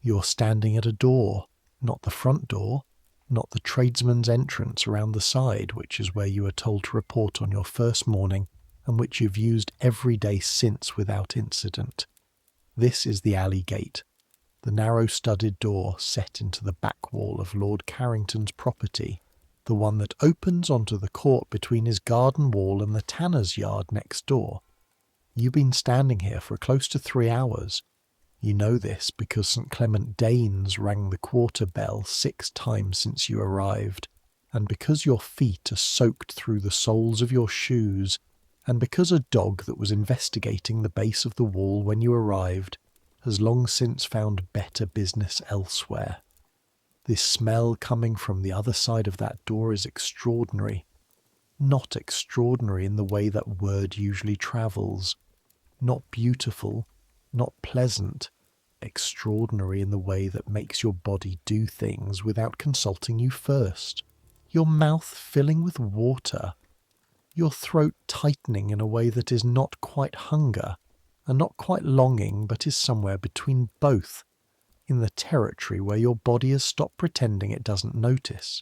You're standing at a door, not the front door, not the tradesman's entrance around the side, which is where you were told to report on your first morning and which you've used every day since without incident. This is the alley gate, the narrow studded door set into the back wall of Lord Carrington's property, the one that opens onto the court between his garden wall and the tanner's yard next door. You've been standing here for close to 3 hours. You know this because St. Clement Danes rang the quarter bell 6 times since you arrived, and because your feet are soaked through the soles of your shoes, and because a dog that was investigating the base of the wall when you arrived has long since found better business elsewhere. This smell coming from the other side of that door is extraordinary. Not extraordinary in the way that word usually travels. Not beautiful, not pleasant, extraordinary in the way that makes your body do things without consulting you first. Your mouth filling with water, your throat tightening in a way that is not quite hunger, and not quite longing, but is somewhere between both, in the territory where your body has stopped pretending it doesn't notice.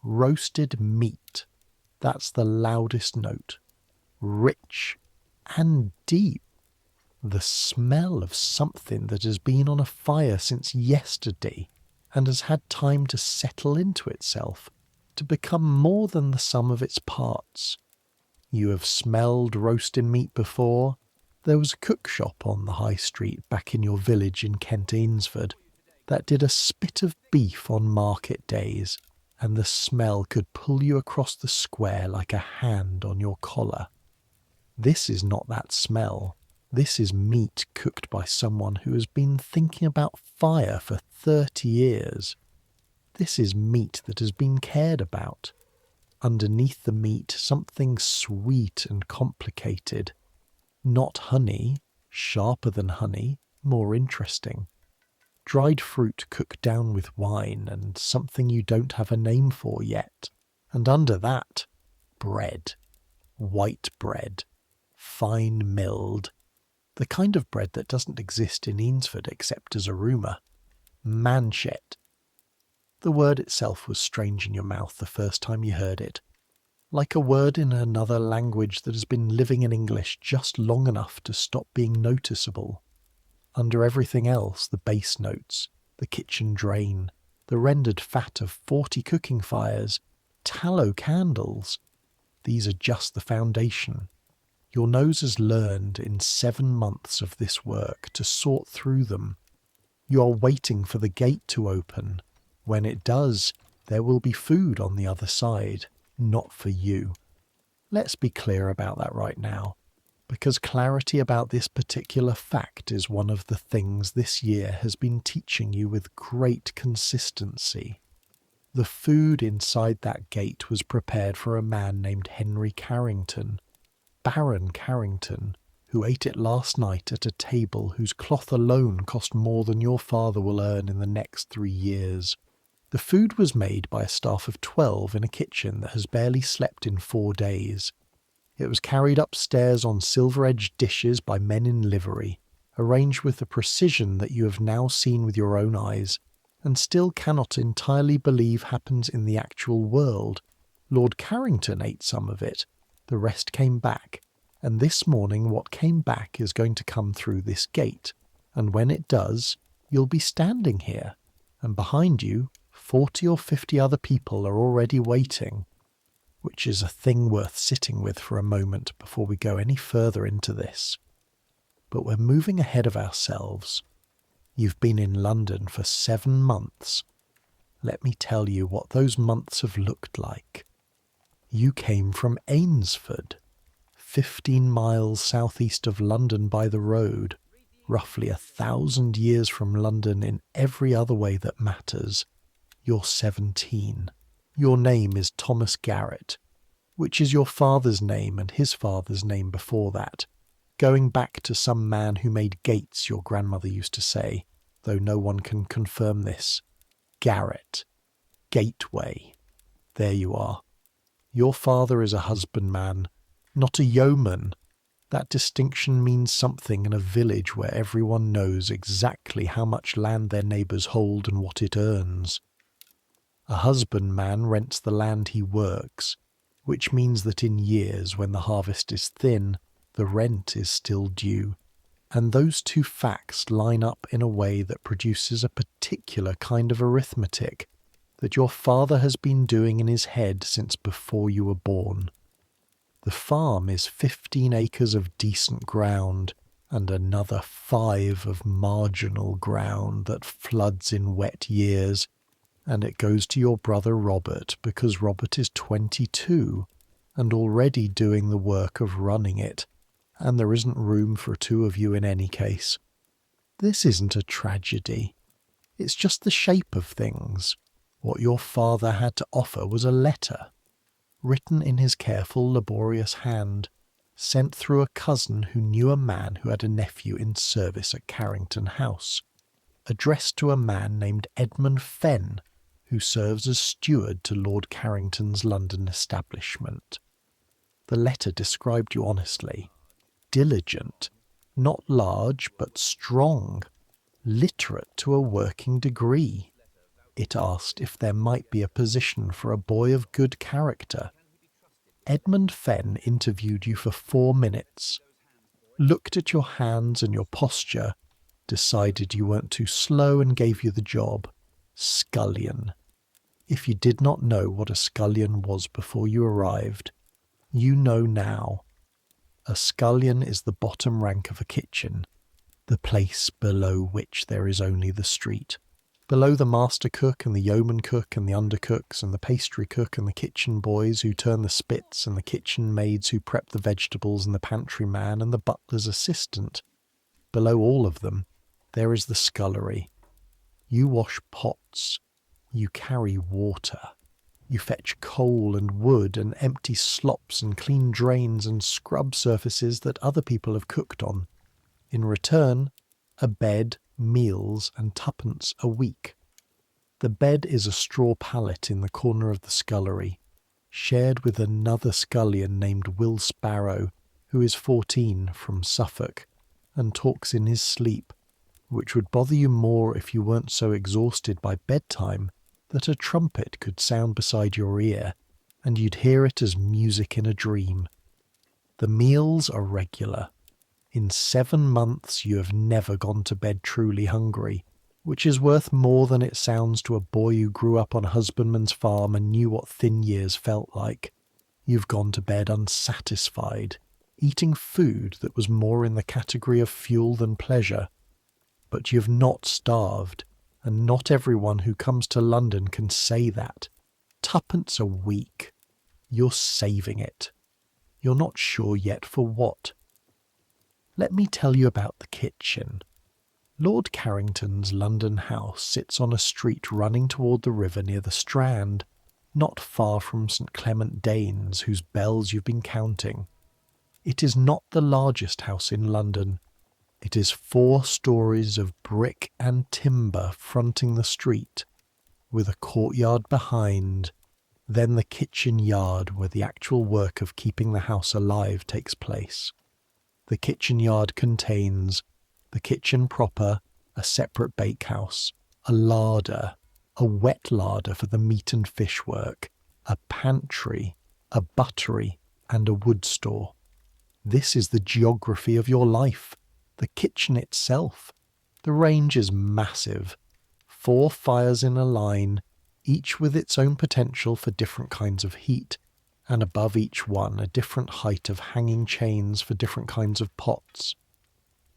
Roasted meat, that's the loudest note. Rich and deep. The smell of something that has been on a fire since yesterday and has had time to settle into itself, to become more than the sum of its parts. You have smelled roasted meat before. There was a cook shop on the high street back in your village in Kent Ainsford that did a spit of beef on market days, and the smell could pull you across the square like a hand on your collar. This is not that smell. This is meat cooked by someone who has been thinking about fire for 30 years. This is meat that has been cared about. Underneath the meat, something sweet and complicated. Not honey, sharper than honey, more interesting. Dried fruit cooked down with wine and something you don't have a name for yet. And under that, bread. White bread. Fine milled. The kind of bread that doesn't exist in Ainsford except as a rumour. Manchet. The word itself was strange in your mouth the first time you heard it, like a word in another language that has been living in English just long enough to stop being noticeable. Under everything else, the bass notes, the kitchen drain, the rendered fat of 40 cooking fires, tallow candles, these are just the foundation. Your nose has learned in 7 months of this work to sort through them. You are waiting for the gate to open. When it does, there will be food on the other side, not for you. Let's be clear about that right now, because clarity about this particular fact is one of the things this year has been teaching you with great consistency. The food inside that gate was prepared for a man named Henry Carrington, Baron Carrington, who ate it last night at a table whose cloth alone cost more than your father will earn in the next 3 years. The food was made by a staff of 12 in a kitchen that has barely slept in 4 days. It was carried upstairs on silver-edged dishes by men in livery, arranged with a precision that you have now seen with your own eyes, and still cannot entirely believe happens in the actual world. Lord Carrington ate some of it, the rest came back, and this morning what came back is going to come through this gate, and when it does, you'll be standing here, and behind you 40 or 50 other people are already waiting, which is a thing worth sitting with for a moment before we go any further into this. But we're moving ahead of ourselves. You've been in London for 7 months. Let me tell you what those months have looked like. You came from Ainsford, 15 miles southeast of London by the road, roughly 1,000 years from London in every other way that matters. You're 17. Your name is Thomas Garrett, which is your father's name and his father's name before that, going back to some man who made gates, your grandmother used to say, though no one can confirm this. Garrett. Gateway. There you are. Your father is a husbandman, not a yeoman. That distinction means something in a village where everyone knows exactly how much land their neighbours hold and what it earns. A husbandman rents the land he works, which means that in years when the harvest is thin, the rent is still due, and those two facts line up in a way that produces a particular kind of arithmetic that your father has been doing in his head since before you were born. The farm is 15 acres of decent ground and another 5 of marginal ground that floods in wet years, and it goes to your brother Robert because Robert is 22 and already doing the work of running it, and there isn't room for 2 of you in any case. This isn't a tragedy. It's just the shape of things. What your father had to offer was a letter, written in his careful, laborious hand, sent through a cousin who knew a man who had a nephew in service at Carrington House, addressed to a man named Edmund Fenn, who serves as steward to Lord Carrington's London establishment. The letter described you honestly. Diligent, not large but strong, literate to a working degree. It asked if there might be a position for a boy of good character. Edmund Fenn interviewed you for 4 minutes, looked at your hands and your posture, decided you weren't too slow and gave you the job. Scullion. If you did not know what a scullion was before you arrived, you know now. A scullion is the bottom rank of a kitchen, the place below which there is only the street. Below the master cook and the yeoman cook and the undercooks and the pastry cook and the kitchen boys who turn the spits and the kitchen maids who prep the vegetables and the pantry man and the butler's assistant. Below all of them, there is the scullery. You wash pots. You carry water. You fetch coal and wood and empty slops and clean drains and scrub surfaces that other people have cooked on. In return, a bed, meals, and 2pence a week. The bed is a straw pallet in the corner of the scullery, shared with another scullion named Will Sparrow, who is 14 from Suffolk, and talks in his sleep, which would bother you more if you weren't so exhausted by bedtime that a trumpet could sound beside your ear, and you'd hear it as music in a dream. The meals are regular. In 7 months you have never gone to bed truly hungry, which is worth more than it sounds to a boy who grew up on a husbandman's farm and knew what thin years felt like. You've gone to bed unsatisfied, eating food that was more in the category of fuel than pleasure. But you've not starved, and not everyone who comes to London can say that. 2pence a week. You're saving it. You're not sure yet for what. Let me tell you about the kitchen. Lord Carrington's London house sits on a street running toward the river near the Strand, not far from St. Clement Danes, whose bells you've been counting. It is not the largest house in London. It is 4 stories of brick and timber fronting the street, with a courtyard behind, then the kitchen yard where the actual work of keeping the house alive takes place. The kitchen yard contains the kitchen proper, a separate bakehouse, a larder, a wet larder for the meat and fish work, a pantry, a buttery, and a wood store. This is the geography of your life, the kitchen itself. The range is massive. 4 fires in a line, each with its own potential for different kinds of heat, and above each one a different height of hanging chains for different kinds of pots.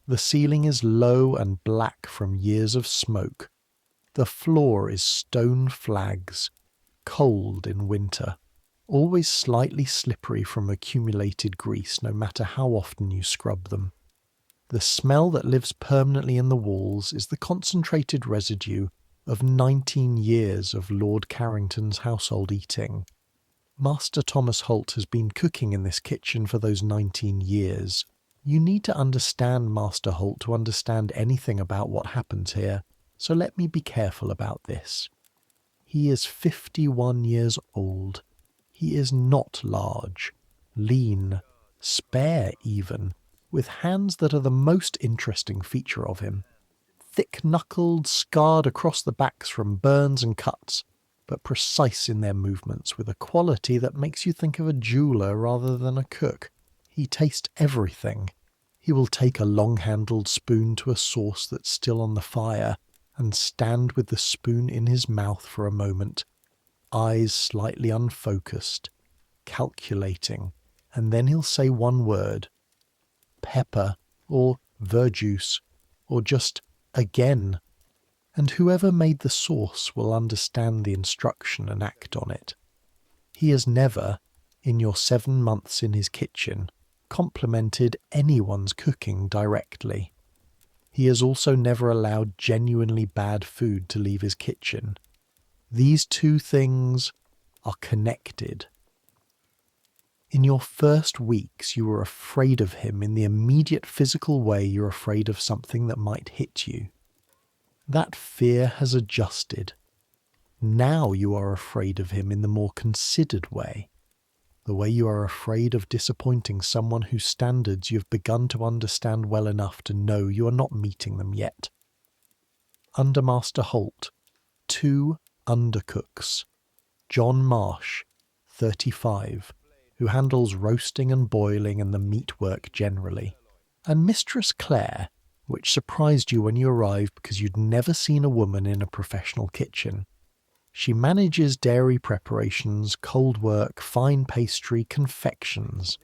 The ceiling is low and black from years of smoke. The floor is stone flags, cold in winter, always slightly slippery from accumulated grease no matter how often you scrub them. The smell that lives permanently in the walls is the concentrated residue of 19 years of Lord Carrington's household eating. Master Thomas Holt has been cooking in this kitchen for those 19 years. You need to understand Master Holt to understand anything about what happens here, so let me be careful about this. He is 51 years old. He is not large, lean, spare even, with hands that are the most interesting feature of him. Thick-knuckled, scarred across the backs from burns and cuts, but precise in their movements with a quality that makes you think of a jeweller rather than a cook. He tastes everything. He will take a long-handled spoon to a sauce that's still on the fire and stand with the spoon in his mouth for a moment, eyes slightly unfocused, calculating, and then he'll say one word, pepper, or verjuice, or just again, and whoever made the sauce will understand the instruction and act on it. He has never, in your 7 months in his kitchen, complimented anyone's cooking directly. He has also never allowed genuinely bad food to leave his kitchen. These two things are connected. In your first weeks, you were afraid of him in the immediate physical way you're afraid of something that might hit you. That fear has adjusted. Now you are afraid of him in the more considered way, the way you are afraid of disappointing someone whose standards you've begun to understand well enough to know you are not meeting them yet. Under Master Holt, 2 undercooks. John Marsh, 35, who handles roasting and boiling and the meat work generally, and Mistress Clare, which surprised you when you arrived because you'd never seen a woman in a professional kitchen. She manages dairy preparations, cold work, fine pastry, confections.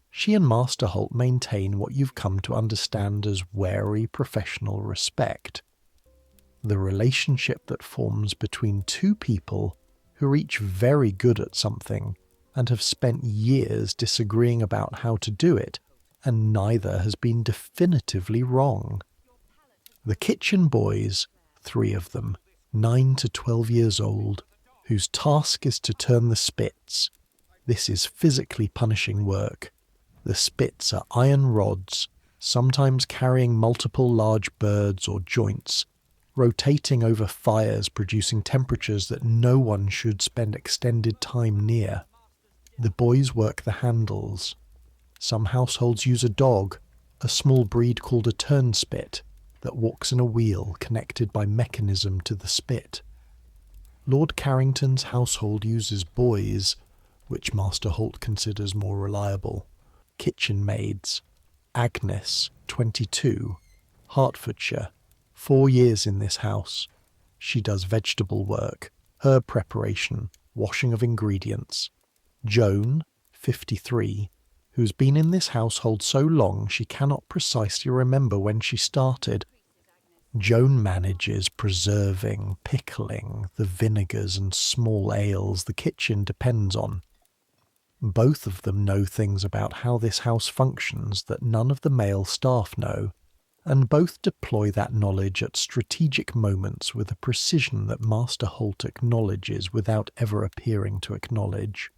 She and Master Holt maintain what you've come to understand as wary professional respect. The relationship that forms between two people who are each very good at something and have spent years disagreeing about how to do it, and neither has been definitively wrong. The kitchen boys, 3 of them, 9 to 12 years old, whose task is to turn the spits. This is physically punishing work. The spits are iron rods, sometimes carrying multiple large birds or joints, rotating over fires producing temperatures that no one should spend extended time near. The boys work the handles. Some households use a dog, a small breed called a turnspit, that walks in a wheel connected by mechanism to the spit. Lord Carrington's household uses boys, which Master Holt considers more reliable. Kitchen maids. Agnes, 22, Hertfordshire, 4 years in this house. She does vegetable work, herb preparation, washing of ingredients. Joan, 53, who's been in this household so long she cannot precisely remember when she started. Joan manages preserving, pickling, the vinegars and small ales the kitchen depends on. Both of them know things about how this house functions that none of the male staff know, and both deploy that knowledge at strategic moments with a precision that Master Holt acknowledges without ever appearing to acknowledge.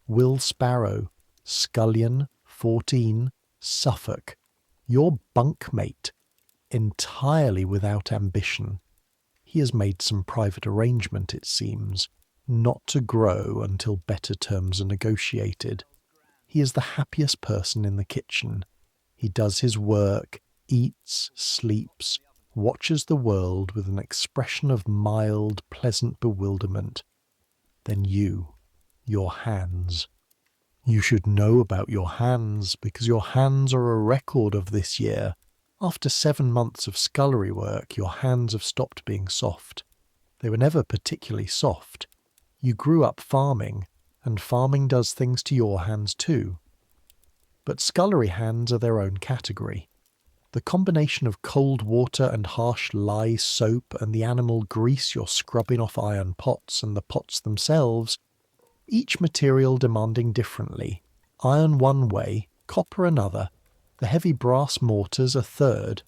Will Sparrow, Scullion, 14, Suffolk, your bunkmate, entirely without ambition. He has made some private arrangement, it seems, not to grow until better terms are negotiated. He is the happiest person in the kitchen. He does his work, eats, sleeps, watches the world with an expression of mild, pleasant bewilderment. Then you, your hands. You should know about your hands, because your hands are a record of this year. After 7 months of scullery work, your hands have stopped being soft. They were never particularly soft. You grew up farming, and farming does things to your hands too. But scullery hands are their own category. The combination of cold water and harsh lye soap and the animal grease you're scrubbing off iron pots and the pots themselves, each material demanding differently, iron one way, copper another, the heavy brass mortars a third,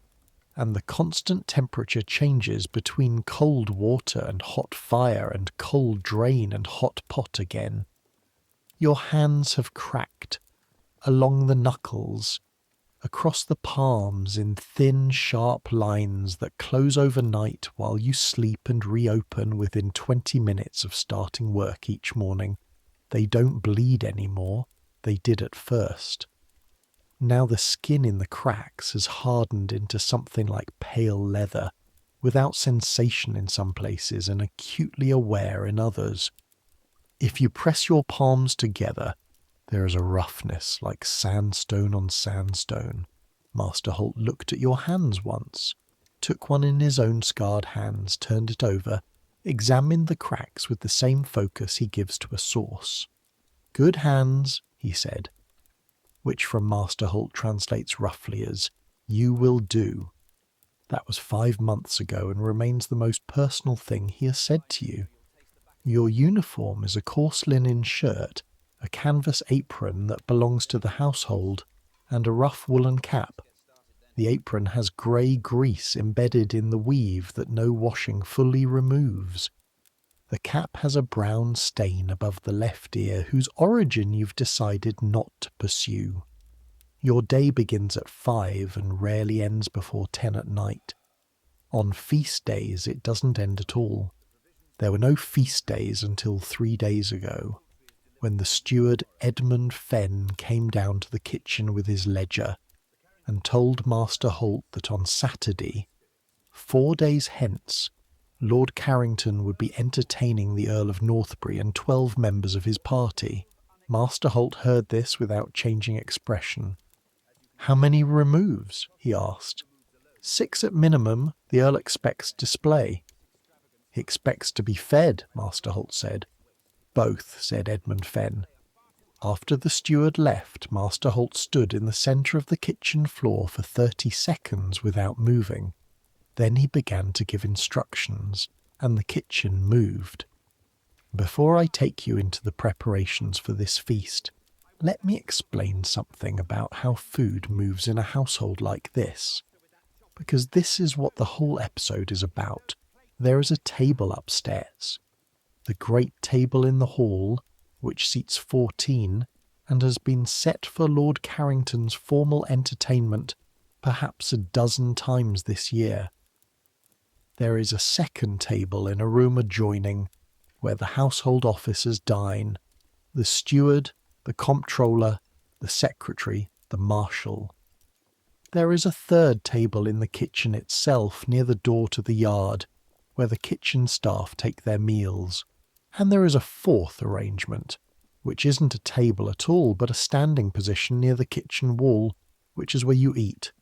and the constant temperature changes between cold water and hot fire and cold drain and hot pot again. Your hands have cracked, along the knuckles, across the palms in thin, sharp lines that close overnight while you sleep and reopen within 20 minutes of starting work each morning. They don't bleed anymore. They did at first. Now the skin in the cracks has hardened into something like pale leather, without sensation in some places and acutely aware in others. If you press your palms together, there is a roughness like sandstone on sandstone. Master Holt looked at your hands once, took one in his own scarred hands, turned it over, examined the cracks with the same focus he gives to a sauce. "Good hands," he said, which from Master Holt translates roughly as, "You will do." That was 5 months ago and remains the most personal thing he has said to you. Your uniform is a coarse linen shirt, a canvas apron that belongs to the household, and a rough woolen cap. The apron has grey grease embedded in the weave that no washing fully removes. The cap has a brown stain above the left ear whose origin you've decided not to pursue. Your day begins at 5 and rarely ends before 10 at night. On feast days it doesn't end at all. There were no feast days until 3 days ago, when the steward Edmund Fenn came down to the kitchen with his ledger and told Master Holt that on Saturday, 4 days hence, Lord Carrington would be entertaining the Earl of Northbury and 12 members of his party. Master Holt heard this without changing expression. "How many removes?" he asked. "6 at minimum. The Earl expects display." "He expects to be fed," Master Holt said. "Both," said Edmund Fenn. After the steward left, Master Holt stood in the centre of the kitchen floor for 30 seconds without moving. Then he began to give instructions, and the kitchen moved. "Before I take you into the preparations for this feast, let me explain something about how food moves in a household like this. Because this is what the whole episode is about. There is a table upstairs. The great table in the hall, which seats 14, and has been set for Lord Carrington's formal entertainment perhaps a dozen times this year. There is a second table in a room adjoining, where the household officers dine, the steward, the comptroller, the secretary, the marshal. There is a third table in the kitchen itself near the door to the yard, where the kitchen staff take their meals. And there is a fourth arrangement, which isn't a table at all but a standing position near the kitchen wall, which is where you eat.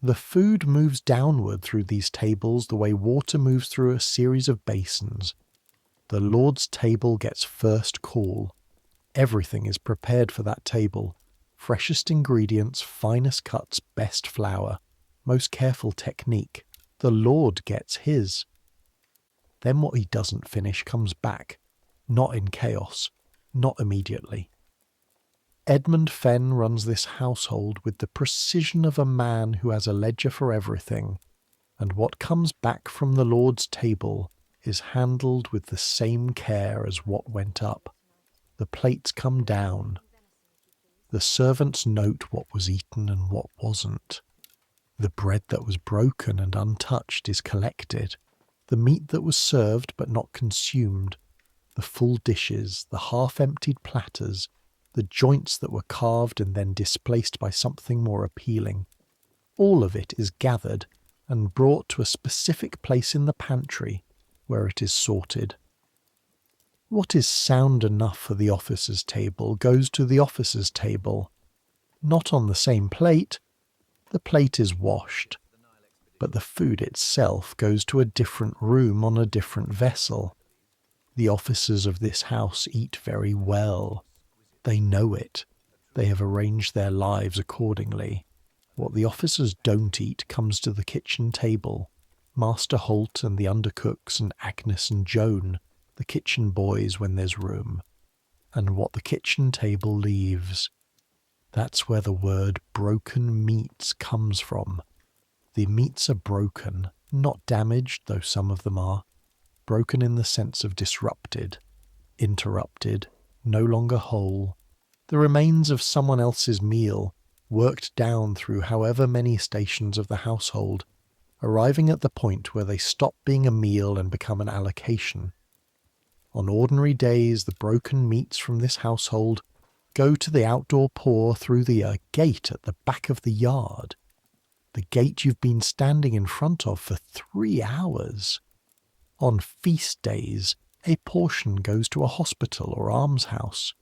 The food moves downward through these tables the way water moves through a series of basins. The Lord's table gets first call. Everything is prepared for that table. Freshest ingredients, finest cuts, best flour, most careful technique. The Lord gets his. Then what he doesn't finish comes back, not in chaos, not immediately. Edmund Fenn runs this household with the precision of a man who has a ledger for everything, and what comes back from the Lord's table is handled with the same care as what went up. The plates come down. The servants note what was eaten and what wasn't. The bread that was broken and untouched is collected. The meat that was served but not consumed, the full dishes, the half-emptied platters, the joints that were carved and then displaced by something more appealing. All of it is gathered and brought to a specific place in the pantry, where it is sorted. What is sound enough for the officers' table goes to the officers' table. Not on the same plate. The plate is washed. But the food itself goes to a different room on a different vessel. The officers of this house eat very well. They know it. They have arranged their lives accordingly. What the officers don't eat comes to the kitchen table. Master Holt and the undercooks and Agnes and Joan, the kitchen boys when there's room. And what the kitchen table leaves. That's where the word broken meats comes from. The meats are broken, not damaged, though some of them are. Broken in the sense of disrupted, interrupted, no longer whole. The remains of someone else's meal, worked down through however many stations of the household, arriving at the point where they stop being a meal and become an allocation. On ordinary days, the broken meats from this household Go to the outdoor pour through the gate at the back of the yard. The gate you've been standing in front of for 3 hours. On feast days, a portion goes to a hospital or almshouse,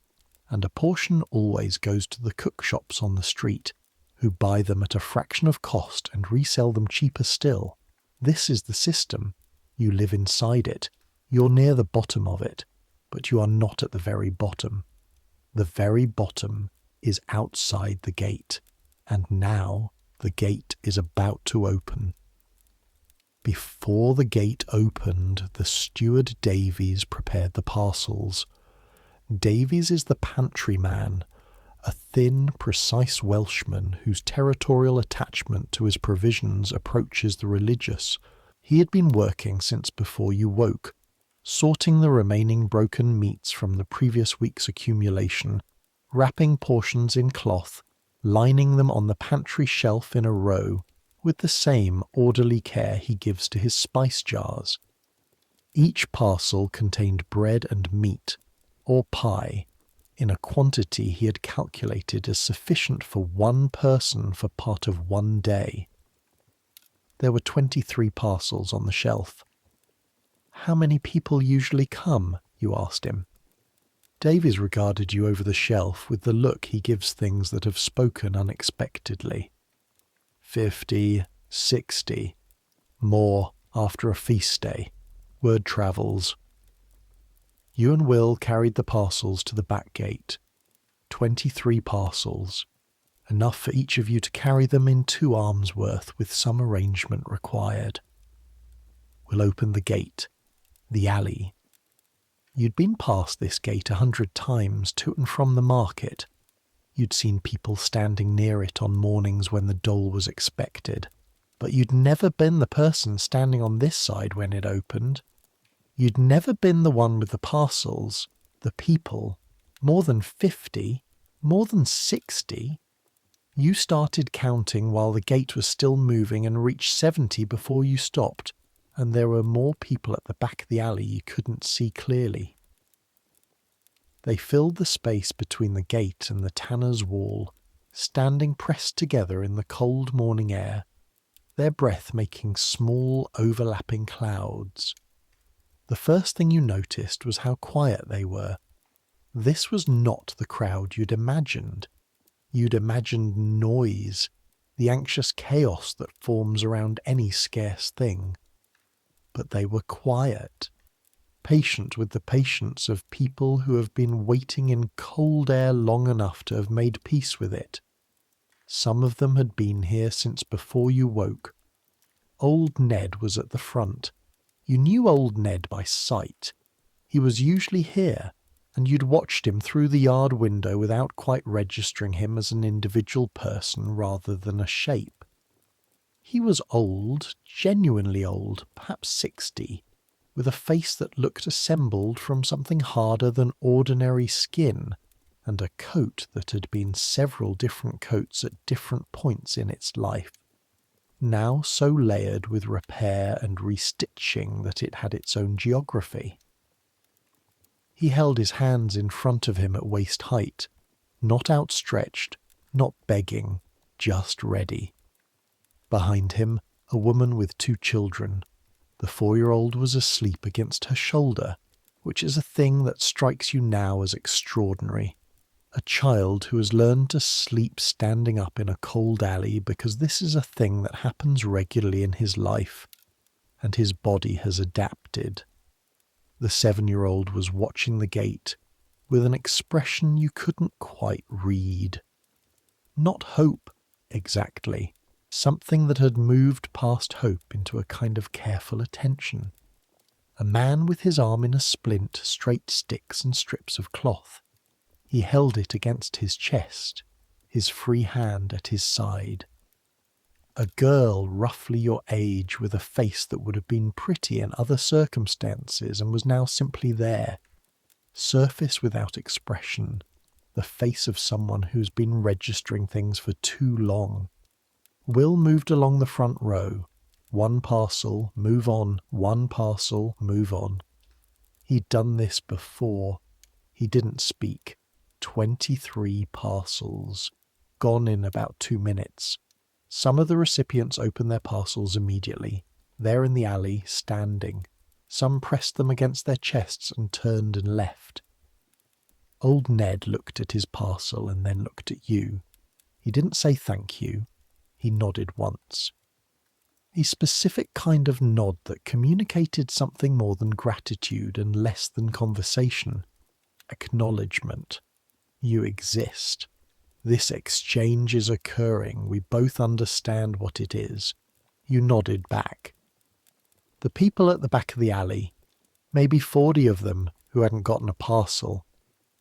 and a portion always goes to the cook shops on the street, who buy them at a fraction of cost and resell them cheaper still. This is the system. You live inside it. You're near the bottom of it, but you are not at the very bottom. The very bottom is outside the gate, and now the gate is about to open. Before the gate opened, the steward Davies prepared the parcels. Davies is the pantry man, a thin, precise Welshman whose territorial attachment to his provisions approaches the religious. He had been working since before you woke, sorting the remaining broken meats from the previous week's accumulation, wrapping portions in cloth, lining them on the pantry shelf in a row, with the same orderly care he gives to his spice jars. Each parcel contained bread and meat, or pie, in a quantity he had calculated as sufficient for one person for part of one day. There were 23 parcels on the shelf. "How many people usually come?" you asked him. Davies regarded you over the shelf with the look he gives things that have spoken unexpectedly. 50, 60. More after a feast day. Word travels. You and Will carried the parcels to the back gate. 23 parcels. Enough for each of you to carry them in 2 arms' worth with some arrangement required. Will opened the gate. The alley. You'd been past this gate 100 times to and from the market. You'd seen people standing near it on mornings when the dole was expected, but you'd never been the person standing on this side when it opened. You'd never been the one with the parcels, the people, more than 50, more than 60. You started counting while the gate was still moving and reached 70 before you stopped, and there were more people at the back of the alley you couldn't see clearly. They filled the space between the gate and the tanner's wall, standing pressed together in the cold morning air, their breath making small overlapping clouds. The first thing you noticed was how quiet they were. This was not the crowd you'd imagined. You'd imagined noise, the anxious chaos that forms around any scarce thing. But they were quiet, patient with the patience of people who have been waiting in cold air long enough to have made peace with it. Some of them had been here since before you woke. Old Ned was at the front. You knew old Ned by sight. He was usually here, and you'd watched him through the yard window without quite registering him as an individual person rather than a shape. He was old, genuinely old, perhaps 60, with a face that looked assembled from something harder than ordinary skin, and a coat that had been several different coats at different points in its life, now so layered with repair and restitching that it had its own geography. He held his hands in front of him at waist height, not outstretched, not begging, just ready. Behind him, a woman with 2 children. The 4-year-old was asleep against her shoulder, which is a thing that strikes you now as extraordinary. A child who has learned to sleep standing up in a cold alley because this is a thing that happens regularly in his life, and his body has adapted. The 7-year-old was watching the gate with an expression you couldn't quite read. Not hope, exactly. Something that had moved past hope into a kind of careful attention. A man with his arm in a splint, straight sticks and strips of cloth. He held it against his chest, his free hand at his side. A girl roughly your age with a face that would have been pretty in other circumstances and was now simply there, surface without expression, the face of someone who's been registering things for too long. Will moved along the front row. 1 parcel, move on, 1 parcel, move on. He'd done this before. He didn't speak. 23 parcels, gone in about 2 minutes. Some of the recipients opened their parcels immediately, there in the alley, standing. Some pressed them against their chests and turned and left. Old Ned looked at his parcel and then looked at you. He didn't say thank you. He nodded once. A specific kind of nod that communicated something more than gratitude and less than conversation. Acknowledgement. You exist. This exchange is occurring. We both understand what it is. You nodded back. The people at the back of the alley, maybe 40 of them who hadn't gotten a parcel,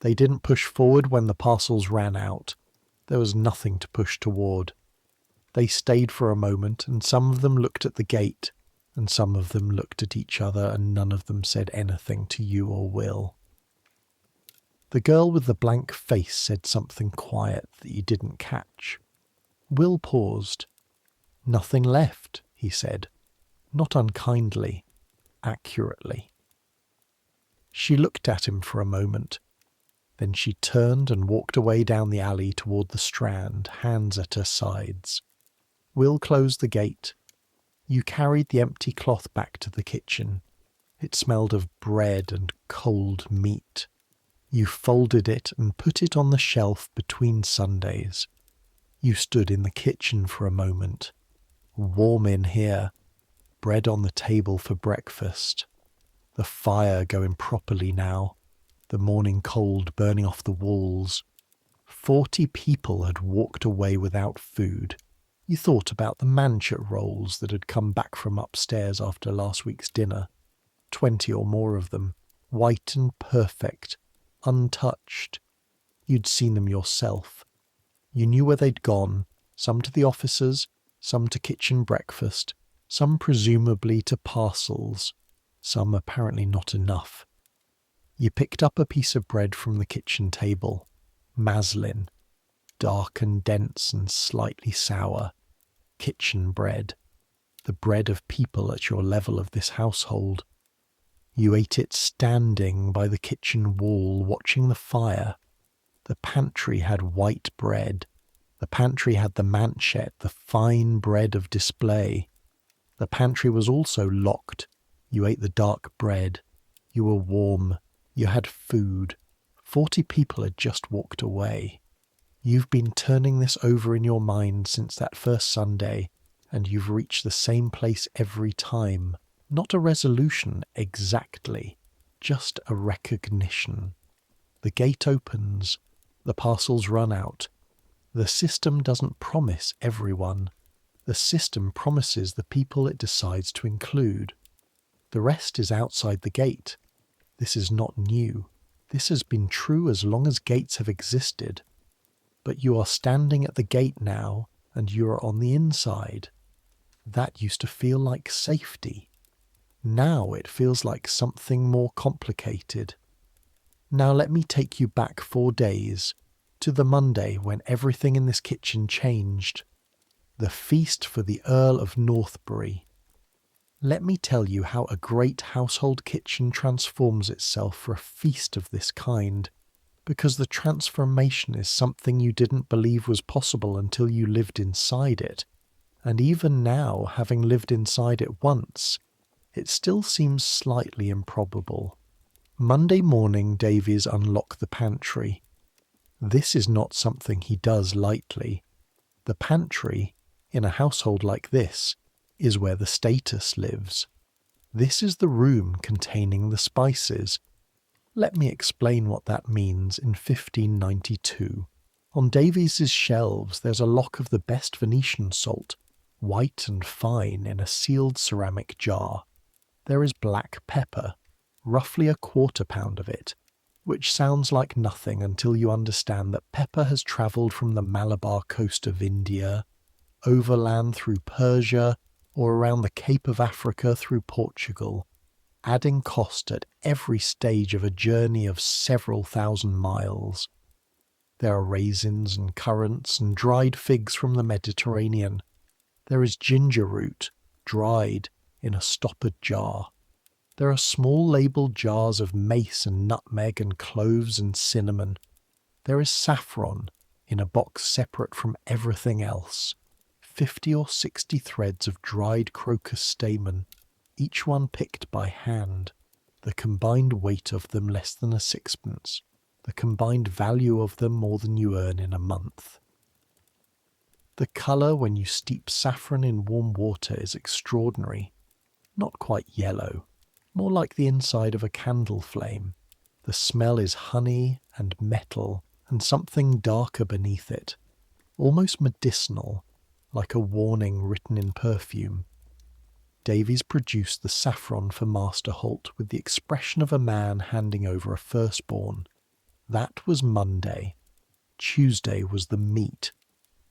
they didn't push forward when the parcels ran out. There was nothing to push toward. They stayed for a moment, and some of them looked at the gate, and some of them looked at each other, and none of them said anything to you or Will. The girl with the blank face said something quiet that you didn't catch. Will paused. "Nothing left," he said, not unkindly, accurately. She looked at him for a moment. Then she turned and walked away down the alley toward the Strand, hands at her sides. Will closed the gate. You carried the empty cloth back to the kitchen. It smelled of bread and cold meat. You folded it and put it on the shelf between Sundays. You stood in the kitchen for a moment. Warm in here. Bread on the table for breakfast. The fire going properly now. The morning cold burning off the walls. 40 people had walked away without food. You thought about the manchet rolls that had come back from upstairs after last week's dinner. 20 or more of them, white and perfect, untouched. You'd seen them yourself. You knew where they'd gone, some to the officers, some to kitchen breakfast, some presumably to parcels, some apparently not enough. You picked up a piece of bread from the kitchen table, maslin, dark and dense and slightly sour, kitchen bread, the bread of people at your level of this household. You ate it standing by the kitchen wall, watching the fire. The pantry had white bread. The pantry had the manchet, the fine bread of display. The pantry was also locked. You ate the dark bread. You were warm. You had food. 40 people had just walked away. You've been turning this over in your mind since that first Sunday, and you've reached the same place every time. Not a resolution exactly, just a recognition. The gate opens. The parcels run out. The system doesn't promise everyone. The system promises the people it decides to include. The rest is outside the gate. This is not new. This has been true as long as gates have existed. But you are standing at the gate now, and you are on the inside. That used to feel like safety. Now it feels like something more complicated. Now let me take you back 4 days, to the Monday when everything in this kitchen changed. The feast for the Earl of Northbury. Let me tell you how a great household kitchen transforms itself for a feast of this kind, because the transformation is something you didn't believe was possible until you lived inside it, and even now, having lived inside it once, it still seems slightly improbable. Monday morning, Davies unlocked the pantry. This is not something he does lightly. The pantry, in a household like this, is where the status lives. This is the room containing the spices. Let me explain what that means in 1592. On Davies's shelves there's a lock of the best Venetian salt, white and fine in a sealed ceramic jar. There is black pepper, roughly a quarter pound of it, which sounds like nothing until you understand that pepper has travelled from the Malabar coast of India, overland through Persia, or around the Cape of Africa through Portugal, adding cost at every stage of a journey of several thousand miles. There are raisins and currants and dried figs from the Mediterranean. There is ginger root, dried, in a stoppered jar. There are small labelled jars of mace and nutmeg and cloves and cinnamon. There is saffron in a box separate from everything else. 50 or 60 threads of dried crocus stamen, each one picked by hand. The combined weight of them less than a sixpence. The combined value of them more than you earn in a month. The colour when you steep saffron in warm water is extraordinary. Not quite yellow, more like the inside of a candle flame. The smell is honey and metal and something darker beneath it, almost medicinal, like a warning written in perfume. Davies produced the saffron for Master Holt with the expression of a man handing over a firstborn. That was Monday. Tuesday was the meat.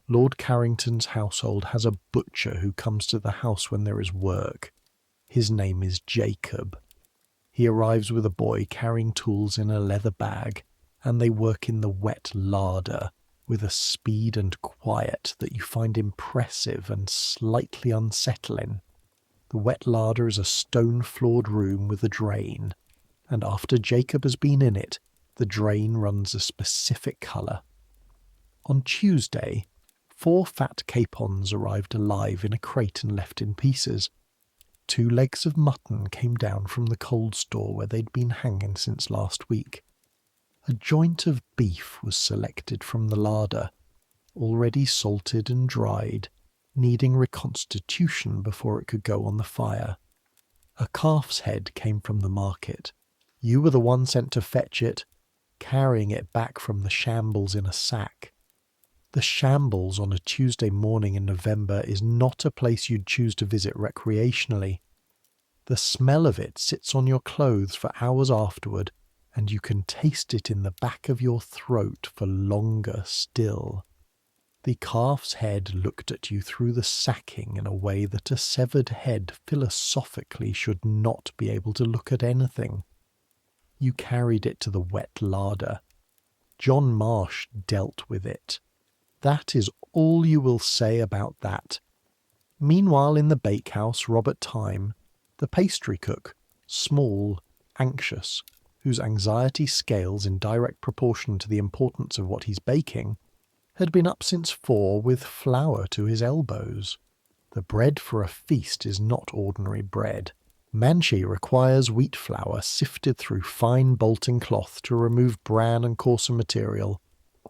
Lord Carrington's household has a butcher who comes to the house when there is work. His name is Jacob. He arrives with a boy carrying tools in a leather bag, and they work in the wet larder with a speed and quiet that you find impressive and slightly unsettling. The wet larder is a stone-floored room with a drain, and after Jacob has been in it, the drain runs a specific colour. On Tuesday, 4 fat capons arrived alive in a crate and left in pieces. 2 legs of mutton came down from the cold store where they'd been hanging since last week. A joint of beef was selected from the larder, already salted and dried, needing reconstitution before it could go on the fire. A calf's head came from the market. You were the one sent to fetch it, carrying it back from the shambles in a sack. The shambles on a Tuesday morning in November is not a place you'd choose to visit recreationally. The smell of it sits on your clothes for hours afterward, and you can taste it in the back of your throat for longer still. The calf's head looked at you through the sacking in a way that a severed head philosophically should not be able to look at anything. You carried it to the wet larder. John Marsh dealt with it. That is all you will say about that. Meanwhile, in the bakehouse, Robert Time, the pastry cook, small, anxious, whose anxiety scales in direct proportion to the importance of what he's baking, had been up since 4 with flour to his elbows. The bread for a feast is not ordinary bread. Manchet requires wheat flour sifted through fine bolting cloth to remove bran and coarser material,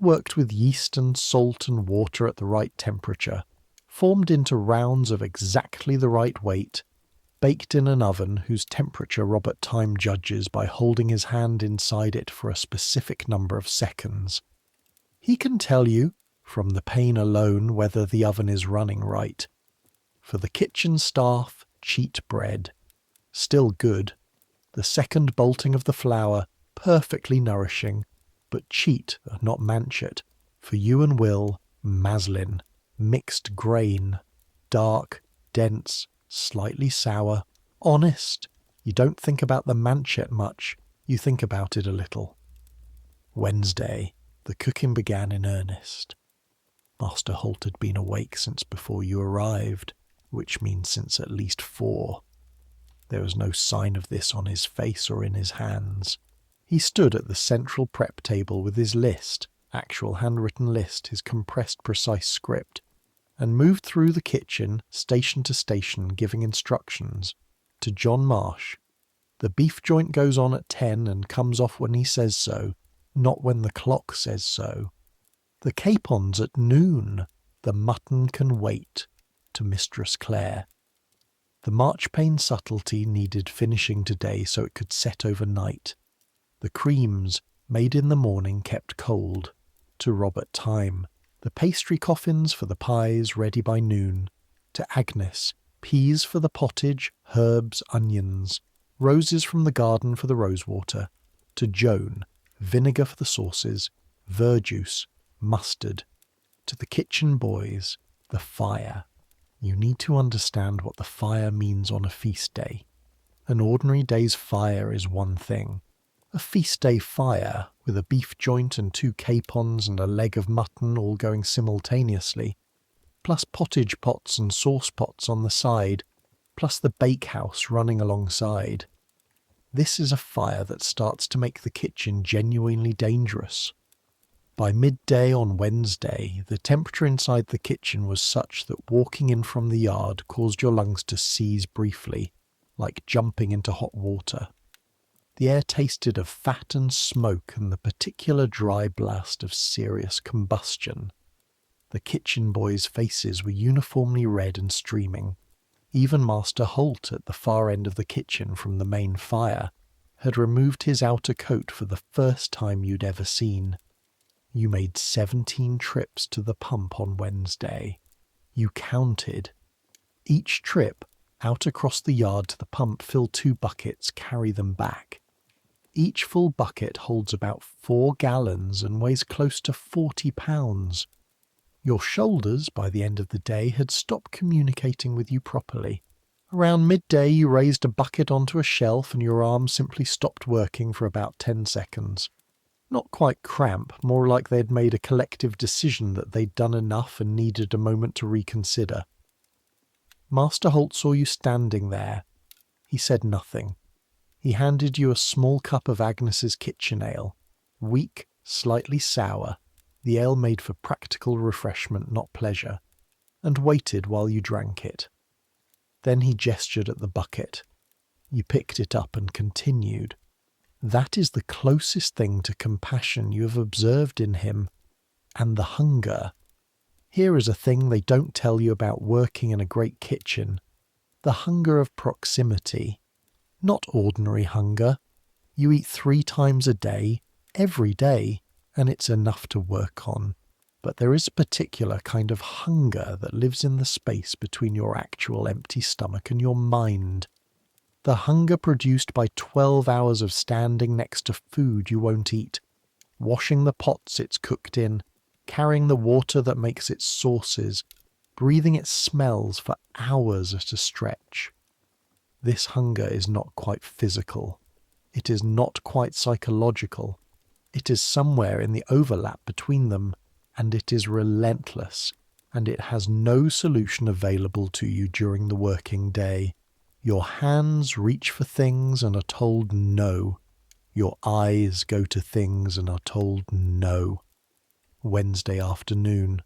worked with yeast and salt and water at the right temperature, formed into rounds of exactly the right weight, baked in an oven whose temperature Robert Time judges by holding his hand inside it for a specific number of seconds. He can tell you, from the pane alone, whether the oven is running right. For the kitchen staff, cheat bread. Still good. The second bolting of the flour, perfectly nourishing, but cheat, not manchet. For you and Will, maslin, mixed grain, dark, dense, slightly sour, honest. You don't think about the manchet much, you think about it a little. Wednesday, the cooking began in earnest. Master Holt had been awake since before you arrived, which means since at least 4. There was no sign of this on his face or in his hands. He stood at the central prep table with his list, actual handwritten list, his compressed precise script, and moved through the kitchen, station to station, giving instructions. To John Marsh, the beef joint goes on at 10 and comes off when he says so, not when the clock says so. The capons at noon, the mutton can wait. To Mistress Clare. The marchpane subtlety needed finishing today so it could set overnight. The creams, made in the morning, kept cold. To Robert Time. The pastry coffins for the pies ready by noon. To Agnes. Peas for the pottage, herbs, onions. Roses from the garden for the rosewater. To Joan. Vinegar for the sauces. Verjuice. Mustard. To the kitchen boys. The fire. You need to understand what the fire means on a feast day. An ordinary day's fire is one thing. A feast day fire, with a beef joint and 2 capons and a leg of mutton all going simultaneously, plus pottage pots and sauce pots on the side, plus the bakehouse running alongside. This is a fire that starts to make the kitchen genuinely dangerous. By midday on Wednesday, the temperature inside the kitchen was such that walking in from the yard caused your lungs to seize briefly, like jumping into hot water. The air tasted of fat and smoke and the particular dry blast of serious combustion. The kitchen boys' faces were uniformly red and streaming. Even Master Holt, at the far end of the kitchen from the main fire, had removed his outer coat for the first time you'd ever seen. You made 17 trips to the pump on Wednesday. You counted. Each trip, out across the yard to the pump, fill 2 buckets, carry them back. Each full bucket holds about 4 gallons and weighs close to 40 pounds. Your shoulders, by the end of the day, had stopped communicating with you properly. Around midday you raised a bucket onto a shelf and your arms simply stopped working for about 10 seconds. Not quite cramp, more like they'd made a collective decision that they'd done enough and needed a moment to reconsider. Master Holt saw you standing there. He said nothing. He handed you a small cup of Agnes's kitchen ale, weak, slightly sour, the ale made for practical refreshment, not pleasure, and waited while you drank it. Then he gestured at the bucket. You picked it up and continued. That is the closest thing to compassion you have observed in him, and the hunger. Here is a thing they don't tell you about working in a great kitchen. The hunger of proximity. Not ordinary hunger. You eat 3 times a day, every day, and it's enough to work on. But there is a particular kind of hunger that lives in the space between your actual empty stomach and your mind. The hunger produced by 12 hours of standing next to food you won't eat, washing the pots it's cooked in, carrying the water that makes its sauces, breathing its smells for hours at a stretch. This hunger is not quite physical. It is not quite psychological. It is somewhere in the overlap between them, and it is relentless, and it has no solution available to you during the working day. Your hands reach for things and are told no. Your eyes go to things and are told no. Wednesday afternoon.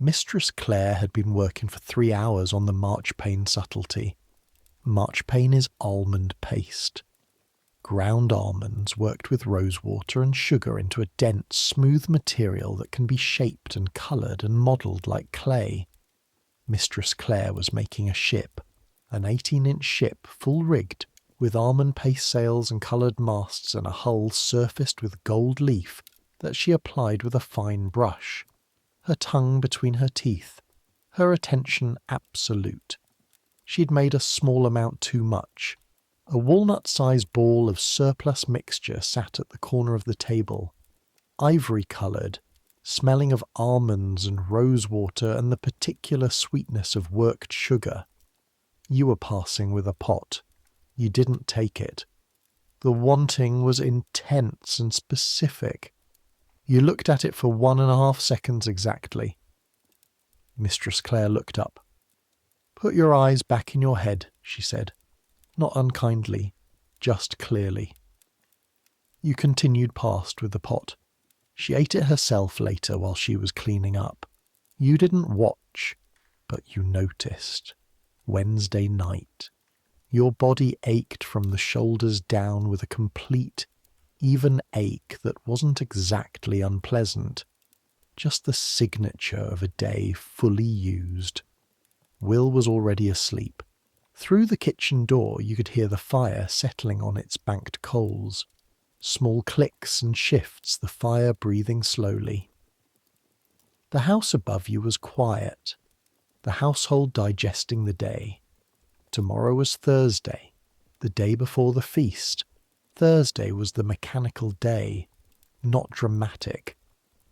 Mistress Clare had been working for 3 hours on the marchpane subtlety. Marchpane is almond paste. Ground almonds worked with rosewater and sugar into a dense, smooth material that can be shaped and coloured and modelled like clay. Mistress Clare was making a ship, an 18-inch ship, full-rigged, with almond paste sails and coloured masts and a hull surfaced with gold leaf that she applied with a fine brush, her tongue between her teeth, her attention absolute. She'd made a small amount too much. A walnut-sized ball of surplus mixture sat at the corner of the table, ivory-coloured, smelling of almonds and rosewater and the particular sweetness of worked sugar. You were passing with a pot. You didn't take it. The wanting was intense and specific. You looked at it for 1.5 seconds exactly. Mistress Clare looked up. "Put your eyes back in your head," she said. Not unkindly, just clearly. You continued past with the pot. She ate it herself later while she was cleaning up. You didn't watch, but you noticed. Wednesday night. Your body ached from the shoulders down with a complete, even ache that wasn't exactly unpleasant. Just the signature of a day fully used. Will was already asleep. Through the kitchen door you could hear the fire settling on its banked coals. Small clicks and shifts, the fire breathing slowly. The house above you was quiet, the household digesting the day. Tomorrow was Thursday, the day before the feast. Thursday was the mechanical day, not dramatic.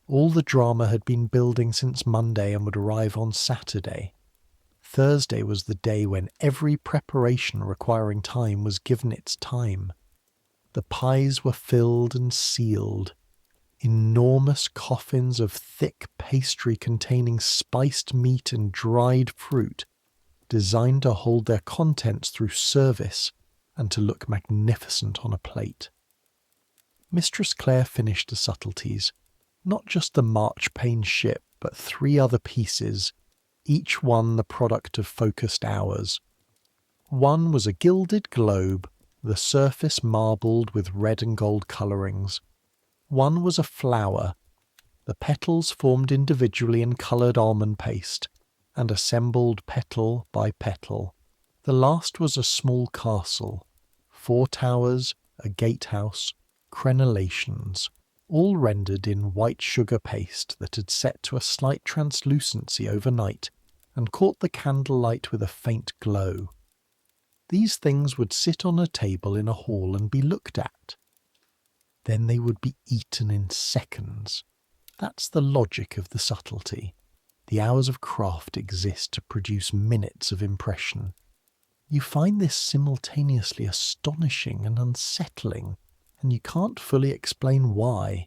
All the drama had been building since Monday and would arrive on Saturday. Thursday was the day when every preparation requiring time was given its time. The pies were filled and sealed. Enormous coffins of thick pastry containing spiced meat and dried fruit, designed to hold their contents through service and to look magnificent on a plate. Mistress Clare finished the subtleties. Not just the marchpane ship, but 3 other pieces, each one the product of focused hours. One was a gilded globe, the surface marbled with red and gold colourings. One was a flower, the petals formed individually in coloured almond paste, and assembled petal by petal. The last was a small castle, 4 towers, a gatehouse, crenellations, all rendered in white sugar paste that had set to a slight translucency overnight and caught the candlelight with a faint glow. These things would sit on a table in a hall and be looked at. Then they would be eaten in seconds. That's the logic of the subtlety. The hours of craft exist to produce minutes of impression. You find this simultaneously astonishing and unsettling, and you can't fully explain why,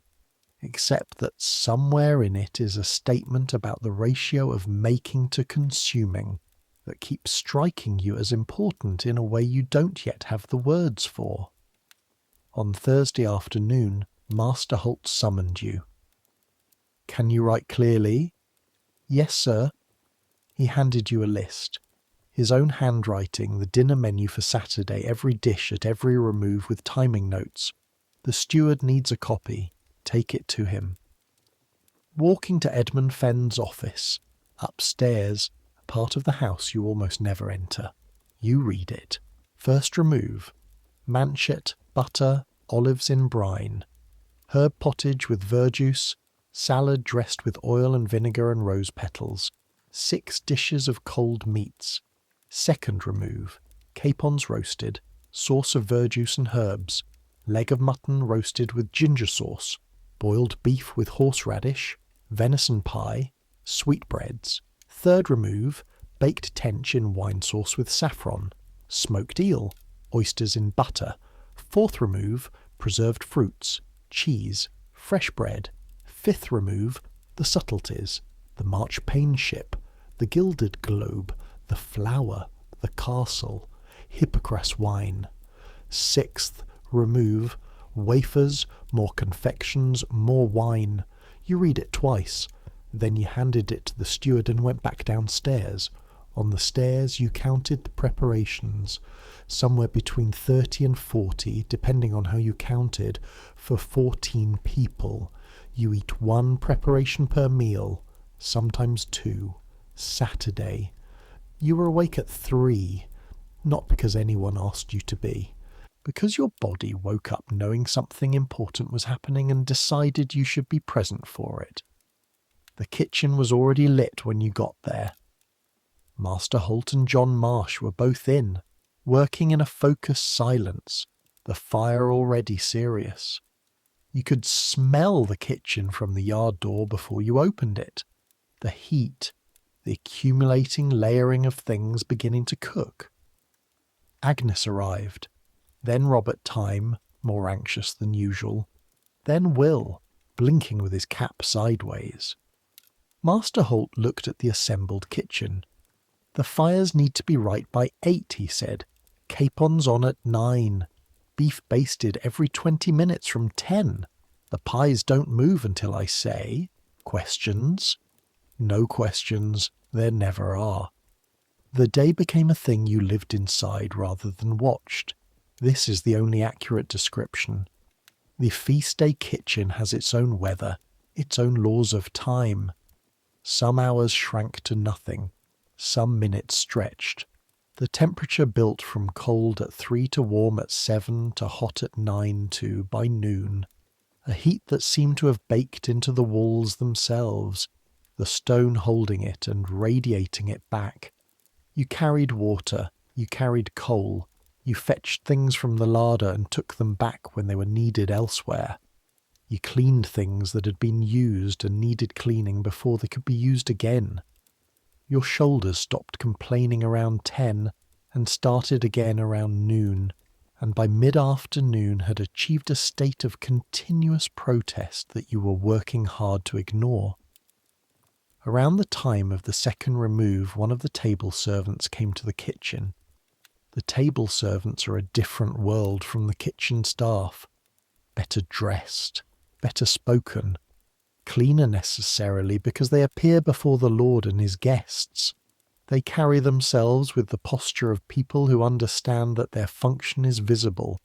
except that somewhere in it is a statement about the ratio of making to consuming that keeps striking you as important in a way you don't yet have the words for. On Thursday afternoon, Master Holt summoned you. "Can you write clearly?" "Yes, sir." He handed you a list. His own handwriting, the dinner menu for Saturday, every dish at every remove with timing notes. "The steward needs a copy. Take it to him." Walking to Edmund Fenn's office, upstairs, a part of the house you almost never enter, you read it. First remove: manchet, butter, olives in brine, herb pottage with verjuice, salad dressed with oil and vinegar and rose petals, 6 dishes of cold meats. Second remove: capons roasted, sauce of verjuice and herbs, leg of mutton roasted with ginger sauce, boiled beef with horseradish, venison pie, sweetbreads. Third remove: baked tench in wine sauce with saffron, smoked eel, oysters in butter. Fourth remove: preserved fruits, cheese, fresh bread. Fifth remove: the subtleties, the marchpane ship, the gilded globe, the flower, the castle, Hippocras wine. Sixth remove: wafers, more confections, more wine. You read it twice. Then you handed it to the steward and went back downstairs. On the stairs you counted the preparations, somewhere between 30 and 40, depending on how you counted, for 14 people. You eat 1 preparation per meal, sometimes 2. Saturday. You were awake at 3, not because anyone asked you to be, because your body woke up knowing something important was happening and decided you should be present for it. The kitchen was already lit when you got there. Master Holt and John Marsh were both in, working in a focused silence, the fire already serious. You could smell the kitchen from the yard door before you opened it. The heat, the accumulating layering of things beginning to cook. Agnes arrived, then Robert Time, more anxious than usual, then Will, blinking with his cap sideways. Master Holt looked at the assembled kitchen. "The fires need to be right by 8, he said. Capons on at 9. Beef basted every 20 minutes from 10. The pies don't move until I say. Questions?" No questions. There never are. The day became a thing you lived inside rather than watched. This is the only accurate description. The feast day kitchen has its own weather, its own laws of time. Some hours shrank to nothing, some minutes stretched. The temperature built from cold at 3 to warm at 7 to hot at 9 to, by noon, a heat that seemed to have baked into the walls themselves, the stone holding it and radiating it back. You carried water, you carried coal, you fetched things from the larder and took them back when they were needed elsewhere. You cleaned things that had been used and needed cleaning before they could be used again. Your shoulders stopped complaining around 10 and started again around noon, and by mid-afternoon had achieved a state of continuous protest that you were working hard to ignore. Around the time of the second remove, one of the table servants came to the kitchen. The table servants are a different world from the kitchen staff. Better dressed, better spoken, cleaner necessarily, because they appear before the Lord and his guests. They carry themselves with the posture of people who understand that their function is visible,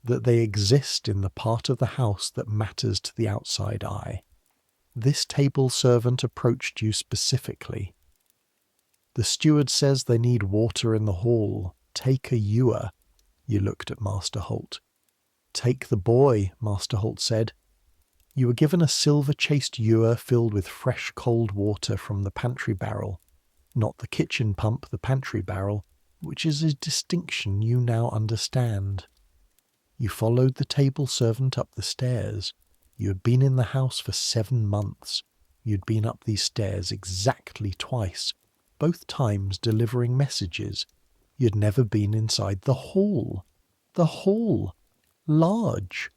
that they exist in the part of the house that matters to the outside eye. This table servant approached you specifically. The steward says they need water in the hall. Take a ewer. You looked at Master Holt. Take the boy, Master Holt said. You were given a silver-chased ewer filled with fresh cold water from the pantry barrel. Not the kitchen pump, the pantry barrel, which is a distinction you now understand. You followed the table servant up the stairs. You had been in the house for 7 months. You'd been up these stairs exactly twice, both times delivering messages. You'd never been inside the hall. The hall! Large.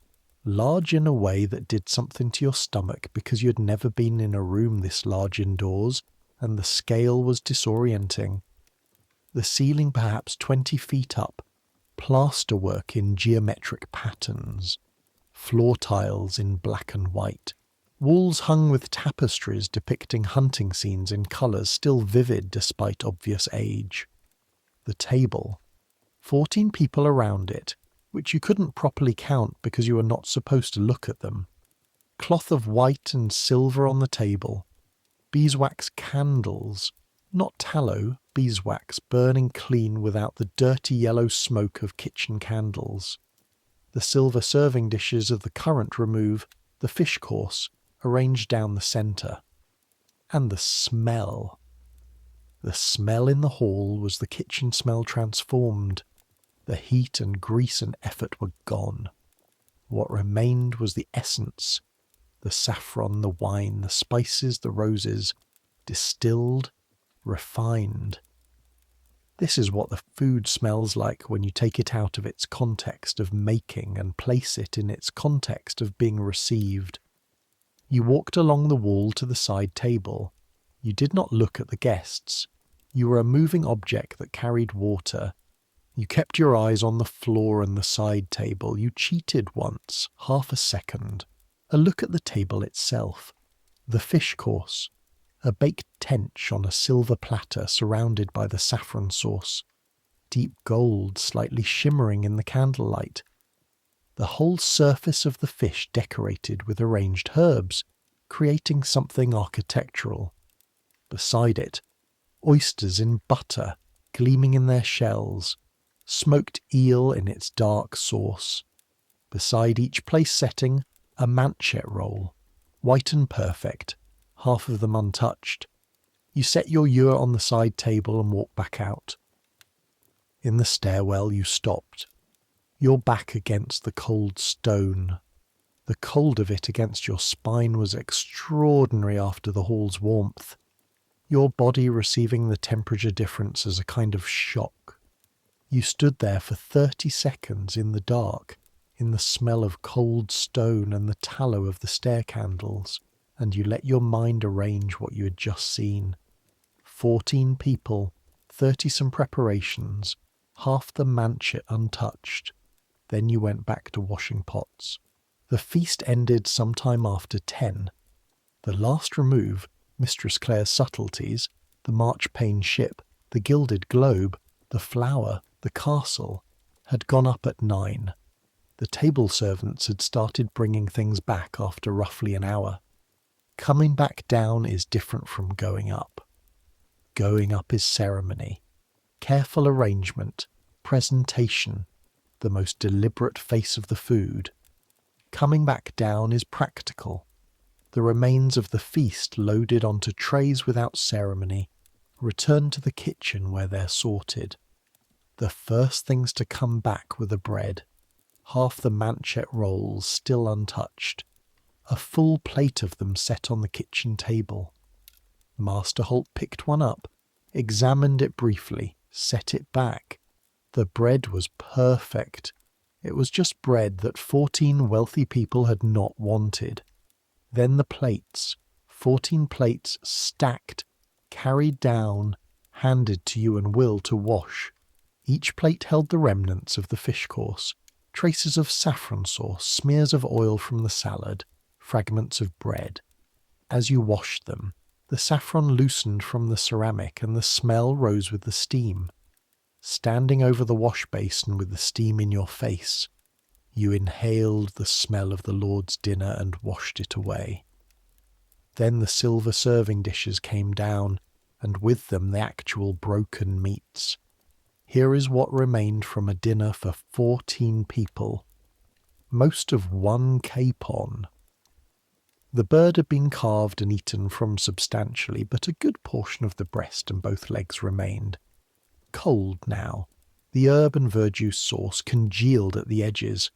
Large in a way that did something to your stomach because you had never been in a room this large indoors, and the scale was disorienting. The ceiling perhaps 20 feet up, plasterwork in geometric patterns, floor tiles in black and white, walls hung with tapestries depicting hunting scenes in colours still vivid despite obvious age. The table, 14 people around it, which you couldn't properly count because you were not supposed to look at them. Cloth of white and silver on the table. Beeswax candles, not tallow, beeswax burning clean without the dirty yellow smoke of kitchen candles. The silver serving dishes of the current remove, the fish course, arranged down the centre. And the smell. The smell in the hall was the kitchen smell transformed. The heat and grease and effort were gone. What remained was the essence, the saffron, the wine, the spices, the roses, distilled, refined. This is what the food smells like when you take it out of its context of making and place it in its context of being received. You walked along the wall to the side table. You did not look at the guests. You were a moving object that carried water. You kept your eyes on the floor and the side table. You cheated once, half a second. A look at the table itself. The fish course. A baked tench on a silver platter surrounded by the saffron sauce. Deep gold slightly shimmering in the candlelight. The whole surface of the fish decorated with arranged herbs, creating something architectural. Beside it, oysters in butter, gleaming in their shells. Smoked eel in its dark sauce. Beside each place setting, a manchet roll, white and perfect, half of them untouched. You set your ewer on the side table and walked back out. In the stairwell you stopped, your back against the cold stone. The cold of it against your spine was extraordinary after the hall's warmth, your body receiving the temperature difference as a kind of shock. You stood there for 30 seconds in the dark, in the smell of cold stone and the tallow of the stair candles, and you let your mind arrange what you had just seen. 14 people, 30-some preparations, half the manchet untouched. Then you went back to washing pots. The feast ended sometime after 10. The last remove, Mistress Clare's subtleties, the marchpane ship, the gilded globe, the flower, the castle, had gone up at 9. The table servants had started bringing things back after roughly an hour. Coming back down is different from going up. Going up is ceremony, careful arrangement, presentation, the most deliberate face of the food. Coming back down is practical. The remains of the feast loaded onto trays without ceremony, returned to the kitchen where they're sorted. The first things to come back were the bread, half the manchet rolls still untouched, a full plate of them set on the kitchen table. Master Holt picked one up, examined it briefly, set it back. The bread was perfect. It was just bread that 14 wealthy people had not wanted. Then the plates, 14 plates stacked, carried down, handed to you and Will to wash. Each plate held the remnants of the fish course, traces of saffron sauce, smears of oil from the salad, fragments of bread. As you washed them, the saffron loosened from the ceramic and the smell rose with the steam. Standing over the wash basin with the steam in your face, you inhaled the smell of the Lord's dinner and washed it away. Then the silver serving dishes came down, and with them the actual broken meats. Here is what remained from a dinner for 14 people, most of one capon. The bird had been carved and eaten from substantially, but a good portion of the breast and both legs remained. Cold now, the herb and verjuice sauce congealed at the edges.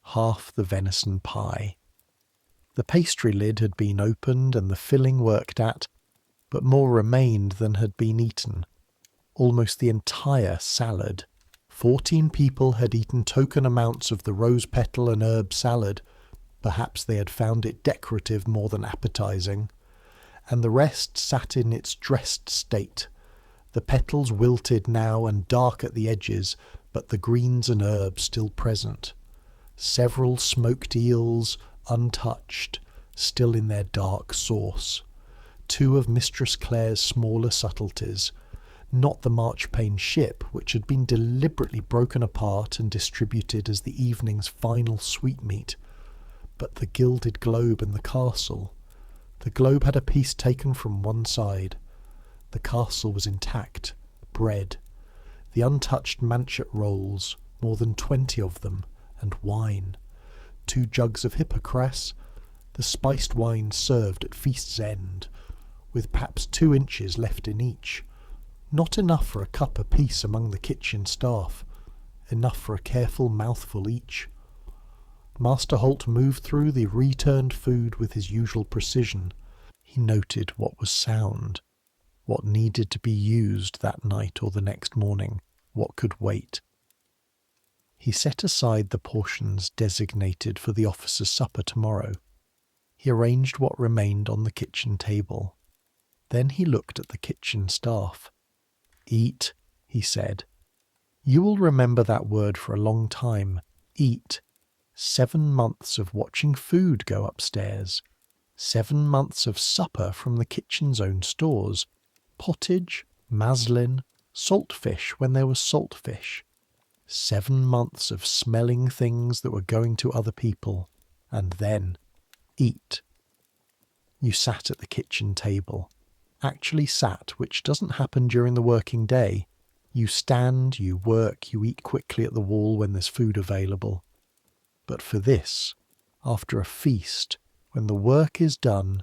Half the venison pie. The pastry lid had been opened and the filling worked at, but more remained than had been eaten. Almost the entire salad. 14 people had eaten token amounts of the rose petal and herb salad. Perhaps they had found it decorative more than appetizing. And the rest sat in its dressed state. The petals wilted now and dark at the edges, but the greens and herbs still present. Several smoked eels, untouched, still in their dark sauce. 2 of Mistress Clare's smaller subtleties, not the marchpane ship, which had been deliberately broken apart and distributed as the evening's final sweetmeat, but the gilded globe in the castle. The globe had a piece taken from one side. The castle was intact, bread, the untouched manchet rolls, more than 20 of them, and wine. 2 jugs of hippocras, the spiced wine served at feast's end, with perhaps 2 inches left in each. Not enough for a cup apiece among the kitchen staff, enough for a careful mouthful each. Master Holt moved through the returned food with his usual precision. He noted what was sound, what needed to be used that night or the next morning, what could wait. He set aside the portions designated for the officers' supper tomorrow. He arranged what remained on the kitchen table. Then he looked at the kitchen staff. "Eat," he said. "You will remember that word for a long time. Eat. 7 months of watching food go upstairs. 7 months of supper from the kitchen's own stores. Pottage, maslin, saltfish when there was saltfish. 7 months of smelling things that were going to other people. And then, eat." You sat at the kitchen table. Actually sat, which doesn't happen during the working day. You stand, you work, you eat quickly at the wall when there's food available. But for this, after a feast, when the work is done,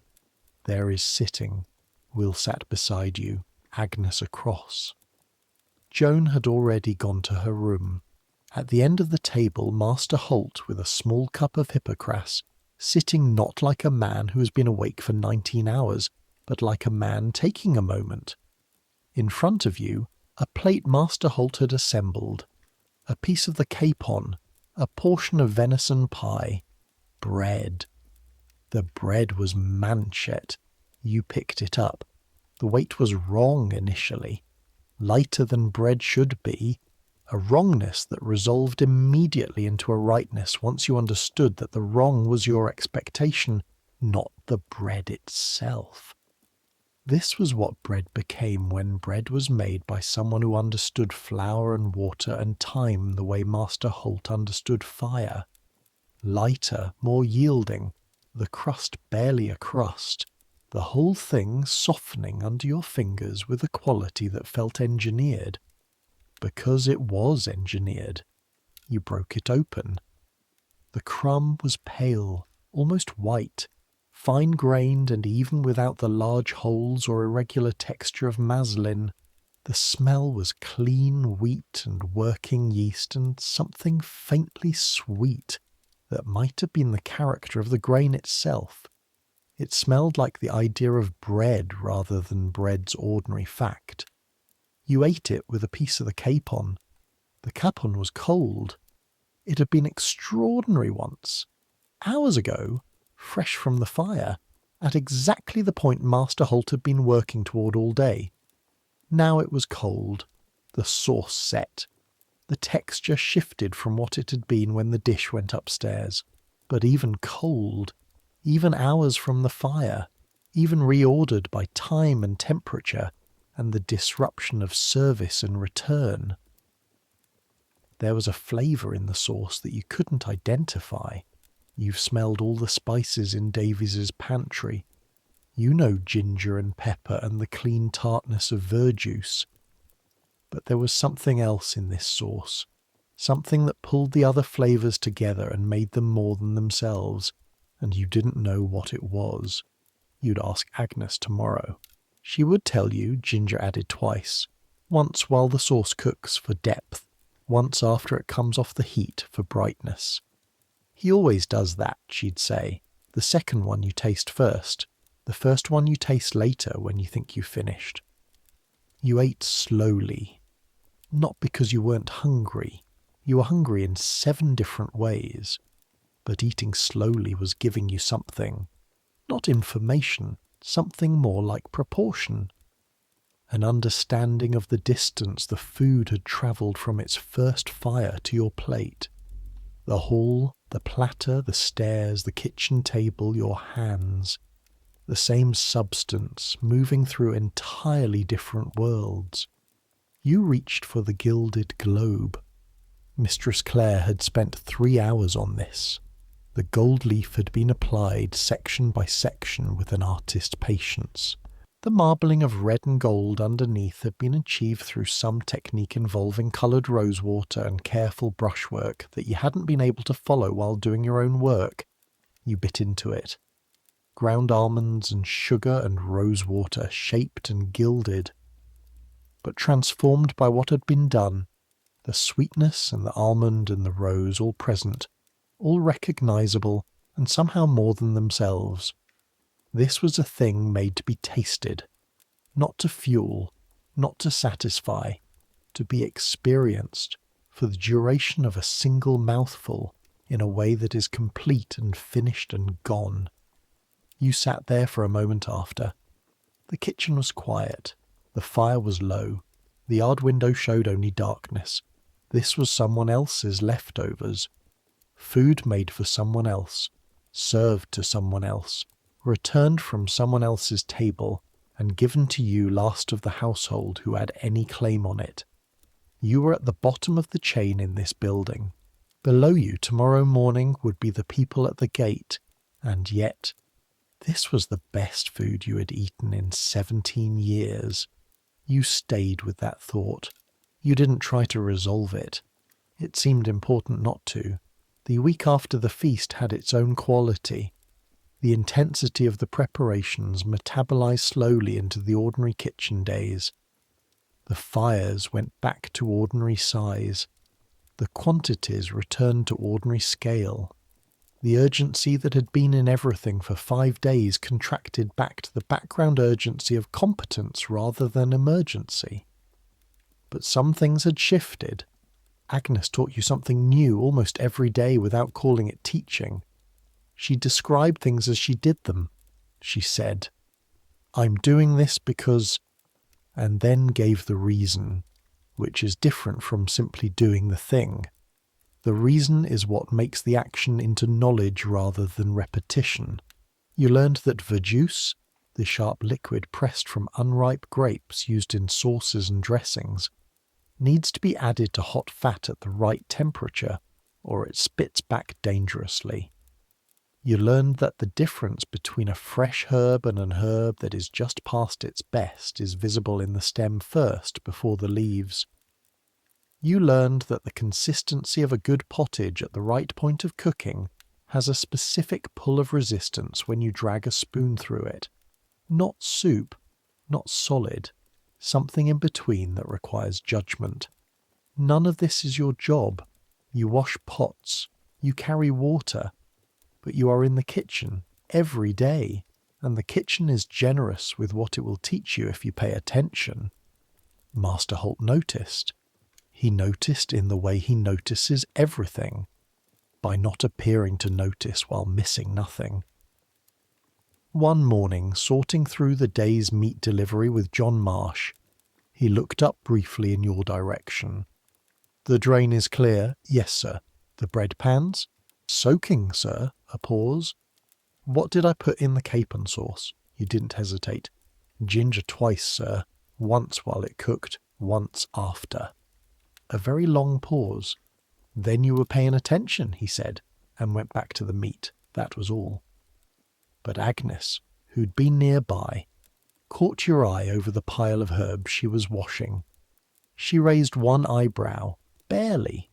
there is sitting. Will sat beside you, Agnes across. Joan had already gone to her room. At the end of the table, Master Holt, with a small cup of hippocras, sitting not like a man who has been awake for 19 hours, but like a man taking a moment. In front of you, a plate Master Holt had assembled, a piece of the capon, a portion of venison pie, bread. The bread was manchet. You picked it up. The weight was wrong initially, lighter than bread should be, a wrongness that resolved immediately into a rightness once you understood that the wrong was your expectation, not the bread itself. This was what bread became when bread was made by someone who understood flour and water and time the way Master Holt understood fire. Lighter, more yielding, the crust barely a crust, the whole thing softening under your fingers with a quality that felt engineered. Because it was engineered. You broke it open. The crumb was pale, almost white, fine-grained and even without the large holes or irregular texture of maslin. The smell was clean wheat and working yeast and something faintly sweet that might have been the character of the grain itself. It smelled like the idea of bread rather than bread's ordinary fact. You ate it with a piece of the capon. The capon was cold. It had been extraordinary once. Hours ago, fresh from the fire, at exactly the point Master Holt had been working toward all day. Now it was cold, the sauce set. The texture shifted from what it had been when the dish went upstairs. But even cold, even hours from the fire, even reordered by time and temperature and the disruption of service and return. There was a flavour in the sauce that you couldn't identify. You've smelled all the spices in Davies's pantry. You know ginger and pepper and the clean tartness of verjuice. But there was something else in this sauce, something that pulled the other flavours together and made them more than themselves, and you didn't know what it was. You'd ask Agnes tomorrow. She would tell you, Ginger added twice, once while the sauce cooks for depth, once after it comes off the heat for brightness. He always does that, she'd say. The second one you taste first, the first one you taste later when you think you've finished. You ate slowly. Not because you weren't hungry. You were hungry in 7 different ways. But eating slowly was giving you something. Not information, something more like proportion. An understanding of the distance the food had travelled from its first fire to your plate. The hall, the platter, the stairs, the kitchen table, your hands. The same substance, moving through entirely different worlds. You reached for the gilded globe. Mistress Clare had spent 3 hours on this. The gold leaf had been applied section by section with an artist's patience. The marbling of red and gold underneath had been achieved through some technique involving coloured rosewater and careful brushwork that you hadn't been able to follow while doing your own work. You bit into it. Ground almonds and sugar and rosewater, shaped and gilded, but transformed by what had been done, the sweetness and the almond and the rose all present, all recognisable and somehow more than themselves. This was a thing made to be tasted, not to fuel, not to satisfy, to be experienced for the duration of a single mouthful in a way that is complete and finished and gone. You sat there for a moment after. The kitchen was quiet. The fire was low. The yard window showed only darkness. This was someone else's leftovers. Food made for someone else, served to someone else, returned from someone else's table, and given to you last of the household who had any claim on it. You were at the bottom of the chain in this building. Below you tomorrow morning would be the people at the gate, and yet this was the best food you had eaten in 17 years. You stayed with that thought. You didn't try to resolve it. It seemed important not to. The week after the feast had its own quality. The intensity of the preparations metabolized slowly into the ordinary kitchen days. The fires went back to ordinary size. The quantities returned to ordinary scale. The urgency that had been in everything for 5 days contracted back to the background urgency of competence rather than emergency. But some things had shifted. Agnes taught you something new almost every day without calling it teaching. She described things as she did them. She said, "I'm doing this because," and then gave the reason, which is different from simply doing the thing. The reason is what makes the action into knowledge rather than repetition. You learned that verjuice, the sharp liquid pressed from unripe grapes used in sauces and dressings, needs to be added to hot fat at the right temperature, or it spits back dangerously. You learned that the difference between a fresh herb and an herb that is just past its best is visible in the stem first before the leaves. You learned that the consistency of a good pottage at the right point of cooking has a specific pull of resistance when you drag a spoon through it. Not soup, not solid, something in between that requires judgment. None of this is your job. You wash pots, you carry water, but you are in the kitchen every day, and the kitchen is generous with what it will teach you if you pay attention. Master Holt noticed. He noticed in the way he notices everything, by not appearing to notice while missing nothing. One morning, sorting through the day's meat delivery with John Marsh, he looked up briefly in your direction. "The drain is clear." "Yes, sir." "The bread pans?" "Soaking, sir." A pause. "What did I put in the capon sauce?" You didn't hesitate. Ginger twice, sir. Once while it cooked, once after. A very long pause. Then you were paying attention, he said, and went back to the meat. That was all. But Agnes, who'd been nearby, caught your eye over the pile of herbs she was washing. She raised one eyebrow, barely.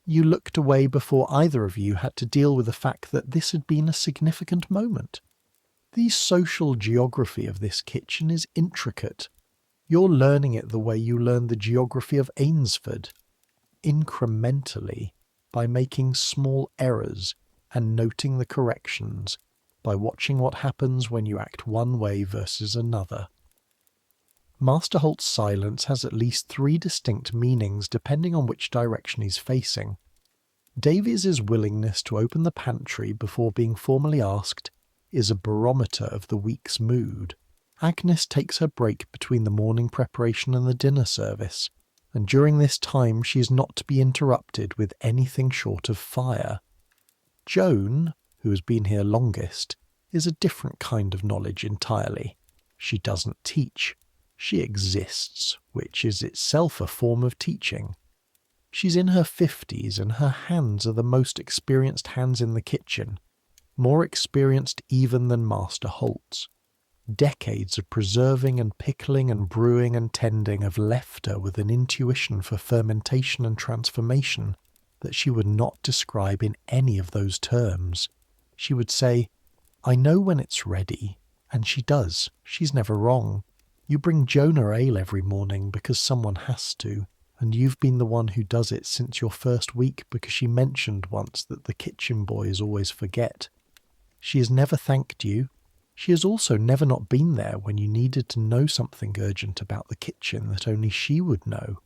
You looked away before either of you had to deal with the fact that this had been a significant moment. The social geography of this kitchen is intricate. You're learning it the way you learn the geography of Ainsford, incrementally, by making small errors and noting the corrections, by watching what happens when you act one way versus another. Master Holt's silence has at least 3 distinct meanings depending on which direction he's facing. Davies's willingness to open the pantry before being formally asked is a barometer of the week's mood. Agnes takes her break between the morning preparation and the dinner service, and during this time she is not to be interrupted with anything short of fire. Joan, who has been here longest, is a different kind of knowledge entirely. She doesn't teach. She exists, which is itself a form of teaching. She's in her 50s and her hands are the most experienced hands in the kitchen, more experienced even than Master Holt's. Decades of preserving and pickling and brewing and tending have left her with an intuition for fermentation and transformation that she would not describe in any of those terms. She would say, "I know when it's ready," and she does. She's never wrong. You bring Jonah ale every morning because someone has to, and you've been the one who does it since your first week because she mentioned once that the kitchen boys always forget. She has never thanked you. She has also never not been there when you needed to know something urgent about the kitchen that only she would know.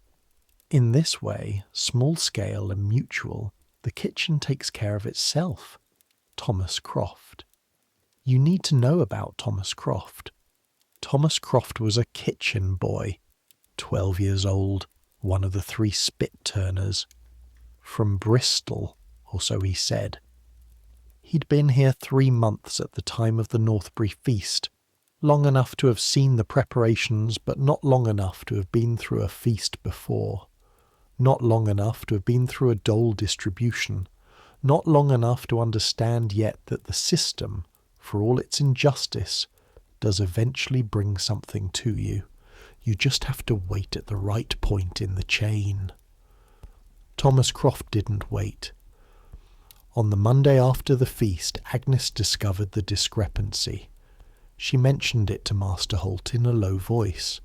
In this way, small scale and mutual, the kitchen takes care of itself. Thomas Croft. You need to know about Thomas Croft. Thomas Croft was a kitchen boy, 12 years old, one of the 3 spit turners. From Bristol, or so he said. He'd been here 3 months at the time of the Northbury feast, long enough to have seen the preparations, but not long enough to have been through a feast before. Not long enough to have been through a dole distribution. Not long enough to understand yet that the system, for all its injustice, does eventually bring something to you. You just have to wait at the right point in the chain. Thomas Croft didn't wait. On the Monday after the feast, Agnes discovered the discrepancy. She mentioned it to Master Holt in a low voice.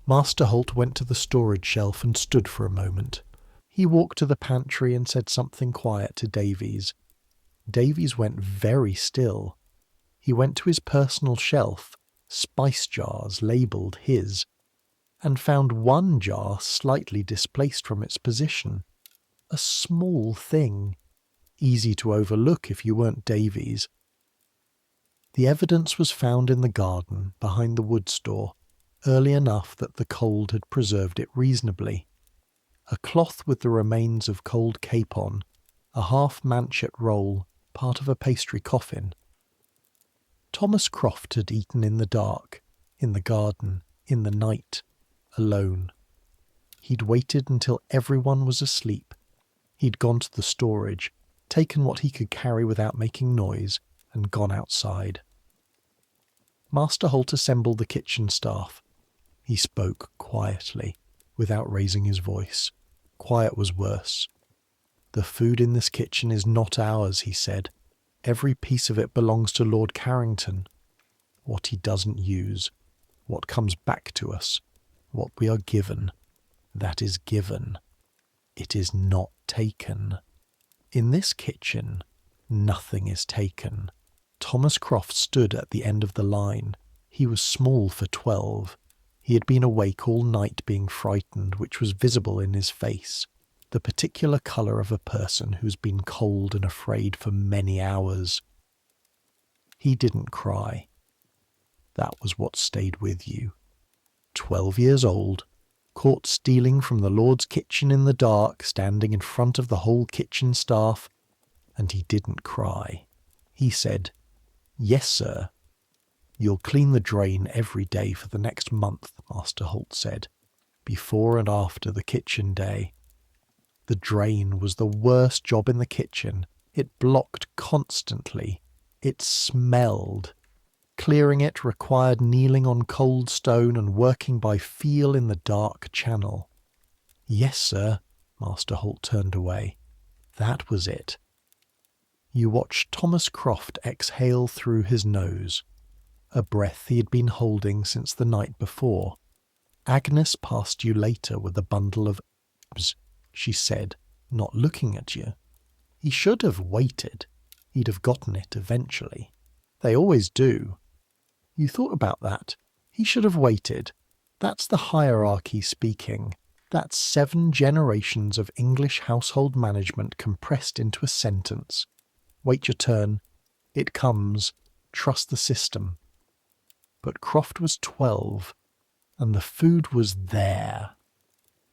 Master Holt went to the storage shelf and stood for a moment. He walked to the pantry and said something quiet to Davies. Davies went very still. He went to his personal shelf, spice jars labelled his, and found one jar slightly displaced from its position. A small thing, easy to overlook if you weren't Davies. The evidence was found in the garden behind the wood store, early enough that the cold had preserved it reasonably. A cloth with the remains of cold capon, a half manchet roll, part of a pastry coffin. Thomas Croft had eaten in the dark, in the garden, in the night, alone. He'd waited until everyone was asleep. He'd gone to the storage, taken what he could carry without making noise, and gone outside. Master Holt assembled the kitchen staff. He spoke quietly, without raising his voice. Quiet was worse. "The food in this kitchen is not ours," he said. "Every piece of it belongs to Lord Carrington. What he doesn't use, what comes back to us, what we are given, that is given. It is not taken. In this kitchen, nothing is taken." Thomas Croft stood at the end of the line. He was small for 12. He had been awake all night being frightened, which was visible in his face, the particular colour of a person who's been cold and afraid for many hours. He didn't cry. That was what stayed with you. 12 years old, caught stealing from the Lord's kitchen in the dark, standing in front of the whole kitchen staff, and he didn't cry. He said, "Yes, sir." "You'll clean the drain every day for the next month," Master Holt said, "before and after the kitchen day." The drain was the worst job in the kitchen. It blocked constantly. It smelled. Clearing it required kneeling on cold stone and working by feel in the dark channel. "Yes, sir." Master Holt turned away. That was it. You watched Thomas Croft exhale through his nose, a breath he had been holding since the night before. Agnes passed you later with a bundle of herbs, she said, not looking at you. He should have waited. He'd have gotten it eventually. They always do. You thought about that. He should have waited. That's the hierarchy speaking. That's 7 generations of English household management compressed into a sentence. Wait your turn. It comes. Trust the system. But Croft was 12, and the food was there.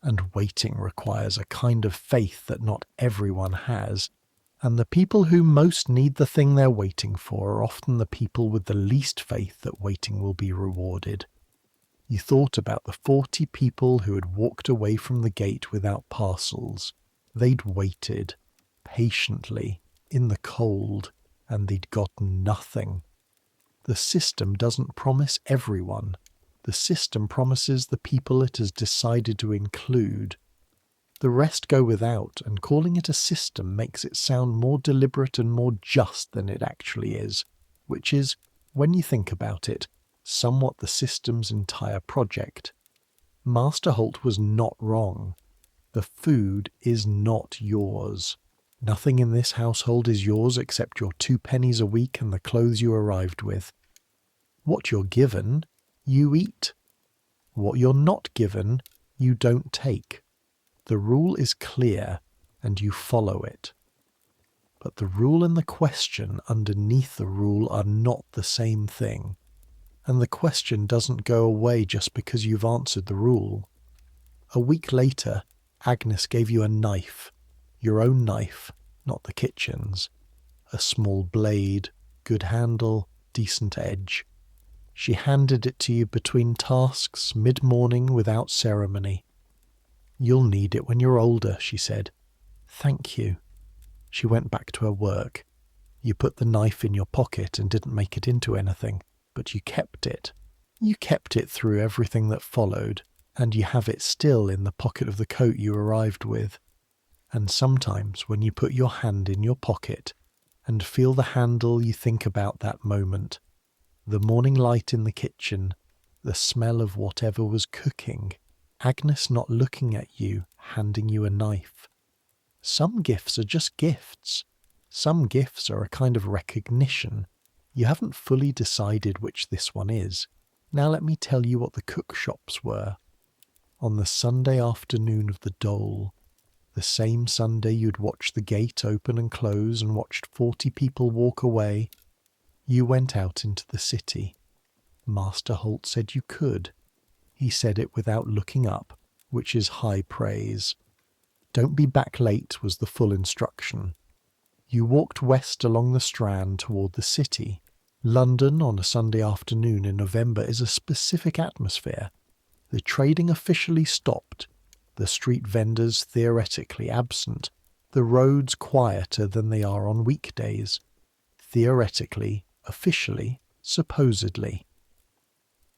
And waiting requires a kind of faith that not everyone has, and the people who most need the thing they're waiting for are often the people with the least faith that waiting will be rewarded. You thought about the 40 people who had walked away from the gate without parcels. They'd waited, patiently, in the cold, and they'd got nothing. The system doesn't promise everyone. The system promises the people it has decided to include. The rest go without, and calling it a system makes it sound more deliberate and more just than it actually is, which is, when you think about it, somewhat the system's entire project. Master Holt was not wrong. The food is not yours. Nothing in this household is yours except your 2 pennies a week and the clothes you arrived with. What you're given, you eat. What you're not given, you don't take. The rule is clear, and you follow it. But the rule and the question underneath the rule are not the same thing. And the question doesn't go away just because you've answered the rule. A week later, Agnes gave you a knife. Your own knife, not the kitchen's. A small blade, good handle, decent edge. She handed it to you between tasks, mid-morning, without ceremony. "You'll need it when you're older," she said. "Thank you." She went back to her work. You put the knife in your pocket and didn't make it into anything, but you kept it. You kept it through everything that followed, and you have it still in the pocket of the coat you arrived with. And sometimes when you put your hand in your pocket and feel the handle, you think about that moment. The morning light in the kitchen, the smell of whatever was cooking, Agnes not looking at you, handing you a knife. Some gifts are just gifts. Some gifts are a kind of recognition. You haven't fully decided which this one is. Now let me tell you what the cook shops were. On the Sunday afternoon of the dole, the same Sunday you'd watched the gate open and close and watched 40 people walk away, you went out into the city. Master Holt said you could. He said it without looking up, which is high praise. "Don't be back late," was the full instruction. You walked west along the Strand toward the city. London on a Sunday afternoon in November is a specific atmosphere. The trading officially stopped, the street vendors theoretically absent, the roads quieter than they are on weekdays. Theoretically, officially, supposedly.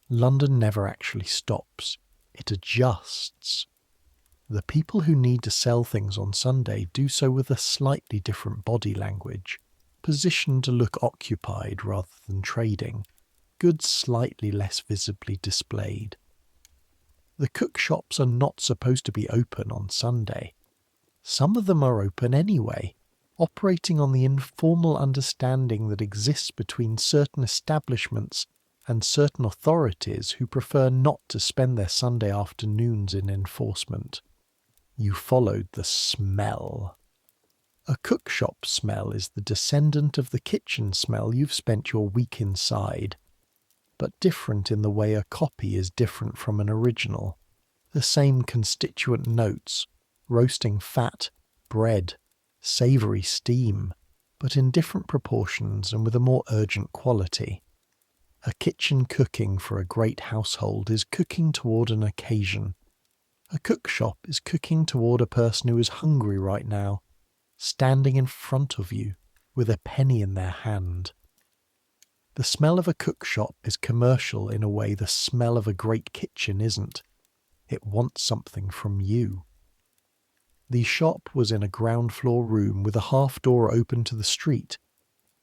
London never actually stops. It adjusts. The people who need to sell things on Sunday do so with a slightly different body language, positioned to look occupied rather than trading, goods slightly less visibly displayed. The cook shops are not supposed to be open on Sunday. Some of them are open anyway, operating on the informal understanding that exists between certain establishments and certain authorities who prefer not to spend their Sunday afternoons in enforcement. You followed the smell. A cook shop smell is the descendant of the kitchen smell you've spent your week inside, but different in the way a copy is different from an original. The same constituent notes, roasting fat, bread, savoury steam, but in different proportions and with a more urgent quality. A kitchen cooking for a great household is cooking toward an occasion. A cookshop is cooking toward a person who is hungry right now, standing in front of you with a penny in their hand. The smell of a cookshop is commercial in a way the smell of a great kitchen isn't. It wants something from you. The shop was in a ground floor room with a half door open to the street,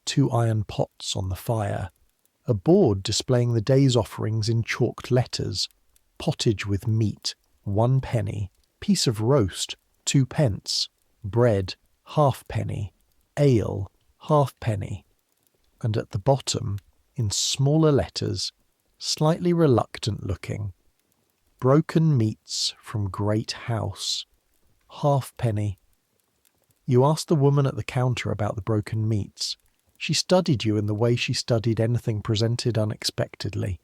2 iron pots on the fire, a board displaying the day's offerings in chalked letters, pottage with meat, 1 penny, piece of roast, 2 pence, bread, halfpenny, ale, halfpenny, and at the bottom, in smaller letters, slightly reluctant looking, broken meats from great house, halfpenny. You asked the woman at the counter about the broken meats. She studied you in the way she studied anything presented unexpectedly.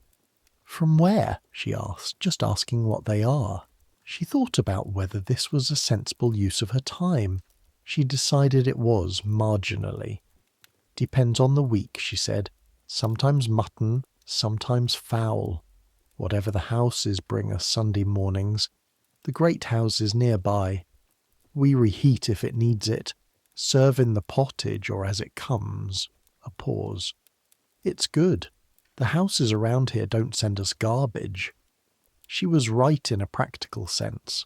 From where? She asked, just asking what they are. She thought about whether this was a sensible use of her time. She decided it was, marginally. Depends on the week, she said. Sometimes mutton, sometimes fowl. Whatever the houses bring us Sunday mornings. The great houses nearby. We reheat if it needs it. Serve in the pottage or as it comes. A pause. It's good. The houses around here don't send us garbage. She was right in a practical sense.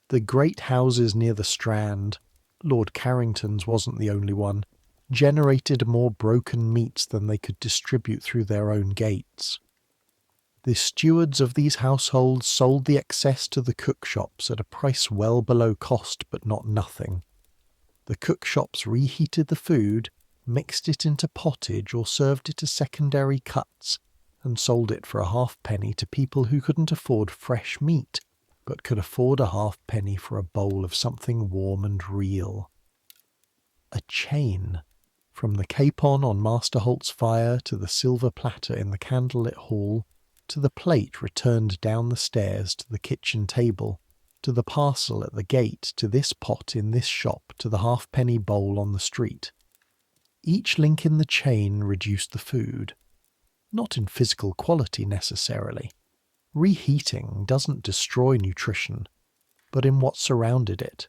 The great houses near the Strand, Lord Carrington's wasn't the only one, generated more broken meats than they could distribute through their own gates. The stewards of these households sold the excess to the cookshops at a price well below cost but not nothing. The cookshops reheated the food, mixed it into pottage or served it as secondary cuts, and sold it for a halfpenny to people who couldn't afford fresh meat, but could afford a halfpenny for a bowl of something warm and real. A chain. From the capon on Master Holt's fire to the silver platter in the candlelit hall, to the plate returned down the stairs to the kitchen table, to the parcel at the gate, to this pot in this shop, to the halfpenny bowl on the street. Each link in the chain reduced the food. Not in physical quality necessarily. Reheating doesn't destroy nutrition, but in what surrounded it.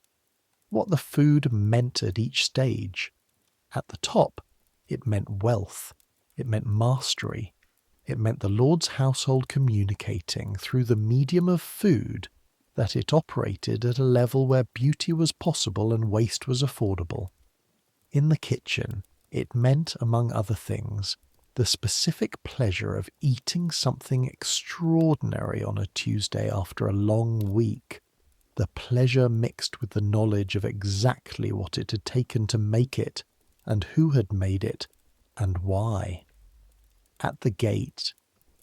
What the food meant at each stage. At the top, it meant wealth. It meant mastery. It meant the Lord's household communicating through the medium of food that it operated at a level where beauty was possible and waste was affordable. In the kitchen, it meant, among other things, the specific pleasure of eating something extraordinary on a Tuesday after a long week, the pleasure mixed with the knowledge of exactly what it had taken to make it, and who had made it, and why. At the gate,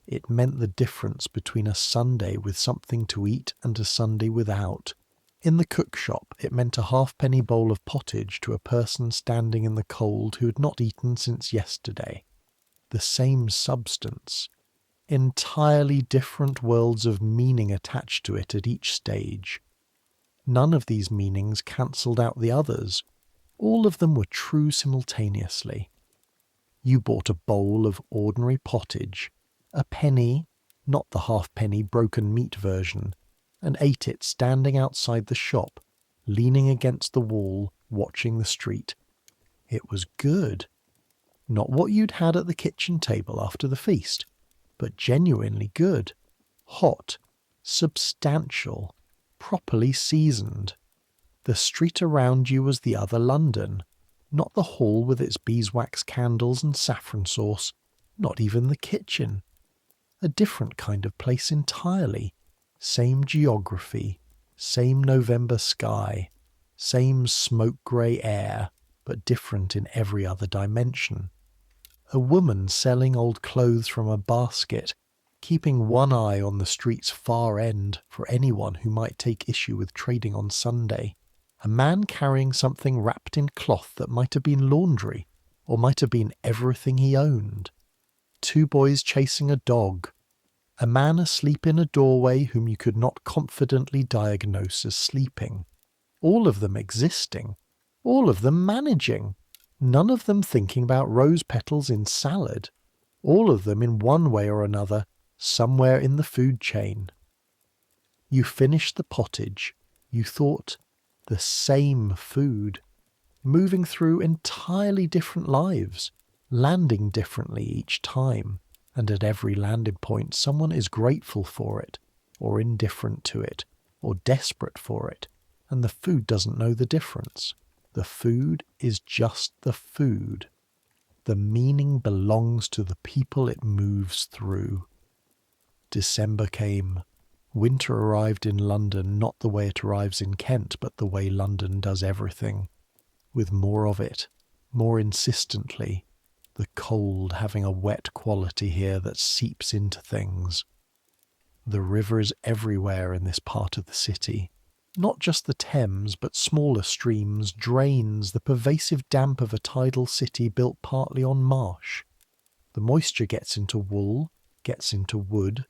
it meant the difference between a Sunday with something to eat and a Sunday without. In the cookshop, it meant a halfpenny bowl of pottage to a person standing in the cold who had not eaten since yesterday. The same substance. Entirely different worlds of meaning attached to it at each stage. None of these meanings cancelled out the others. All of them were true simultaneously. You bought a bowl of ordinary pottage, a penny, not the halfpenny broken meat version, and ate it standing outside the shop, leaning against the wall, watching the street. It was good. Not what you'd had at the kitchen table after the feast, but genuinely good. Hot, substantial, properly seasoned. The street around you was the other London, not the hall with its beeswax candles and saffron sauce, not even the kitchen. A different kind of place entirely. Same geography, same November sky, same smoke-grey air, but different in every other dimension. A woman selling old clothes from a basket, keeping one eye on the street's far end for anyone who might take issue with trading on Sunday. A man carrying something wrapped in cloth that might have been laundry, or might have been everything he owned. 2 boys chasing a dog. A man asleep in a doorway whom you could not confidently diagnose as sleeping. All of them existing. All of them managing. None of them thinking about rose petals in salad. all of them in one way or another, somewhere in the food chain. You finished the pottage, you thought, the same food, moving through entirely different lives, landing differently each time, and at every landing point someone is grateful for it, or indifferent to it, or desperate for it, and the food doesn't know the difference. The food is just the food. The meaning belongs to the people it moves through. December came. Winter arrived in London not the way it arrives in Kent, but the way London does everything. With more of it, more insistently, the cold having a wet quality here that seeps into things. The river is everywhere in this part of the city. Not just the Thames, but smaller streams, drains, the pervasive damp of a tidal city built partly on marsh. The moisture gets into wool, gets into wood,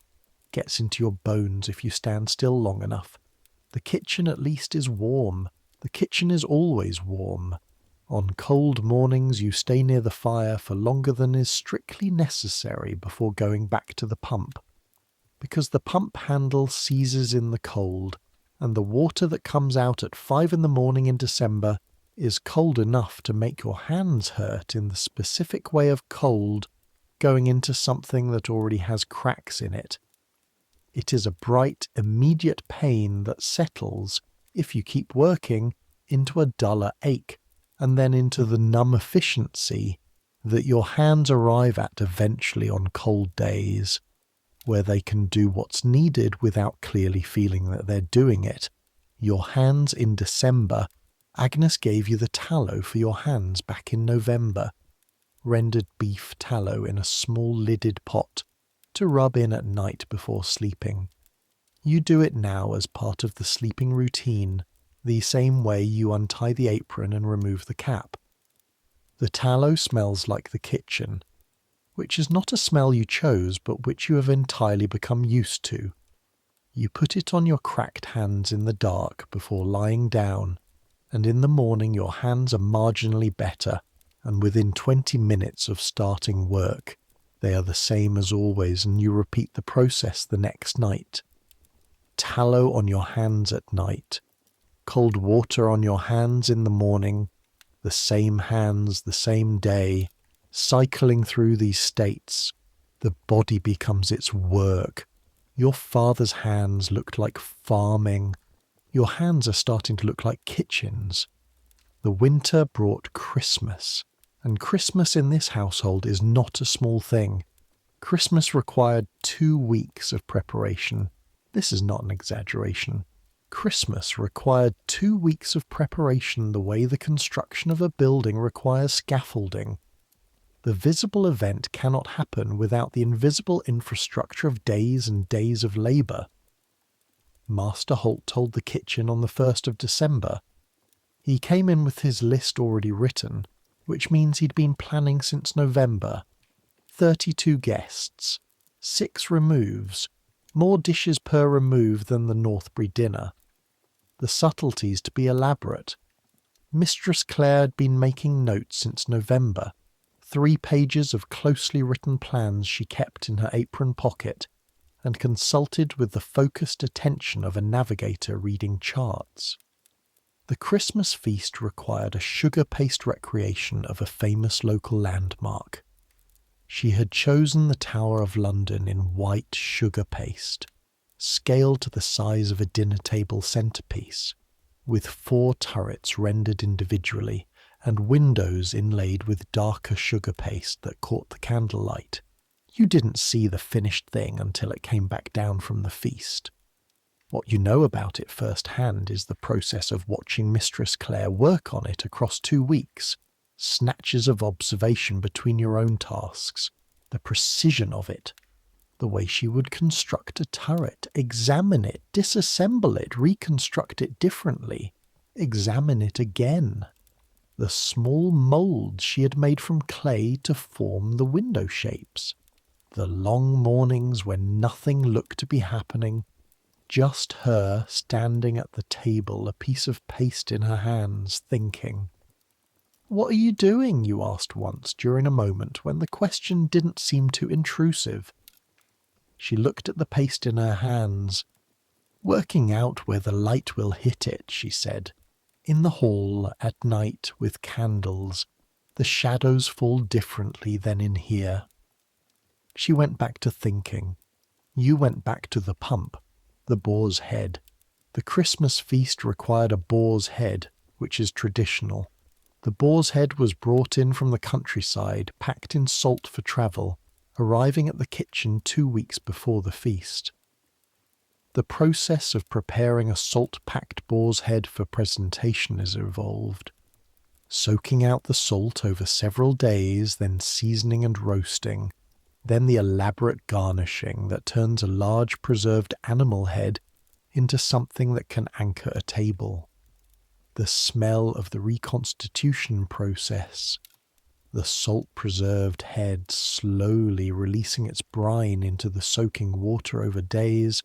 gets into your bones if you stand still long enough. The kitchen at least is warm. The kitchen is always warm. On cold mornings you stay near the fire for longer than is strictly necessary before going back to the pump, because the pump handle seizes in the cold, and the water that comes out at 5 a.m. in December is cold enough to make your hands hurt in the specific way of cold going into something that already has cracks in it. It is a bright, immediate pain that settles, if you keep working, into a duller ache, and then into the numb efficiency that your hands arrive at eventually on cold days, where they can do what's needed without clearly feeling that they're doing it. Your hands in December. Agnes gave you the tallow for your hands back in November. Rendered beef tallow in a small lidded pot to rub in at night before sleeping. You do it now as part of the sleeping routine, the same way you untie the apron and remove the cap. The tallow smells like the kitchen, which is not a smell you chose, but which you have entirely become used to. You put it on your cracked hands in the dark before lying down, and in the morning your hands are marginally better, and within 20 minutes of starting work, they are the same as always, and you repeat the process the next night. Tallow on your hands at night, cold water on your hands in the morning, the same hands, the same day, cycling through these states. The body becomes its work. Your father's hands looked like farming. Your hands are starting to look like kitchens. The winter brought Christmas, and Christmas in this household is not a small thing. Christmas required 2 weeks of preparation. This is not an exaggeration. Christmas required 2 weeks of preparation the way the construction of a building requires scaffolding. The visible event cannot happen without the invisible infrastructure of days and days of labour. Master Holt told the kitchen on the 1st of December. He came in with his list already written, which means he'd been planning since November. 32 guests, 6 removes, more dishes per remove than the Northbury dinner. The subtleties to be elaborate. Mistress Clare had been making notes since November. 3 pages of closely written plans she kept in her apron pocket, and consulted with the focused attention of a navigator reading charts. The Christmas feast required a sugar paste recreation of a famous local landmark. She had chosen the Tower of London in white sugar paste, scaled to the size of a dinner table centrepiece, with 4 turrets rendered individually, and windows inlaid with darker sugar paste that caught the candlelight. You didn't see the finished thing until it came back down from the feast. What you know about it firsthand is the process of watching Mistress Clare work on it across 2 weeks, snatches of observation between your own tasks, the precision of it, the way she would construct a turret, examine it, disassemble it, reconstruct it differently, examine it again. The small moulds she had made from clay to form the window shapes. The long mornings when nothing looked to be happening, just her standing at the table, a piece of paste in her hands, thinking. "What are you doing?" you asked once during a moment when the question didn't seem too intrusive. She looked at the paste in her hands. "Working out where the light will hit it," she said. "In the hall, at night, with candles, the shadows fall differently than in here." She went back to thinking. You went back to the pump, the boar's head. The Christmas feast required a boar's head, which is traditional. The boar's head was brought in from the countryside, packed in salt for travel, arriving at the kitchen 2 weeks before the feast. The process of preparing a salt-packed boar's head for presentation is involved. Soaking out the salt over several days, then seasoning and roasting, then the elaborate garnishing that turns a large preserved animal head into something that can anchor a table. The smell of the reconstitution process, the salt-preserved head slowly releasing its brine into the soaking water over days,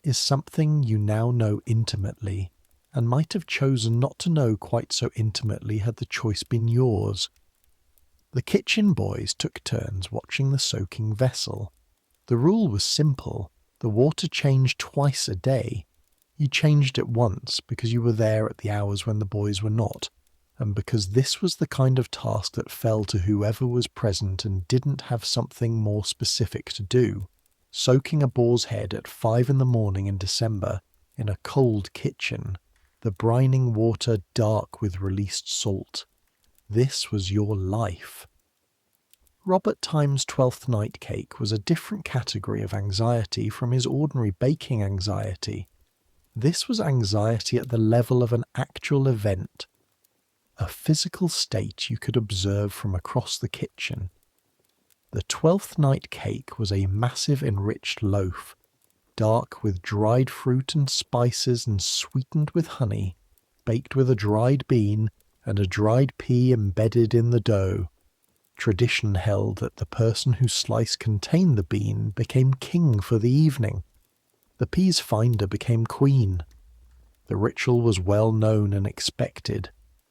is something you now know intimately, and might have chosen not to know quite so intimately had the choice been yours. The kitchen boys took turns watching the soaking vessel. The rule was simple. The water changed twice a day. You changed it once because you were there at the hours when the boys were not, and because this was the kind of task that fell to whoever was present and didn't have something more specific to do. Soaking a boar's head at 5 in the morning in December in a cold kitchen, the brining water dark with released salt. This was your life. Robert Time's 12th night cake was a different category of anxiety from his ordinary baking anxiety. This was anxiety at the level of an actual event, a physical state you could observe from across the kitchen. The 12th night cake was a massive enriched loaf, dark with dried fruit and spices and sweetened with honey, baked with a dried bean and a dried pea embedded in the dough. Tradition held that the person whose slice contained the bean became king for the evening. The pea's finder became queen. The ritual was well known and expected.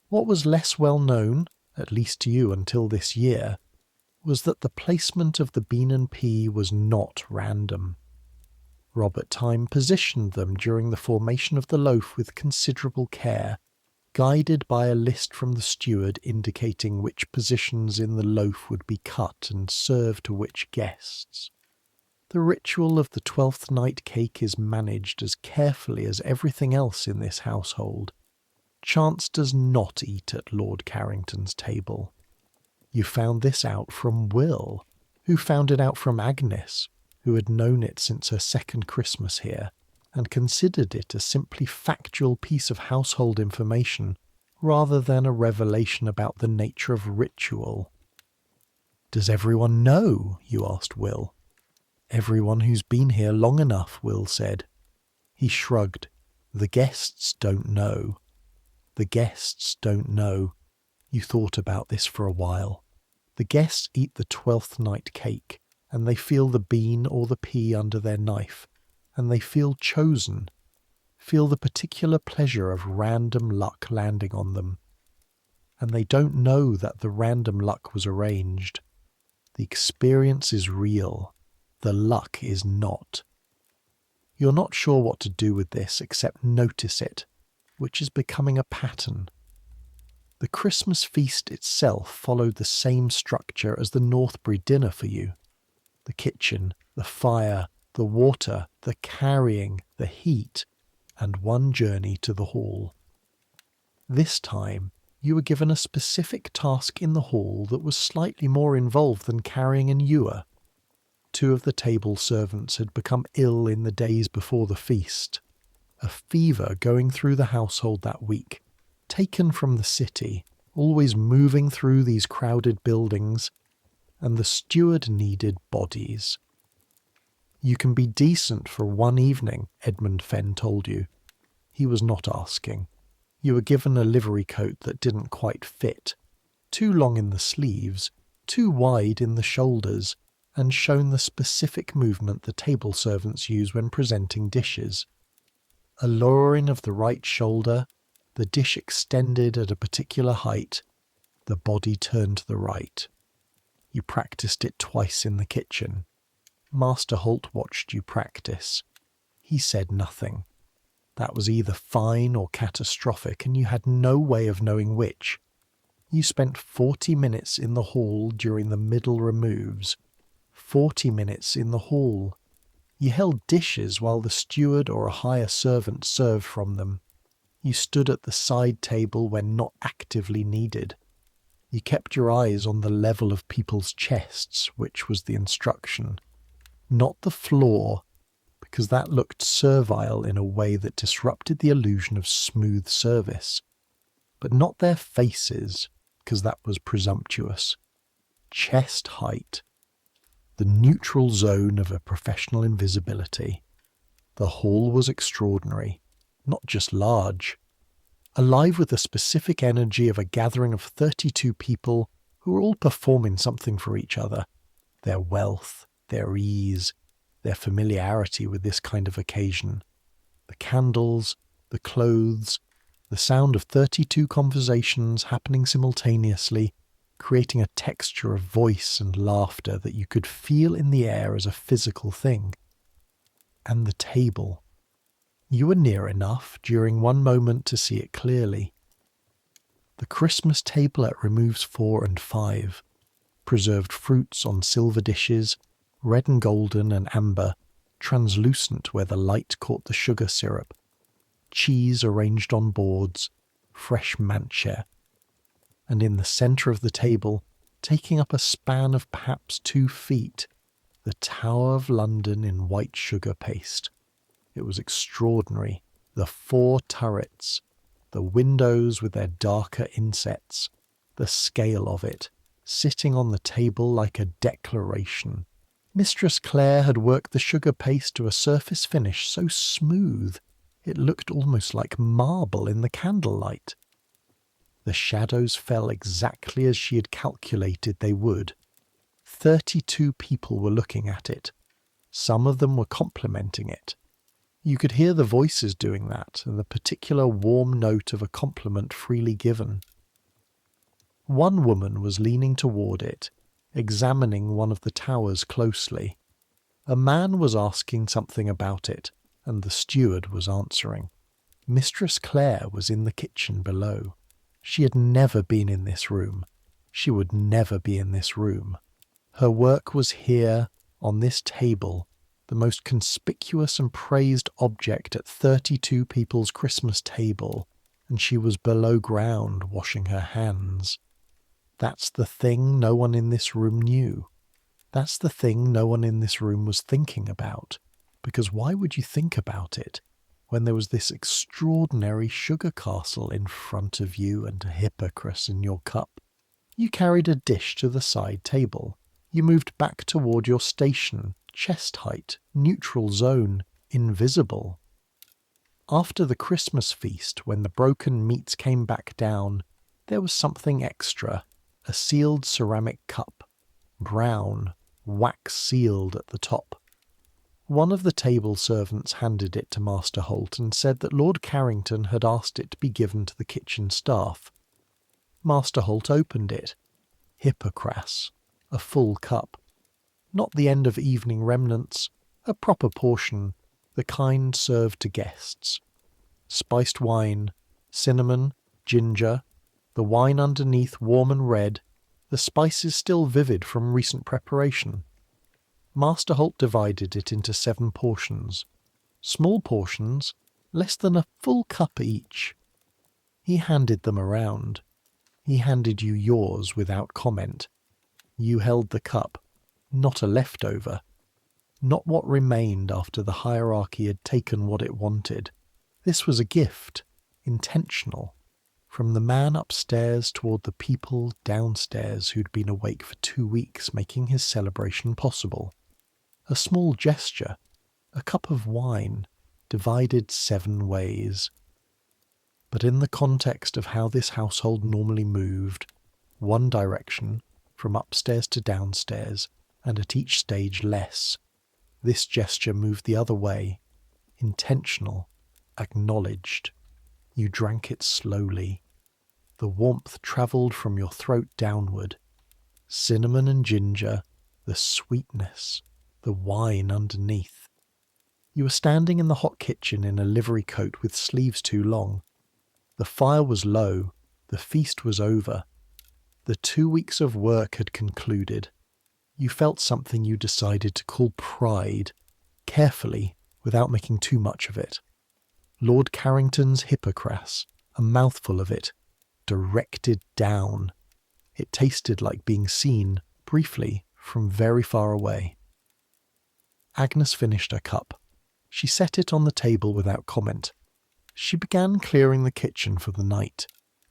What was less well known, at least to you until this year, was that the placement of the bean and pea was not random. Robert Time positioned them during the formation of the loaf with considerable care, guided by a list from the steward indicating which positions in the loaf would be cut and served to which guests. The ritual of the 12th night cake is managed as carefully as everything else in this household. Chance does not eat at Lord Carrington's table. You found this out from Will, who found it out from Agnes, who had known it since her second Christmas here, and considered it a simply factual piece of household information rather than a revelation about the nature of ritual. "Does everyone know?" you asked Will. "Everyone who's been here long enough," Will said. He shrugged. "The guests don't know." The guests don't know. You thought about this for a while. The guests eat the 12th night cake, and they feel the bean or the pea under their knife, and they feel chosen, feel the particular pleasure of random luck landing on them. And they don't know that the random luck was arranged. The experience is real. The luck is not. You're not sure what to do with this except notice it, which is becoming a pattern. The Christmas feast itself followed the same structure as the Northbury dinner for you. The kitchen, the fire, the water, the carrying, the heat, and one journey to the hall. This time, you were given a specific task in the hall that was slightly more involved than carrying an ewer. 2 of the table servants had become ill in the days before the feast. A fever going through the household that week, taken from the city, always moving through these crowded buildings, and the steward needed bodies. "You can be decent for one evening," Edmund Fenn told you. He was not asking. You were given a livery coat that didn't quite fit, too long in the sleeves, too wide in the shoulders, and shown the specific movement the table servants use when presenting dishes. A lowering of the right shoulder, the dish extended at a particular height, The body turned to the right. You practiced it twice in the kitchen. Master Holt watched you practice. He said nothing. That was either fine or catastrophic, and you had no way of knowing which. You spent 40 minutes in the hall during the middle removes. 40 minutes in the hall. You held dishes while the steward or a higher servant served from them. You stood at the side table when not actively needed. You kept your eyes on the level of people's chests, which was the instruction. Not the floor, because that looked servile in a way that disrupted the illusion of smooth service. But not their faces, because that was presumptuous. Chest height. The neutral zone of a professional invisibility. The hall was extraordinary, not just large. Alive with the specific energy of a gathering of 32 people who were all performing something for each other. Their wealth, their ease, their familiarity with this kind of occasion. The candles, the clothes, the sound of 32 conversations happening simultaneously, creating a texture of voice and laughter that you could feel in the air as a physical thing. And the table. You were near enough during one moment to see it clearly. The Christmas table at removes 4 and 5. Preserved fruits on silver dishes, red and golden and amber, translucent where the light caught the sugar syrup. Cheese arranged on boards, fresh manchet. And in the centre of the table, taking up a span of perhaps 2 feet, the Tower of London in white sugar paste. It was extraordinary. The 4 turrets, the windows with their darker insets, the scale of it, sitting on the table like a declaration. Mistress Clare had worked the sugar paste to a surface finish so smooth it looked almost like marble in the candlelight. The shadows fell exactly as she had calculated they would. 32 people were looking at it. Some of them were complimenting it. You could hear the voices doing that, and the particular warm note of a compliment freely given. One woman was leaning toward it, examining one of the towers closely. A man was asking something about it, and the steward was answering. Mistress Clare was in the kitchen below. She had never been in this room. She would never be in this room. Her work was here, on this table, the most conspicuous and praised object at 32 people's Christmas table, and she was below ground washing her hands. That's the thing no one in this room knew. That's the thing no one in this room was thinking about, because why would you think about it when there was this extraordinary sugar castle in front of you and a hippocras in your cup? You carried a dish to the side table. You moved back toward your station, chest height, neutral zone, invisible. After the Christmas feast, when the broken meats came back down, there was something extra, a sealed ceramic cup, brown, wax-sealed at the top. One of the table servants handed it to Master Holt and said that Lord Carrington had asked it to be given to the kitchen staff. Master Holt opened it. Hippocras, a full cup. Not the end of evening remnants, a proper portion, the kind served to guests. Spiced wine, cinnamon, ginger, the wine underneath warm and red, the spices still vivid from recent preparation. Master Holt divided it into 7 portions. Small portions, less than a full cup each. He handed them around. He handed you yours without comment. You held the cup, not a leftover, not what remained after the hierarchy had taken what it wanted. This was a gift, intentional, from the man upstairs toward the people downstairs who'd been awake for 2 weeks making his celebration possible. A small gesture, a cup of wine, divided 7 ways. But in the context of how this household normally moved, one direction, from upstairs to downstairs, and at each stage less, this gesture moved the other way, intentional, acknowledged. You drank it slowly. The warmth travelled from your throat downward. Cinnamon and ginger, the sweetness, the wine underneath. You were standing in the hot kitchen in a livery coat with sleeves too long. The fire was low, the feast was over. The 2 weeks of work had concluded. You felt something you decided to call pride, carefully, without making too much of it. Lord Carrington's hippocras, a mouthful of it, directed down. It tasted like being seen, briefly, from very far away. Agnes finished her cup. She set it on the table without comment. She began clearing the kitchen for the night.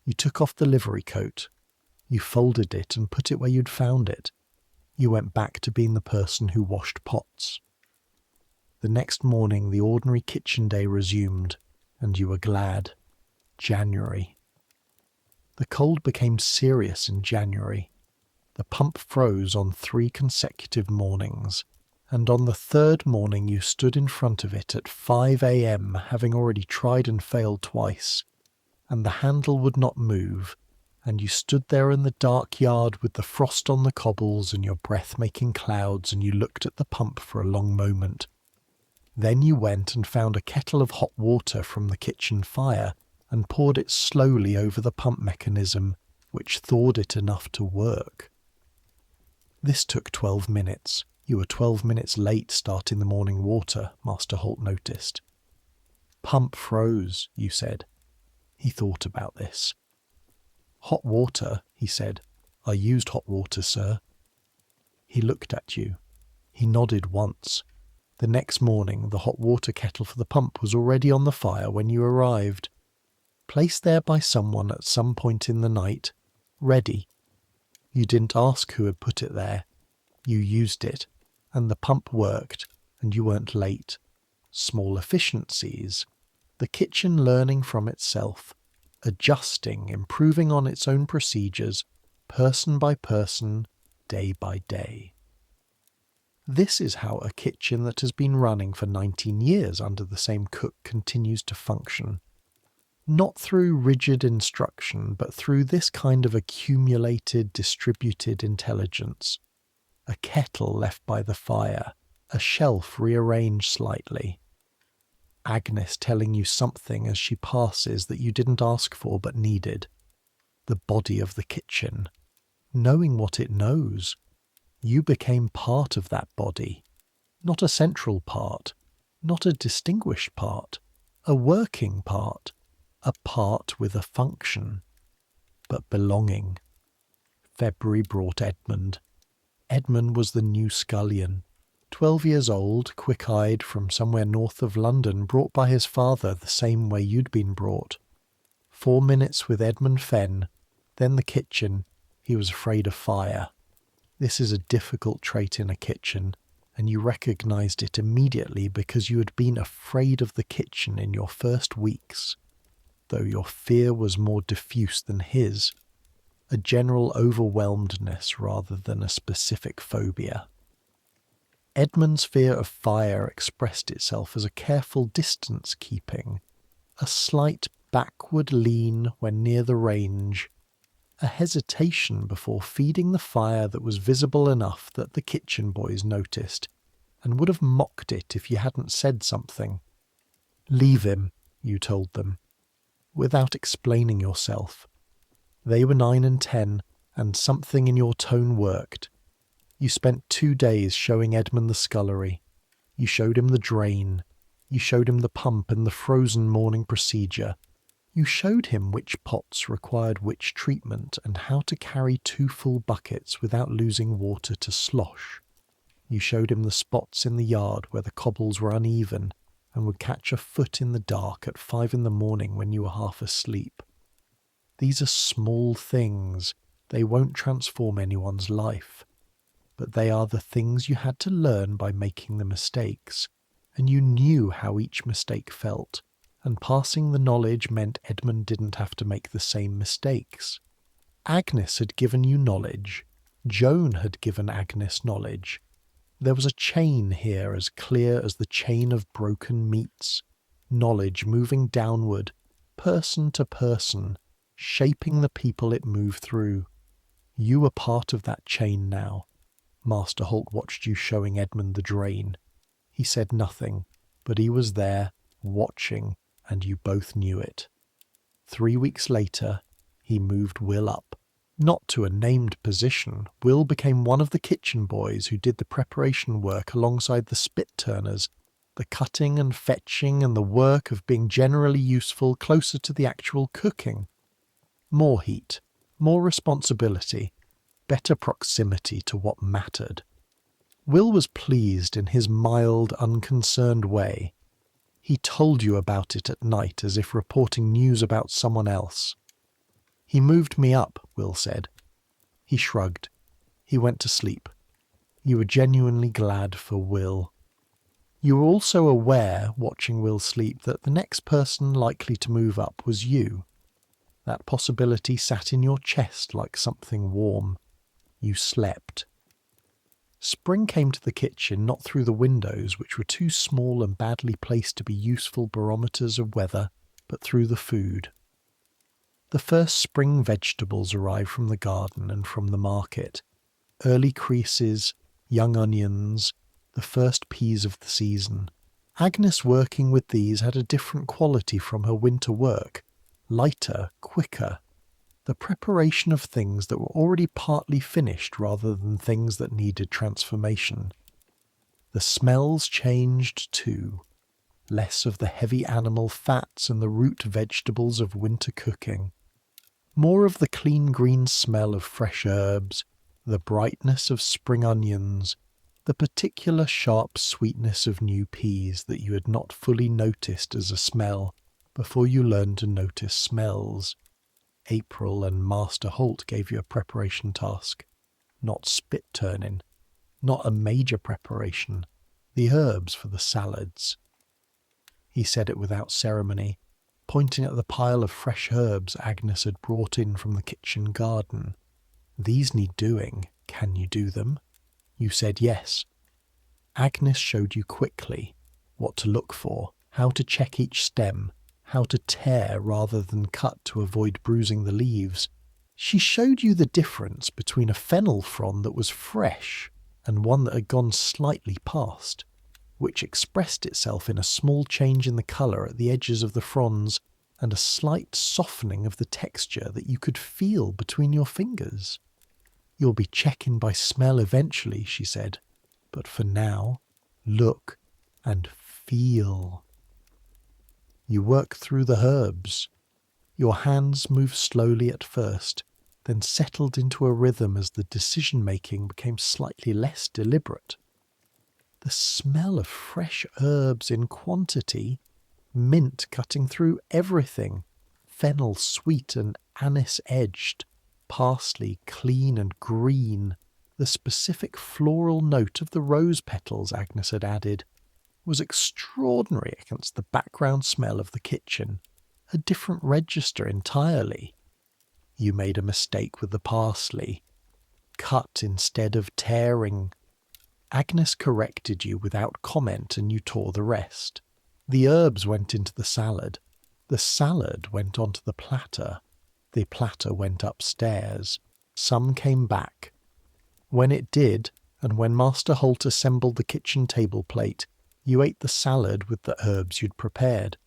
You took off the livery coat. You folded it and put it where you'd found it. You went back to being the person who washed pots. The next morning the ordinary kitchen day resumed, and you were glad. January. The cold became serious in January. The pump froze on 3 consecutive mornings, and on the 3rd morning you stood in front of it at 5 a.m., having already tried and failed twice, and the handle would not move, and you stood there in the dark yard with the frost on the cobbles and your breath making clouds, and you looked at the pump for a long moment. Then you went and found a kettle of hot water from the kitchen fire and poured it slowly over the pump mechanism, which thawed it enough to work. This took 12 minutes. You were 12 minutes late starting the morning water, Master Holt noticed. Pump froze, you said. He thought about this. Hot water, he said. I used hot water, sir. He looked at you. He nodded once. The next morning the hot water kettle for the pump was already on the fire when you arrived. Placed there by someone at some point in the night. Ready. You didn't ask who had put it there. You used it, and the pump worked, and you weren't late. Small efficiencies. The kitchen learning from itself, adjusting, improving on its own procedures, person by person, day by day. This is how a kitchen that has been running for 19 years under the same cook continues to function. Not through rigid instruction, but through this kind of accumulated, distributed intelligence. A kettle left by the fire, a shelf rearranged slightly. Agnes telling you something as she passes that you didn't ask for but needed. The body of the kitchen, knowing what it knows. You became part of that body, not a central part, not a distinguished part, a working part, a part with a function, but belonging. February brought Edmund. Edmund was the new scullion. 12 years old, quick-eyed, from somewhere north of London, brought by his father the same way you'd been brought. 4 minutes with Edmund Fenn, then the kitchen. He was afraid of fire. This is a difficult trait in a kitchen, and you recognised it immediately because you had been afraid of the kitchen in your first weeks, though your fear was more diffuse than his, a general overwhelmedness rather than a specific phobia. Edmund's fear of fire expressed itself as a careful distance-keeping, a slight backward lean when near the range, a hesitation before feeding the fire that was visible enough that the kitchen boys noticed, and would have mocked it if you hadn't said something. Leave him, you told them, without explaining yourself. They were 9 and 10, and something in your tone worked. You spent 2 days showing Edmund the scullery. You showed him the drain. You showed him the pump and the frozen morning procedure. You showed him which pots required which treatment and how to carry 2 full buckets without losing water to slosh. You showed him the spots in the yard where the cobbles were uneven and would catch a foot in the dark at 5 in the morning when you were half asleep. These are small things. They won't transform anyone's life. But they are the things you had to learn by making the mistakes, and you knew how each mistake felt, and passing the knowledge meant Edmund didn't have to make the same mistakes. Agnes had given you knowledge. Joan had given Agnes knowledge. There was a chain here as clear as the chain of broken meats, knowledge moving downward, person to person, shaping the people it moved through. You were part of that chain now. Master Holt watched you showing Edmund the drain. He said nothing, but he was there, watching, and you both knew it. 3 weeks later, he moved Will up. Not to a named position, Will became one of the kitchen boys who did the preparation work alongside the spit turners, the cutting and fetching and the work of being generally useful closer to the actual cooking. More heat, more responsibility, better proximity to what mattered. Will was pleased in his mild, unconcerned way. He told you about it at night as if reporting news about someone else. "He moved me up," Will said. He shrugged. He went to sleep. You were genuinely glad for Will. You were also aware, watching Will sleep, that the next person likely to move up was you. That possibility sat in your chest like something warm. You slept. Spring came to the kitchen not through the windows, which were too small and badly placed to be useful barometers of weather, but through the food. The first spring vegetables arrived from the garden and from the market. Early creases, young onions, the first peas of the season. Agnes working with these had a different quality from her winter work, lighter, quicker. The preparation of things that were already partly finished rather than things that needed transformation. The smells changed too. Less of the heavy animal fats and the root vegetables of winter cooking. More of the clean green smell of fresh herbs, the brightness of spring onions, the particular sharp sweetness of new peas that you had not fully noticed as a smell before you learned to notice smells. April and Master Holt gave you a preparation task, not spit turning, not a major preparation, the herbs for the salads. He said it without ceremony, pointing at the pile of fresh herbs Agnes had brought in from the kitchen garden. "These need doing. Can you do them?" You said yes. Agnes showed you quickly what to look for, how to check each stem, how to tear rather than cut to avoid bruising the leaves. She showed you the difference between a fennel frond that was fresh and one that had gone slightly past, which expressed itself in a small change in the colour at the edges of the fronds and a slight softening of the texture that you could feel between your fingers. "You'll be checking by smell eventually," she said, "but for now, look and feel." You work through the herbs. Your hands moved slowly at first, then settled into a rhythm as the decision-making became slightly less deliberate. The smell of fresh herbs in quantity, mint cutting through everything, fennel sweet and anise-edged, parsley clean and green, the specific floral note of the rose petals Agnes had added, was extraordinary against the background smell of the kitchen, a different register entirely. You made a mistake with the parsley. Cut instead of tearing. Agnes corrected you without comment and you tore the rest. The herbs went into the salad. The salad went onto the platter. The platter went upstairs. Some came back. When it did, and when Master Holt assembled the kitchen table plate, you ate the salad with the herbs you'd prepared.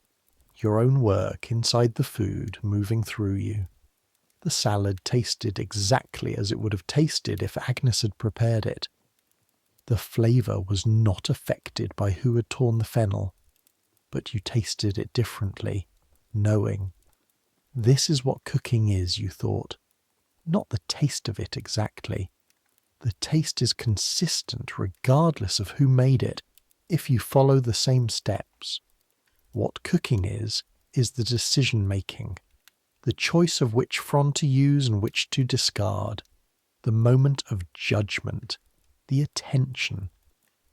Your own work inside the food moving through you. The salad tasted exactly as it would have tasted if Agnes had prepared it. The flavour was not affected by who had torn the fennel, but you tasted it differently, knowing. This is what cooking is, you thought. Not the taste of it exactly. The taste is consistent regardless of who made it, if you follow the same steps. What cooking is the decision-making, the choice of which frond to use and which to discard, the moment of judgment, the attention,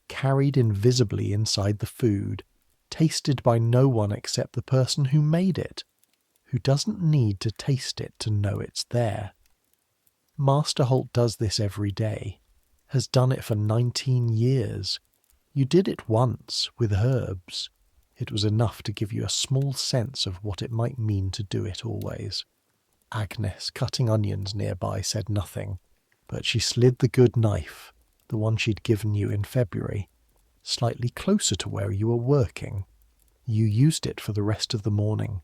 carried invisibly inside the food, tasted by no one except the person who made it, who doesn't need to taste it to know it's there. Master Holt does this every day, has done it for 19 years. You did it once, with herbs. It was enough to give you a small sense of what it might mean to do it always. Agnes, cutting onions nearby, said nothing, but she slid the good knife, the one she'd given you in February, slightly closer to where you were working. You used it for the rest of the morning.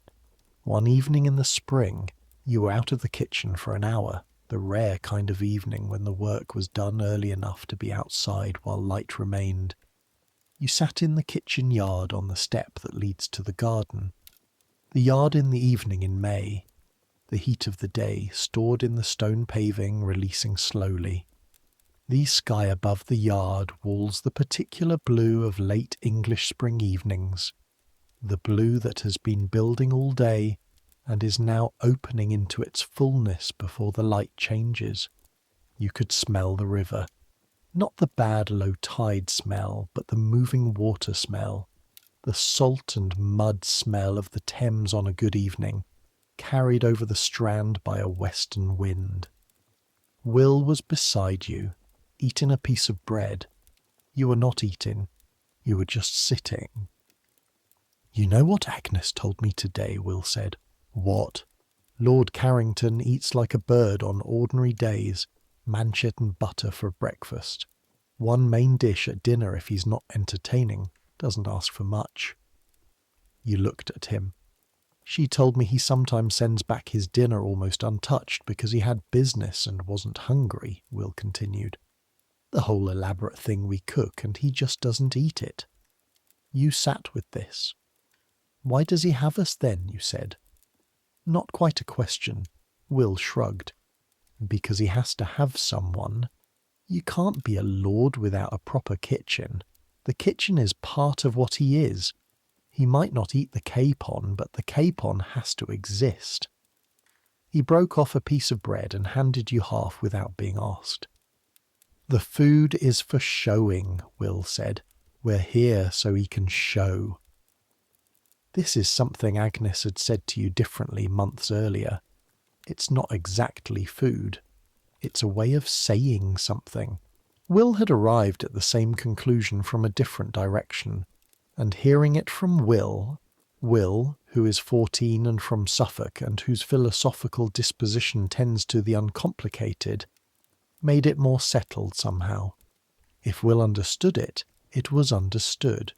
One evening in the spring, you were out of the kitchen for an hour, the rare kind of evening when the work was done early enough to be outside while light remained. You sat in the kitchen yard on the step that leads to the garden. The yard in the evening in May, the heat of the day stored in the stone paving, releasing slowly. The sky above the yard walls the particular blue of late English spring evenings, the blue that has been building all day and is now opening into its fullness before the light changes. You could smell the river. Not the bad low tide smell, but the moving water smell, the salt and mud smell of the Thames on a good evening, carried over the Strand by a western wind. Will was beside you, eating a piece of bread. You were not eating, you were just sitting. "You know what Agnes told me today," Will said. "What?" "Lord Carrington eats like a bird on ordinary days, manchet and butter for breakfast. One main dish at dinner if he's not entertaining, doesn't ask for much." You looked at him. "She told me he sometimes sends back his dinner almost untouched because he had business and wasn't hungry," Will continued. "The whole elaborate thing we cook and he just doesn't eat it." You sat with this. "Why does he have us then?" you said. Not quite a question. Will shrugged. "Because he has to have someone. You can't be a lord without a proper kitchen. The kitchen is part of what he is. He might not eat the capon, but the capon has to exist." He broke off a piece of bread and handed you half without being asked. "The food is for showing," Will said. "We're here so he can show." This is something Agnes had said to you differently months earlier. It's not exactly food. It's a way of saying something. Will had arrived at the same conclusion from a different direction, and hearing it from Will, who is 14 and from Suffolk and whose philosophical disposition tends to the uncomplicated, made it more settled somehow. If Will understood it, it was understood.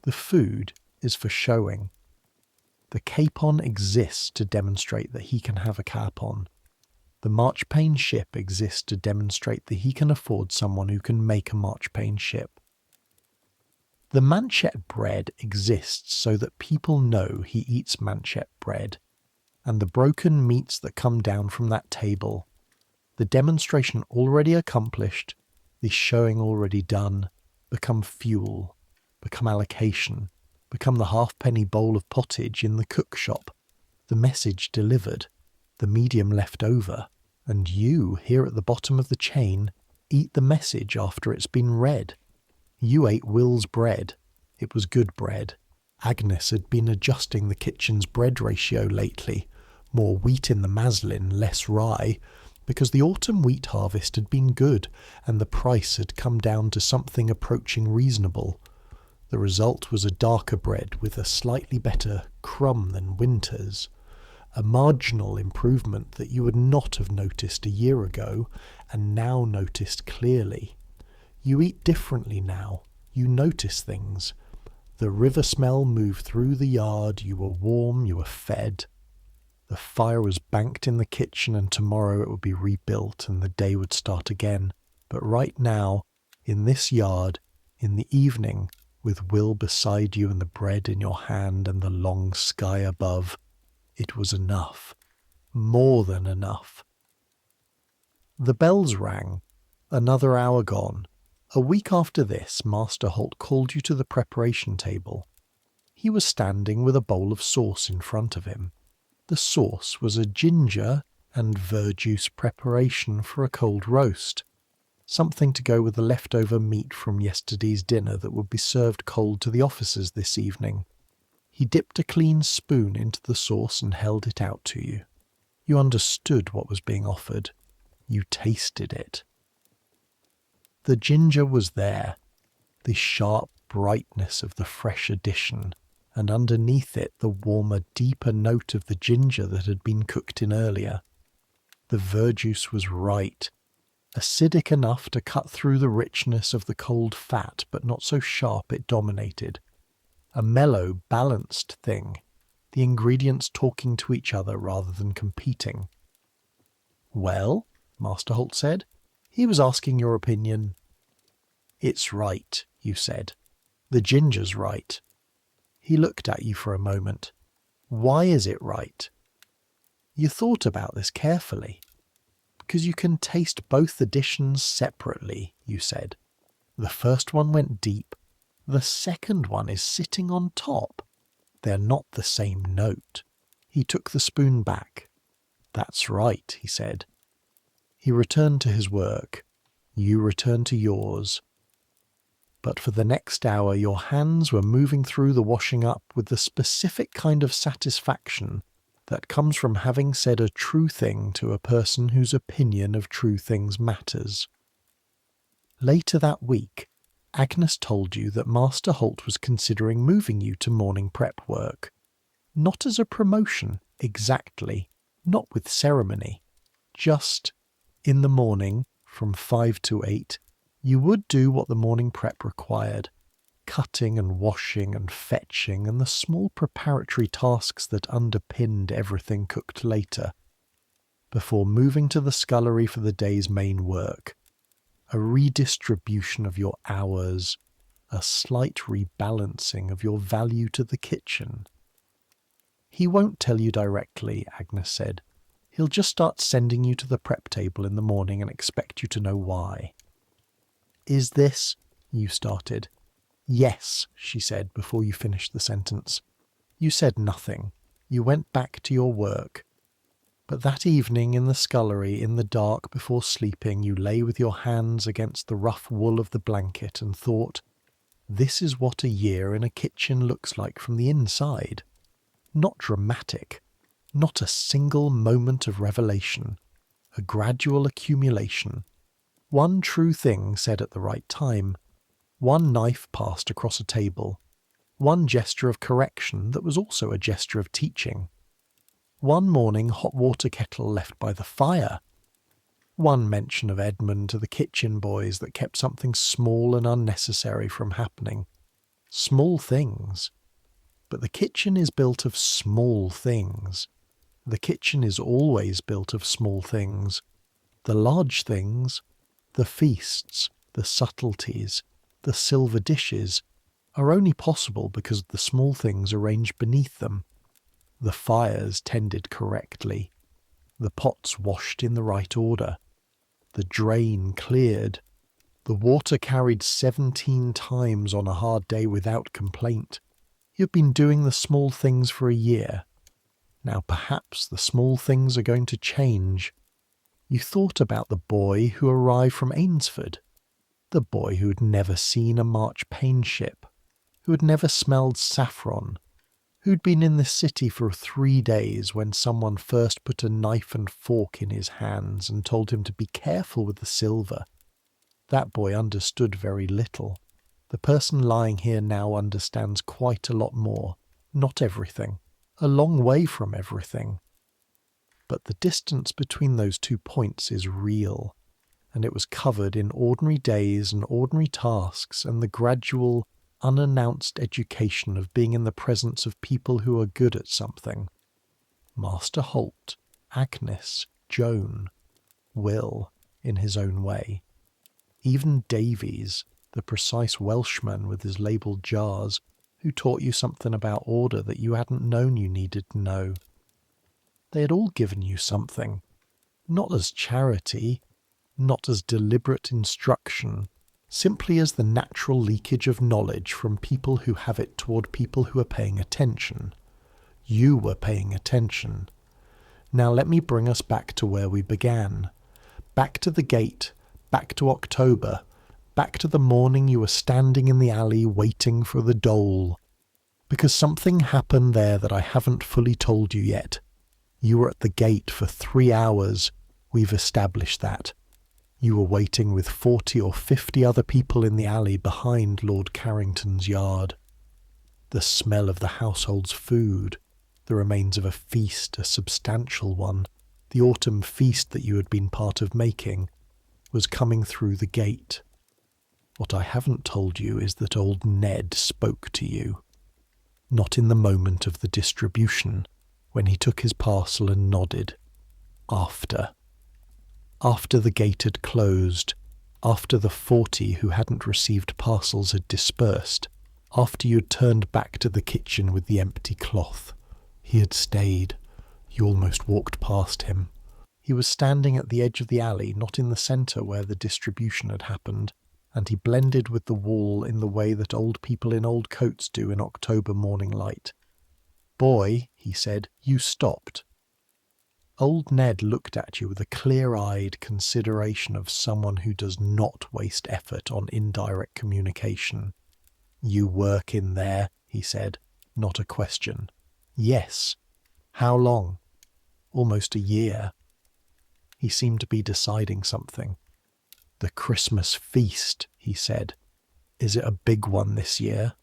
The food is for showing. The capon exists to demonstrate that he can have a capon. The marchpane ship exists to demonstrate that he can afford someone who can make a marchpane ship. The manchet bread exists so that people know he eats manchet bread, and the broken meats that come down from that table, the demonstration already accomplished, the showing already done, become fuel, become allocation, become the halfpenny bowl of pottage in the cook shop, the message delivered, the medium left over, and you, here at the bottom of the chain, eat the message after it's been read. You ate Will's bread. It was good bread. Agnes had been adjusting the kitchen's bread ratio lately, more wheat in the maslin, less rye, because the autumn wheat harvest had been good and the price had come down to something approaching reasonable. The result was a darker bread with a slightly better crumb than winter's, a marginal improvement that you would not have noticed a year ago and now noticed clearly. You eat differently now. You notice things. The river smell moved through the yard. You were warm. You were fed. The fire was banked in the kitchen, and tomorrow it would be rebuilt and the day would start again. But right now, in this yard, in the evening, with Will beside you and the bread in your hand and the long sky above, it was enough. More than enough. The bells rang. Another hour gone. A week after this, Master Holt called you to the preparation table. He was standing with a bowl of sauce in front of him. The sauce was a ginger and verjuice preparation for a cold roast, something to go with the leftover meat from yesterday's dinner that would be served cold to the officers this evening. He dipped a clean spoon into the sauce and held it out to you. You understood what was being offered. You tasted it. The ginger was there, the sharp brightness of the fresh addition, and underneath it the warmer, deeper note of the ginger that had been cooked in earlier. The verjuice was right, acidic enough to cut through the richness of the cold fat, but not so sharp it dominated. A mellow, balanced thing, the ingredients talking to each other rather than competing. "Well," Master Holt said, "he was asking your opinion." "It's right," you said. "The ginger's right." He looked at you for a moment. "Why is it right?" "You thought about this carefully." "Because you can taste both additions separately," you said. "The first one went deep. The second one is sitting on top. They're not the same note." He took the spoon back. "That's right," he said. He returned to his work. You returned to yours. But for the next hour your hands were moving through the washing up with the specific kind of satisfaction that comes from having said a true thing to a person whose opinion of true things matters. Later that week, Agnes told you that Master Holt was considering moving you to morning prep work. Not as a promotion, exactly, not with ceremony. Just, in the morning, from 5 to 8, you would do what the morning prep required, cutting and washing and fetching and the small preparatory tasks that underpinned everything cooked later, before moving to the scullery for the day's main work. A redistribution of your hours, a slight rebalancing of your value to the kitchen. "He won't tell you directly," Agnes said. "He'll just start sending you to the prep table in the morning and expect you to know why." "Is this—" you started. "Yes," she said before you finished the sentence. You said nothing. You went back to your work. But that evening in the scullery, in the dark before sleeping, you lay with your hands against the rough wool of the blanket and thought, "This is what a year in a kitchen looks like from the inside." Not dramatic, not a single moment of revelation, a gradual accumulation. One true thing said at the right time, one knife passed across a table, one gesture of correction that was also a gesture of teaching, one morning hot water kettle left by the fire, one mention of Edmund to the kitchen boys that kept something small and unnecessary from happening. Small things. But the kitchen is built of small things. The kitchen is always built of small things. The large things, the feasts, the subtleties, the silver dishes, are only possible because of the small things arranged beneath them. The fires tended correctly. The pots washed in the right order. The drain cleared. The water carried 17 times on a hard day without complaint. You've been doing the small things for a year. Now perhaps the small things are going to change. You thought about the boy who arrived from Ainsford, the boy who had never seen a marchpane ship, who had never smelled saffron, who'd been in the city for 3 days when someone first put a knife and fork in his hands and told him to be careful with the silver. That boy understood very little. The person lying here now understands quite a lot more. Not everything. A long way from everything. But the distance between those 2 points is real, and it was covered in ordinary days and ordinary tasks and the gradual, unannounced education of being in the presence of people who are good at something. Master Holt, Agnes, Joan, Will, in his own way. Even Davies, the precise Welshman with his labelled jars, who taught you something about order that you hadn't known you needed to know. They had all given you something, not as charity, not as deliberate instruction, simply as the natural leakage of knowledge from people who have it toward people who are paying attention. You were paying attention. Now let me bring us back to where we began. Back to the gate, back to October, back to the morning you were standing in the alley waiting for the dole. Because something happened there that I haven't fully told you yet. You were at the gate for 3 hours. We've established that. You were waiting with 40 or 50 other people in the alley behind Lord Carrington's yard. The smell of the household's food, the remains of a feast, a substantial one, the autumn feast that you had been part of making, was coming through the gate. What I haven't told you is that old Ned spoke to you. Not in the moment of the distribution, when he took his parcel and nodded. After. After the gate had closed, after the 40 who hadn't received parcels had dispersed, after you had turned back to the kitchen with the empty cloth. He had stayed. You almost walked past him. He was standing at the edge of the alley, not in the centre where the distribution had happened, and he blended with the wall in the way that old people in old coats do in October morning light. "Boy," he said, "you stopped." Old Ned looked at you with a clear-eyed consideration of someone who does not waste effort on indirect communication. "You work in there," he said, not a question. "Yes." "How long?" "Almost a year." He seemed to be deciding something. "The Christmas feast," he said. "Is it a big one this year?"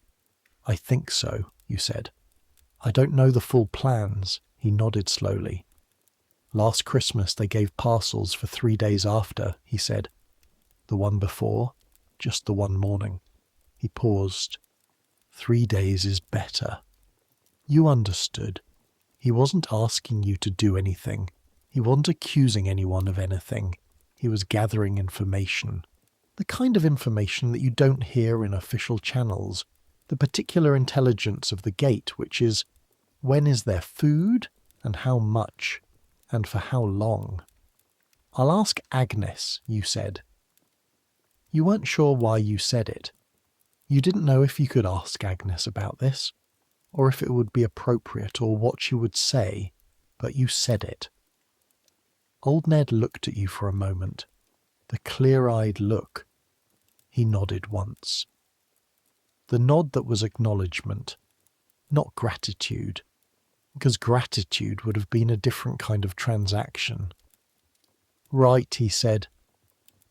"I think so," you said. "I don't know the full plans." He nodded slowly. "Last Christmas they gave parcels for 3 days after," he said. "The one before?" "Just the one morning." He paused. 3 days is better." You understood. He wasn't asking you to do anything. He wasn't accusing anyone of anything. He was gathering information. The kind of information that you don't hear in official channels. The particular intelligence of the gate, which is, when is there food, and how much, and for how long? "I'll ask Agnes," you said. You weren't sure why you said it. You didn't know if you could ask Agnes about this, or if it would be appropriate, or what you would say, but you said it. Old Ned looked at you for a moment, the clear-eyed look. He nodded once. The nod that was acknowledgement, not gratitude, because gratitude would have been a different kind of transaction. "Right," he said.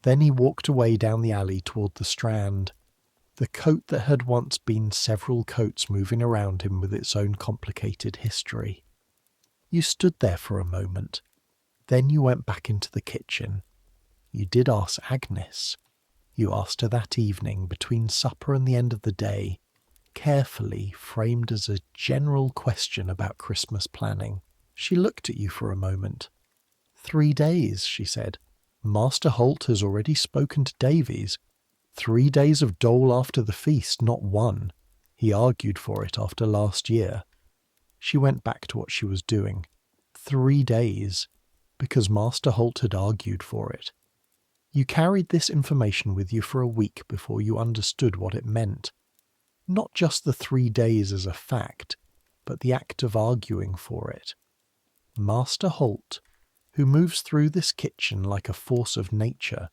Then he walked away down the alley toward the Strand, the coat that had once been several coats moving around him with its own complicated history. You stood there for a moment. Then you went back into the kitchen. You did ask Agnes. You asked her that evening, between supper and the end of the day, carefully framed as a general question about Christmas planning. She looked at you for a moment. 3 days, she said. Master Holt has already spoken to Davies. 3 days of dole after the feast, not one. He argued for it after last year. She went back to what she was doing. 3 days, because Master Holt had argued for it. You carried this information with you for a week before you understood what it meant. Not just the 3 days as a fact, but the act of arguing for it. Master Holt, who moves through this kitchen like a force of nature,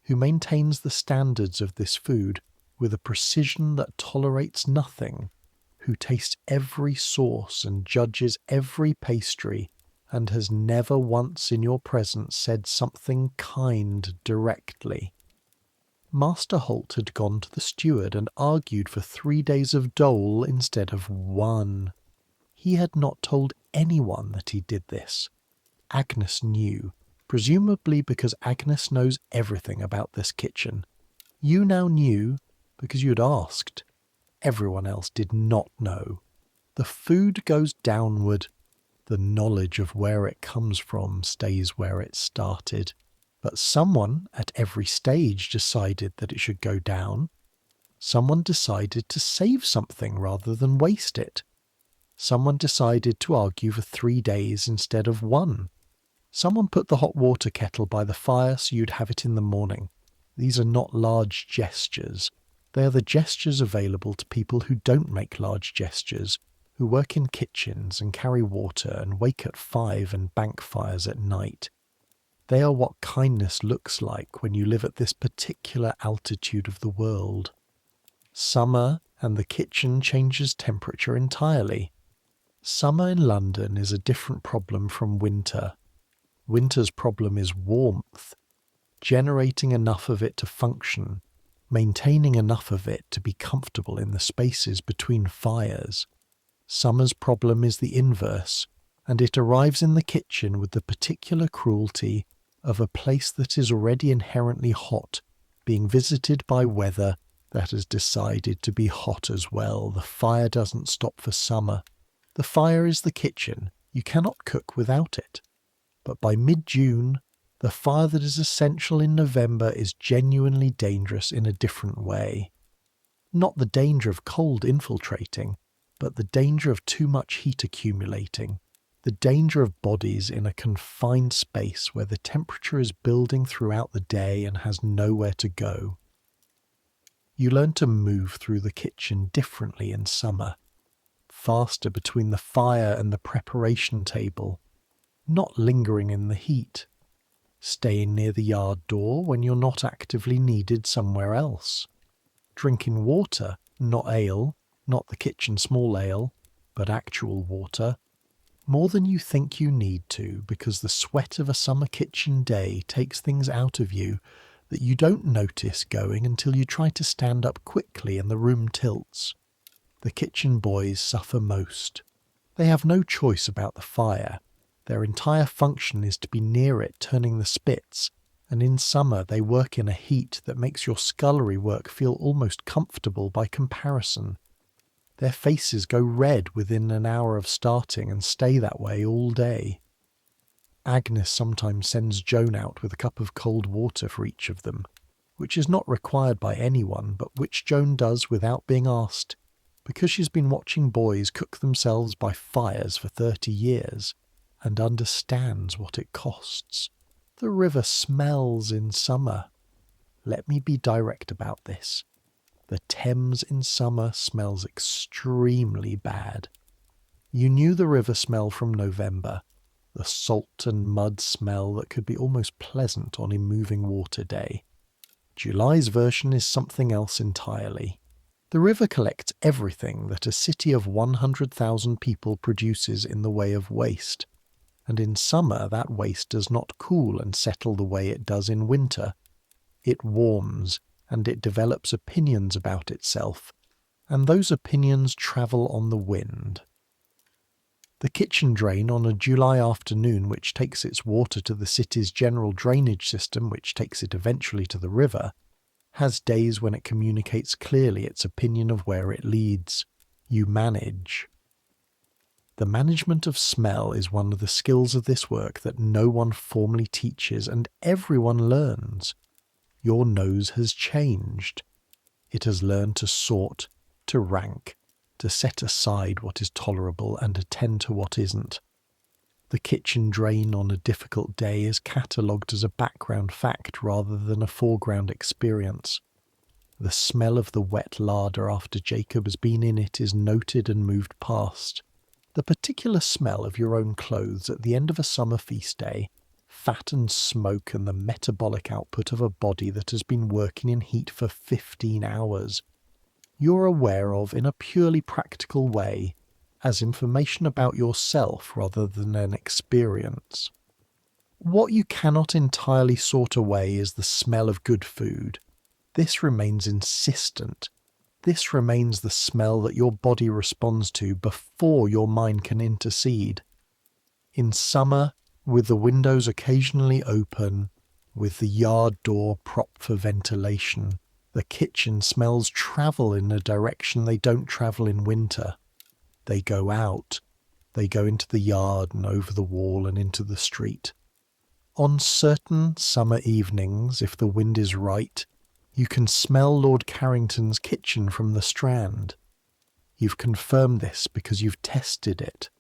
who maintains the standards of this food with a precision that tolerates nothing, who tastes every sauce and judges every pastry, and has never once in your presence said something kind directly. Master Holt had gone to the steward and argued for 3 days of dole instead of 1. He had not told anyone that he did this. Agnes knew, presumably because Agnes knows everything about this kitchen. You now knew because you had asked. Everyone else did not know. The food goes downward. The knowledge of where it comes from stays where it started. But someone at every stage decided that it should go down. Someone decided to save something rather than waste it. Someone decided to argue for 3 days instead of 1. Someone put the hot water kettle by the fire so you'd have it in the morning. These are not large gestures. They are the gestures available to people who don't make large gestures, who work in kitchens and carry water and wake at 5 and bank fires at night. They are what kindness looks like when you live at this particular altitude of the world. Summer and the kitchen changes temperature entirely. Summer in London is a different problem from winter. Winter's problem is warmth, generating enough of it to function, maintaining enough of it to be comfortable in the spaces between fires. Summer's problem is the inverse, and it arrives in the kitchen with the particular cruelty of a place that is already inherently hot, being visited by weather that has decided to be hot as well. The fire doesn't stop for summer. The fire is the kitchen. You cannot cook without it. But by mid-June, the fire that is essential in November is genuinely dangerous in a different way. Not the danger of cold infiltrating, but the danger of too much heat accumulating. The danger of bodies in a confined space where the temperature is building throughout the day and has nowhere to go. You learn to move through the kitchen differently in summer, faster between the fire and the preparation table, not lingering in the heat, staying near the yard door when you're not actively needed somewhere else, drinking water, not ale, not the kitchen small ale, but actual water, more than you think you need to, because the sweat of a summer kitchen day takes things out of you that you don't notice going until you try to stand up quickly and the room tilts. The kitchen boys suffer most. They have no choice about the fire. Their entire function is to be near it turning the spits, and in summer they work in a heat that makes your scullery work feel almost comfortable by comparison. Their faces go red within an hour of starting and stay that way all day. Agnes sometimes sends Joan out with a cup of cold water for each of them, which is not required by anyone, but which Joan does without being asked, because she's been watching boys cook themselves by fires for 30 years, and understands what it costs. The river smells in summer. Let me be direct about this. The Thames in summer smells extremely bad. You knew the river smell from November, the salt and mud smell that could be almost pleasant on a moving water day. July's version is something else entirely. The river collects everything that a city of 100,000 people produces in the way of waste, and in summer that waste does not cool and settle the way it does in winter. It warms, and it develops opinions about itself, and those opinions travel on the wind. The kitchen drain on a July afternoon, which takes its water to the city's general drainage system, which takes it eventually to the river, has days when it communicates clearly its opinion of where it leads. You manage. The management of smell is one of the skills of this work that no one formally teaches and everyone learns. Your nose has changed. It has learned to sort, to rank, to set aside what is tolerable and attend to what isn't. The kitchen drain on a difficult day is catalogued as a background fact rather than a foreground experience. The smell of the wet larder after Jacob has been in it is noted and moved past. The particular smell of your own clothes at the end of a summer feast day, fat and smoke and the metabolic output of a body that has been working in heat for 15 hours, you're aware of in a purely practical way, as information about yourself rather than an experience. What you cannot entirely sort away is the smell of good food. This remains insistent. This remains the smell that your body responds to before your mind can intercede. In summer, with the windows occasionally open, with the yard door propped for ventilation, the kitchen smells travel in a direction they don't travel in winter. They go out. They go into the yard and over the wall and into the street. On certain summer evenings, if the wind is right, you can smell Lord Carrington's kitchen from the Strand. You've confirmed this because you've tested it.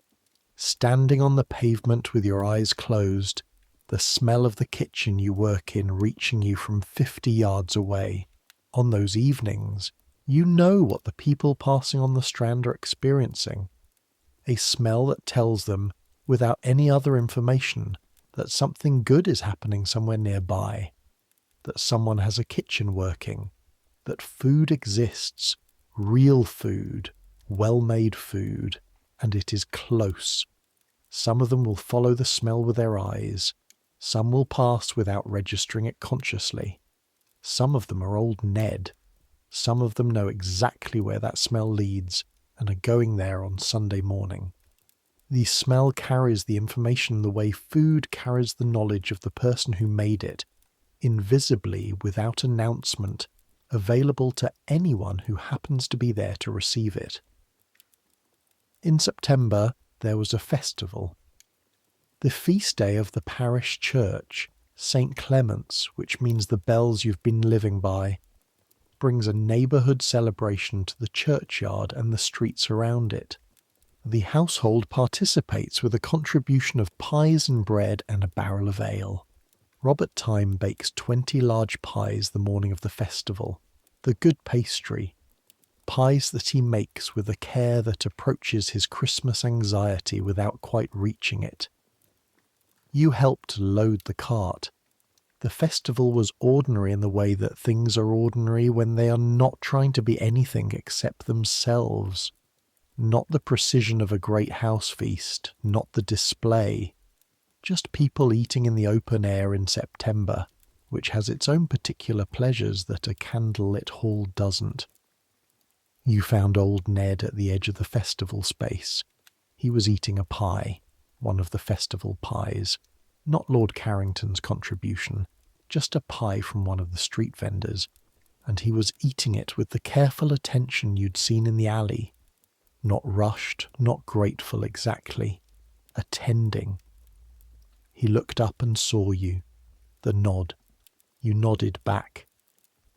Standing on the pavement with your eyes closed, the smell of the kitchen you work in reaching you from 50 yards away. On those evenings, you know what the people passing on the Strand are experiencing. A smell that tells them, without any other information, that something good is happening somewhere nearby, that someone has a kitchen working, that food exists, real food, well-made food, and it is close. Some of them will follow the smell with their eyes. Some will pass without registering it consciously. Some of them are old Ned, Some of them know exactly where that smell leads and are going there on Sunday morning. The smell carries the information the way food carries the knowledge of the person who made it, invisibly, without announcement, available to anyone who happens to be there to receive it. In September, there was a festival. The feast day of the parish church, St. Clement's, which means the bells you've been living by, brings a neighbourhood celebration to the churchyard and the streets around it. The household participates with a contribution of pies and bread and a barrel of ale. Robert Time bakes 20 large pies the morning of the festival, the good pastry, pies that he makes with a care that approaches his Christmas anxiety without quite reaching it. You helped load the cart. The festival was ordinary in the way that things are ordinary when they are not trying to be anything except themselves. Not the precision of a great house feast, not the display. Just people eating in the open air in September, which has its own particular pleasures that a candlelit hall doesn't. You found old Ned at the edge of the festival space. He was eating a pie, one of the festival pies. Not Lord Carrington's contribution, just a pie from one of the street vendors, and he was eating it with the careful attention you'd seen in the alley. Not rushed, not grateful exactly. Attending. He looked up and saw you. The nod. You nodded back.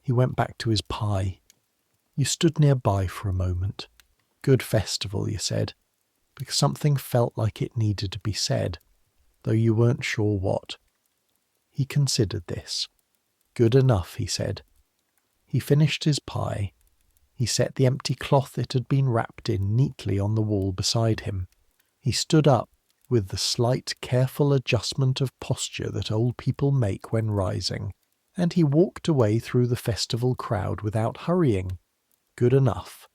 He went back to his pie. You stood nearby for a moment. Good festival, you said, because something felt like it needed to be said, though you weren't sure what. He considered this. Good enough, he said. He finished his pie. He set the empty cloth it had been wrapped in neatly on the wall beside him. He stood up, with the slight, careful adjustment of posture that old people make when rising, and he walked away through the festival crowd without hurrying. Good enough.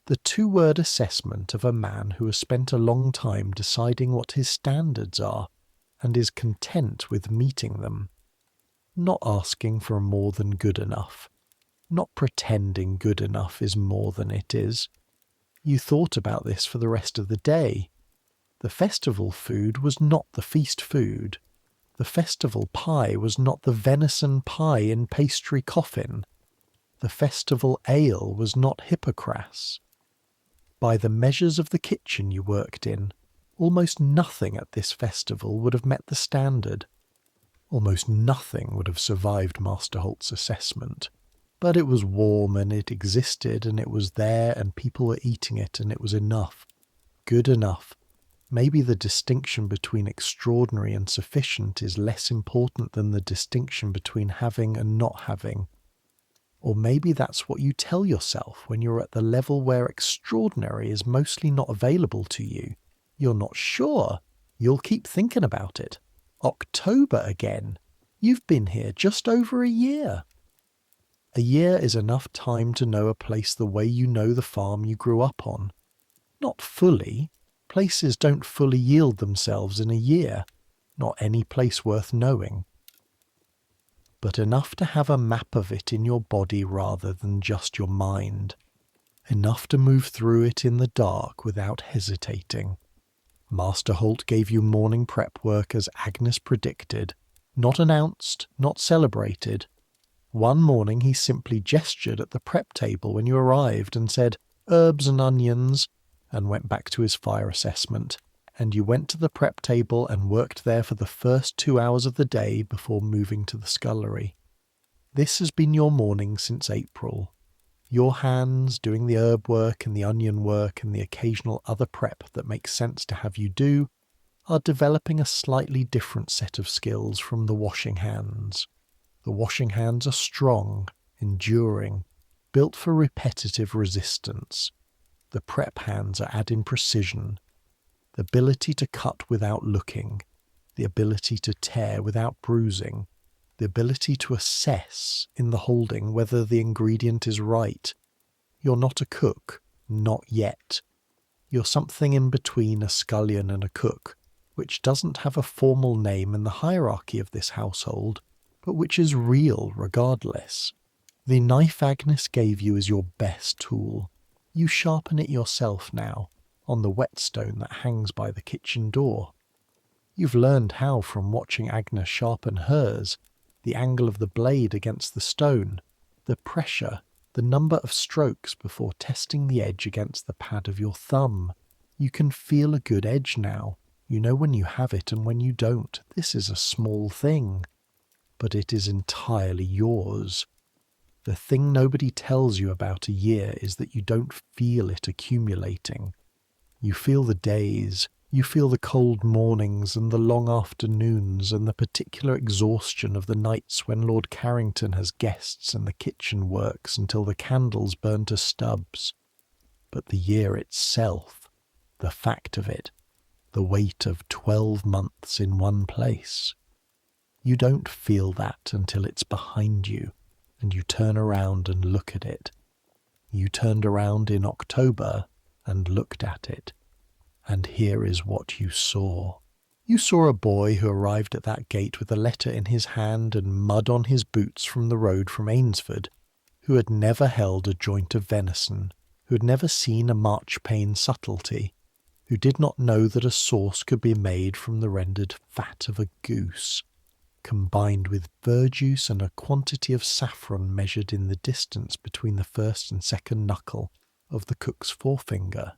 The two-word assessment of a man who has spent a long time deciding what his standards are, and is content with meeting them. Not asking for more than good enough. Not pretending good enough is more than it is. You thought about this for the rest of the day. The festival food was not the feast food. The festival pie was not the venison pie in pastry coffin. The festival ale was not Hippocras. By the measures of the kitchen you worked in, almost nothing at this festival would have met the standard. Almost nothing would have survived Master Holt's assessment. But it was warm and it existed and it was there and people were eating it and it was enough. Good enough. Maybe the distinction between extraordinary and sufficient is less important than the distinction between having and not having. Or maybe that's what you tell yourself when you're at the level where extraordinary is mostly not available to you. You're not sure. You'll keep thinking about it. October again. You've been here just over a year. A year is enough time to know a place the way you know the farm you grew up on. Not fully. Places don't fully yield themselves in a year. Not any place worth knowing. But enough to have a map of it in your body rather than just your mind. Enough to move through it in the dark without hesitating. Master Holt gave you morning prep work as Agnes predicted. Not announced, not celebrated. One morning he simply gestured at the prep table when you arrived and said, "Herbs and onions," and went back to his fire assessment, and you went to the prep table and worked there for the first 2 hours of the day before moving to the scullery. This has been your morning since April. Your hands, doing the herb work and the onion work and the occasional other prep that makes sense to have you do, are developing a slightly different set of skills from the washing hands. The washing hands are strong, enduring, built for repetitive resistance. The prep hands are adding precision, the ability to cut without looking, the ability to tear without bruising, the ability to assess in the holding whether the ingredient is right. You're not a cook, not yet. You're something in between a scullion and a cook, which doesn't have a formal name in the hierarchy of this household, but which is real regardless. The knife Agnes gave you is your best tool. You sharpen it yourself now, on the whetstone that hangs by the kitchen door. You've learned how from watching Agnes sharpen hers, the angle of the blade against the stone, the pressure, the number of strokes before testing the edge against the pad of your thumb. You can feel a good edge now. You know when you have it and when you don't. This is a small thing, but it is entirely yours. The thing nobody tells you about a year is that you don't feel it accumulating. You feel the days, you feel the cold mornings and the long afternoons and the particular exhaustion of the nights when Lord Carrington has guests and the kitchen works until the candles burn to stubs. But the year itself, the fact of it, the weight of 12 months in one place. You don't feel that until it's behind you and you turn around and look at it. You turned around in October and looked at it. And here is what you saw. You saw a boy who arrived at that gate with a letter in his hand and mud on his boots from the road from Ainsford, who had never held a joint of venison, who had never seen a marchpane subtlety, who did not know that a sauce could be made from the rendered fat of a goose, combined with verjuice and a quantity of saffron measured in the distance between the first and second knuckle of the cook's forefinger.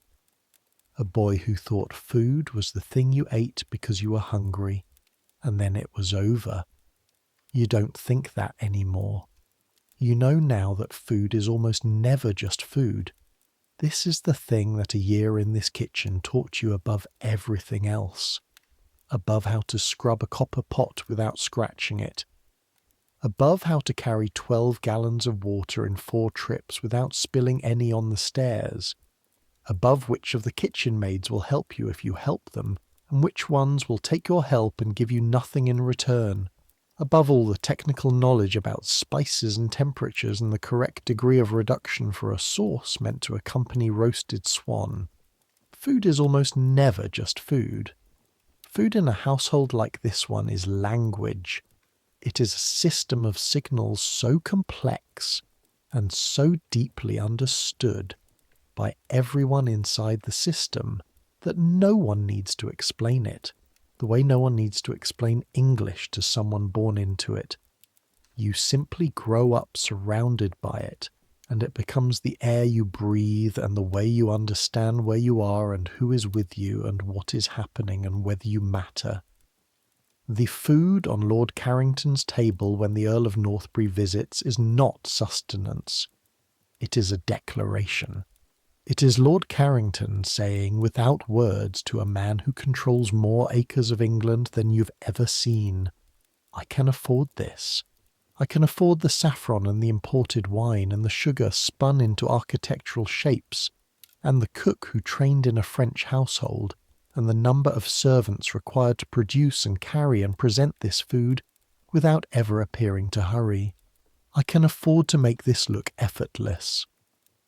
A boy who thought food was the thing you ate because you were hungry, and then it was over. You don't think that anymore. You know now that food is almost never just food. This is the thing that a year in this kitchen taught you above everything else. Above how to scrub a copper pot without scratching it. Above how to carry 12 gallons of water in 4 trips without spilling any on the stairs. Above which of the kitchen maids will help you if you help them, and which ones will take your help and give you nothing in return. Above all the technical knowledge about spices and temperatures and the correct degree of reduction for a sauce meant to accompany roasted swan. Food is almost never just food. Food in a household like this one is language. It is a system of signals so complex and so deeply understood by everyone inside the system that no one needs to explain it, the way no one needs to explain English to someone born into it. You simply grow up surrounded by it, and it becomes the air you breathe and the way you understand where you are and who is with you and what is happening and whether you matter. The food on Lord Carrington's table when the Earl of Northbury visits is not sustenance. It is a declaration. It is Lord Carrington saying without words to a man who controls more acres of England than you've ever seen, I can afford this. I can afford the saffron and the imported wine and the sugar spun into architectural shapes, and the cook who trained in a French household, and the number of servants required to produce and carry and present this food without ever appearing to hurry. I can afford to make this look effortless.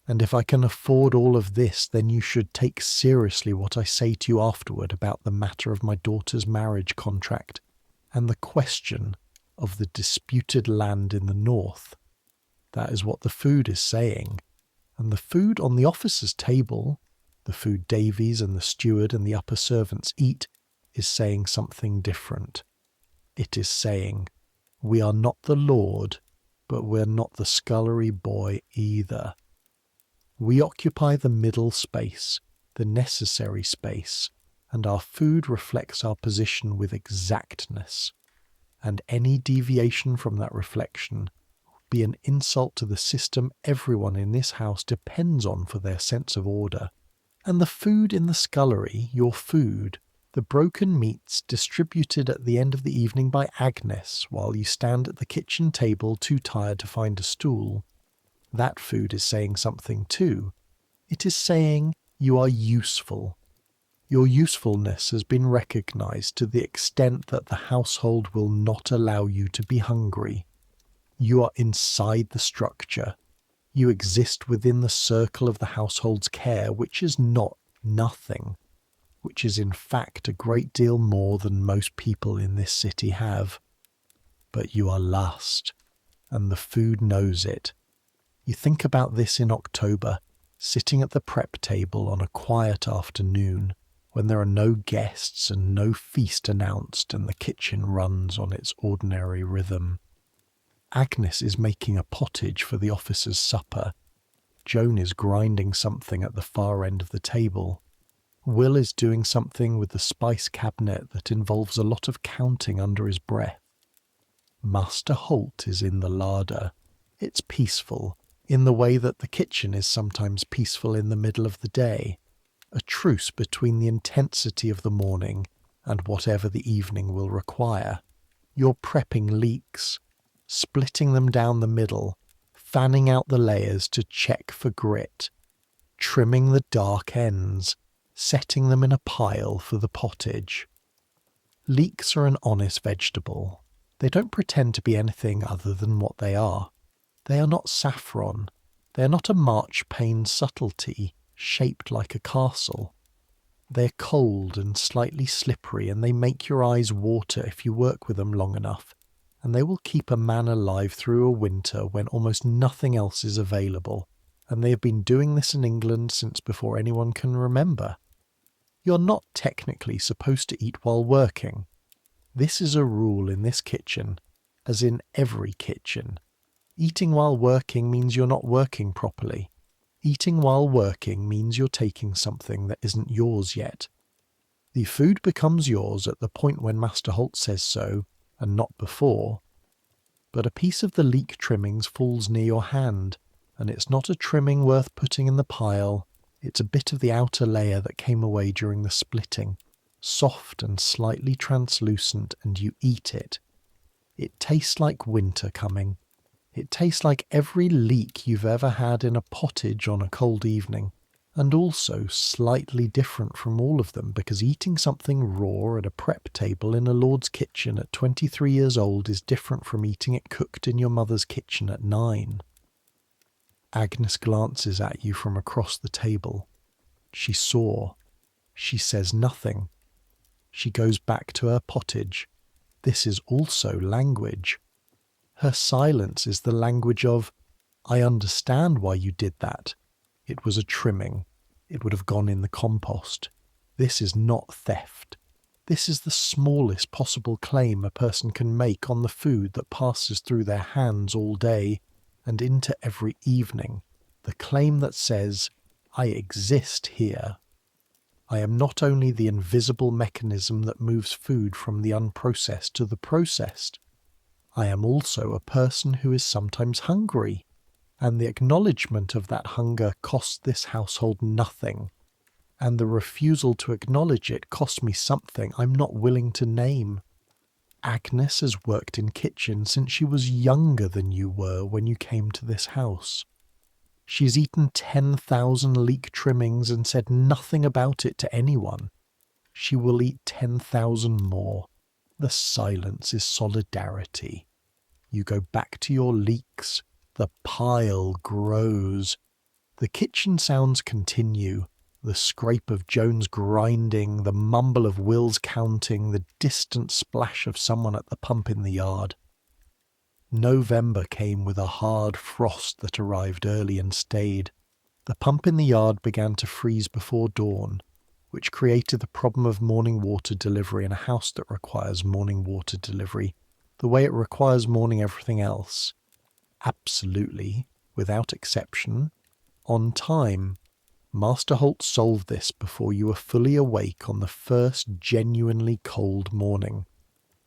And if I can afford all of this, then you should take seriously what I say to you afterward about the matter of my daughter's marriage contract and the question of the disputed land in the north. That is what the food is saying. And the food on the officer's table, the food Davies and the steward and the upper servants eat, is saying something different. It is saying, we are not the Lord, but we're not the scullery boy either. We occupy the middle space, the necessary space, and our food reflects our position with exactness. And any deviation from that reflection would be an insult to the system everyone in this house depends on for their sense of order. And the food in the scullery, your food, the broken meats distributed at the end of the evening by Agnes while you stand at the kitchen table too tired to find a stool, that food is saying something too. It is saying you are useful. Your usefulness has been recognized to the extent that the household will not allow you to be hungry. You are inside the structure. You exist within the circle of the household's care, which is not nothing, which is in fact a great deal more than most people in this city have. But you are last, and the food knows it, You think about this in October, sitting at the prep table on a quiet afternoon, when there are no guests and no feast announced and the kitchen runs on its ordinary rhythm. Agnes is making a pottage for the officers' supper. Joan is grinding something at the far end of the table. Will is doing something with the spice cabinet that involves a lot of counting under his breath. Master Holt is in the larder. It's peaceful, in the way that the kitchen is sometimes peaceful in the middle of the day, a truce between the intensity of the morning and whatever the evening will require. You're prepping leeks, splitting them down the middle, fanning out the layers to check for grit, trimming the dark ends, setting them in a pile for the pottage. Leeks are an honest vegetable. They don't pretend to be anything other than what they are. They are not saffron. They are not a marchpane subtlety shaped like a castle. They're cold and slightly slippery, and they make your eyes water if you work with them long enough, and they will keep a man alive through a winter when almost nothing else is available, and they have been doing this in England since before anyone can remember. You're not technically supposed to eat while working. This is a rule in this kitchen, as in every kitchen. Eating while working means you're not working properly. Eating while working means you're taking something that isn't yours yet. The food becomes yours at the point when Master Holt says so, and not before. But a piece of the leek trimmings falls near your hand, and it's not a trimming worth putting in the pile. It's a bit of the outer layer that came away during the splitting, soft and slightly translucent, and you eat it. It tastes like winter coming. It tastes like every leek you've ever had in a pottage on a cold evening, and also slightly different from all of them, because eating something raw at a prep table in a lord's kitchen at 23 years old is different from eating it cooked in your mother's kitchen at 9. Agnes glances at you from across the table. She saw. She says nothing. She goes back to her pottage. This is also language. Her silence is the language of, I understand why you did that. It was a trimming. It would have gone in the compost. This is not theft. This is the smallest possible claim a person can make on the food that passes through their hands all day and into every evening. The claim that says, I exist here. I am not only the invisible mechanism that moves food from the unprocessed to the processed. I am also a person who is sometimes hungry, and the acknowledgement of that hunger costs this household nothing, and the refusal to acknowledge it costs me something I'm not willing to name. Agnes has worked in kitchens since she was younger than you were when you came to this house. She's eaten 10,000 leek trimmings and said nothing about it to anyone. She will eat 10,000 more. The silence is solidarity. You go back to your leeks. The pile grows. The kitchen sounds continue. The scrape of Joan's grinding, the mumble of Will's counting, the distant splash of someone at the pump in the yard. November came with a hard frost that arrived early and stayed. The pump in the yard began to freeze before dawn, which created the problem of morning water delivery in a house that requires morning water delivery, the way it requires morning everything else. Absolutely, without exception, on time. Master Holt solved this before you were fully awake on the first genuinely cold morning.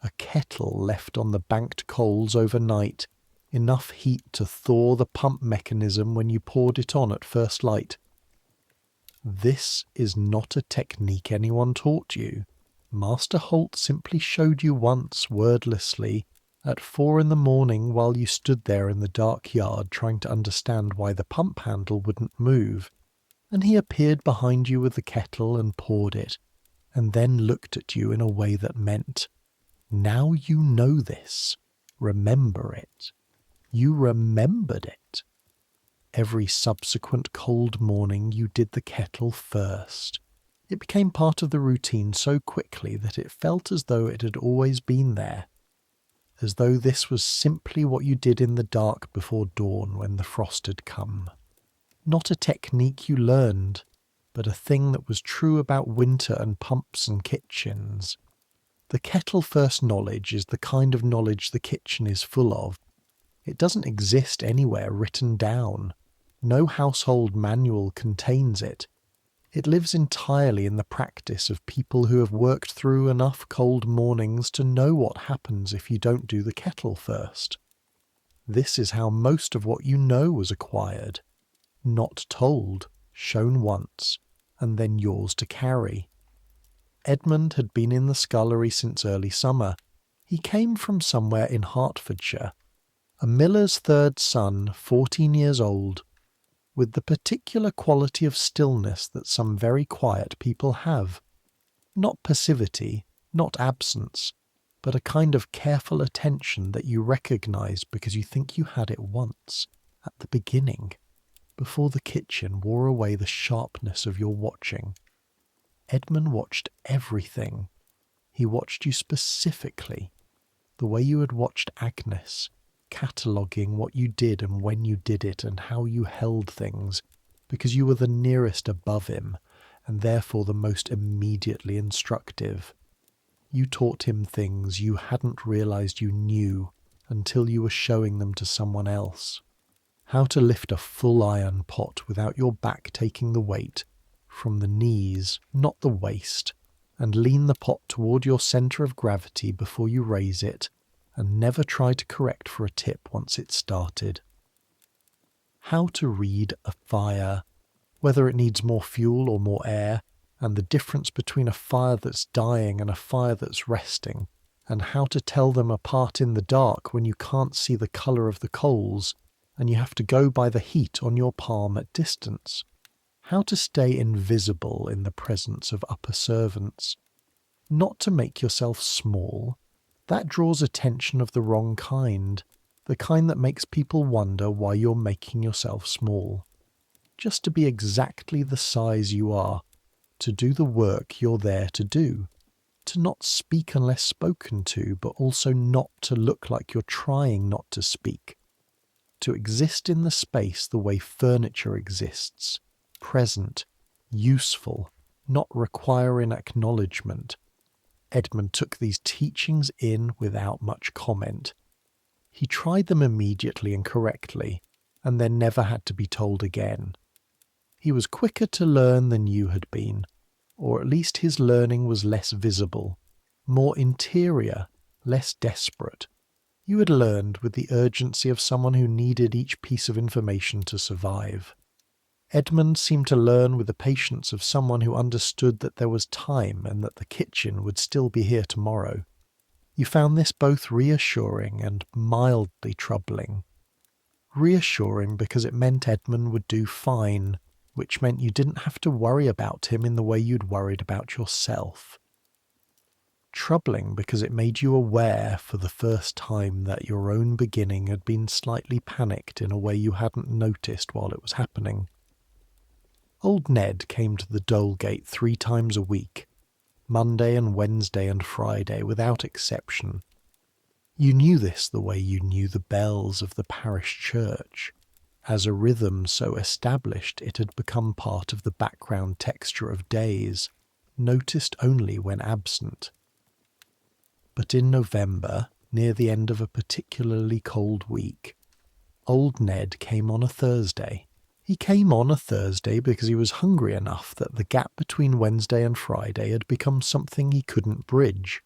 A kettle left on the banked coals overnight, enough heat to thaw the pump mechanism when you poured it on at first light. This is not a technique anyone taught you. Master Holt simply showed you once, wordlessly, at 4 a.m. while you stood there in the dark yard trying to understand why the pump handle wouldn't move, and he appeared behind you with the kettle and poured it, and then looked at you in a way that meant, now you know this. Remember it. You remembered it. Every subsequent cold morning you did the kettle first. It became part of the routine so quickly that it felt as though it had always been there. as though this was simply what you did in the dark before dawn when the frost had come. Not a technique you learned, but a thing that was true about winter and pumps and kitchens. The kettle-first knowledge is the kind of knowledge the kitchen is full of. It doesn't exist anywhere written down. No household manual contains it. It lives entirely in the practice of people who have worked through enough cold mornings to know what happens if you don't do the kettle first. This is how most of what you know was acquired. Not told, shown once, and then yours to carry. Edmund had been in the scullery since early summer. He came from somewhere in Hertfordshire. A miller's third son, 14 years old, with the particular quality of stillness that some very quiet people have. Not passivity, not absence, but a kind of careful attention that you recognise because you think you had it once, at the beginning, before the kitchen wore away the sharpness of your watching. Edmund watched everything. He watched you specifically, the way you had watched Agnes, cataloguing what you did and when you did it and how you held things, because you were the nearest above him, and therefore the most immediately instructive. You taught him things you hadn't realised you knew until you were showing them to someone else. How to lift a full iron pot without your back taking the weight, from the knees, not the waist, and lean the pot toward your centre of gravity before you raise it, and never try to correct for a tip once it's started. How to read a fire, whether it needs more fuel or more air, and the difference between a fire that's dying and a fire that's resting, and how to tell them apart in the dark when you can't see the colour of the coals, and you have to go by the heat on your palm at distance. How to stay invisible in the presence of upper servants. Not to make yourself small. That draws attention of the wrong kind, the kind that makes people wonder why you're making yourself small. Just to be exactly the size you are, to do the work you're there to do, to not speak unless spoken to, but also not to look like you're trying not to speak, to exist in the space the way furniture exists, present, useful, not requiring acknowledgement. Edmund took these teachings in without much comment. He tried them immediately and correctly, and then never had to be told again. He was quicker to learn than you had been, or at least his learning was less visible, more interior, less desperate. You had learned with the urgency of someone who needed each piece of information to survive. Edmund seemed to learn with the patience of someone who understood that there was time and that the kitchen would still be here tomorrow. You found this both reassuring and mildly troubling. Reassuring because it meant Edmund would do fine, which meant you didn't have to worry about him in the way you'd worried about yourself. Troubling because it made you aware for the first time that your own beginning had been slightly panicked in a way you hadn't noticed while it was happening. Old Ned came to the Dole Gate 3 times a week, Monday and Wednesday and Friday without exception. You knew this the way you knew the bells of the parish church. As a rhythm so established it had become part of the background texture of days, noticed only when absent. But in November, near the end of a particularly cold week, old Ned came on a Thursday. He came on a Thursday because he was hungry enough that the gap between Wednesday and Friday had become something he couldn't bridge.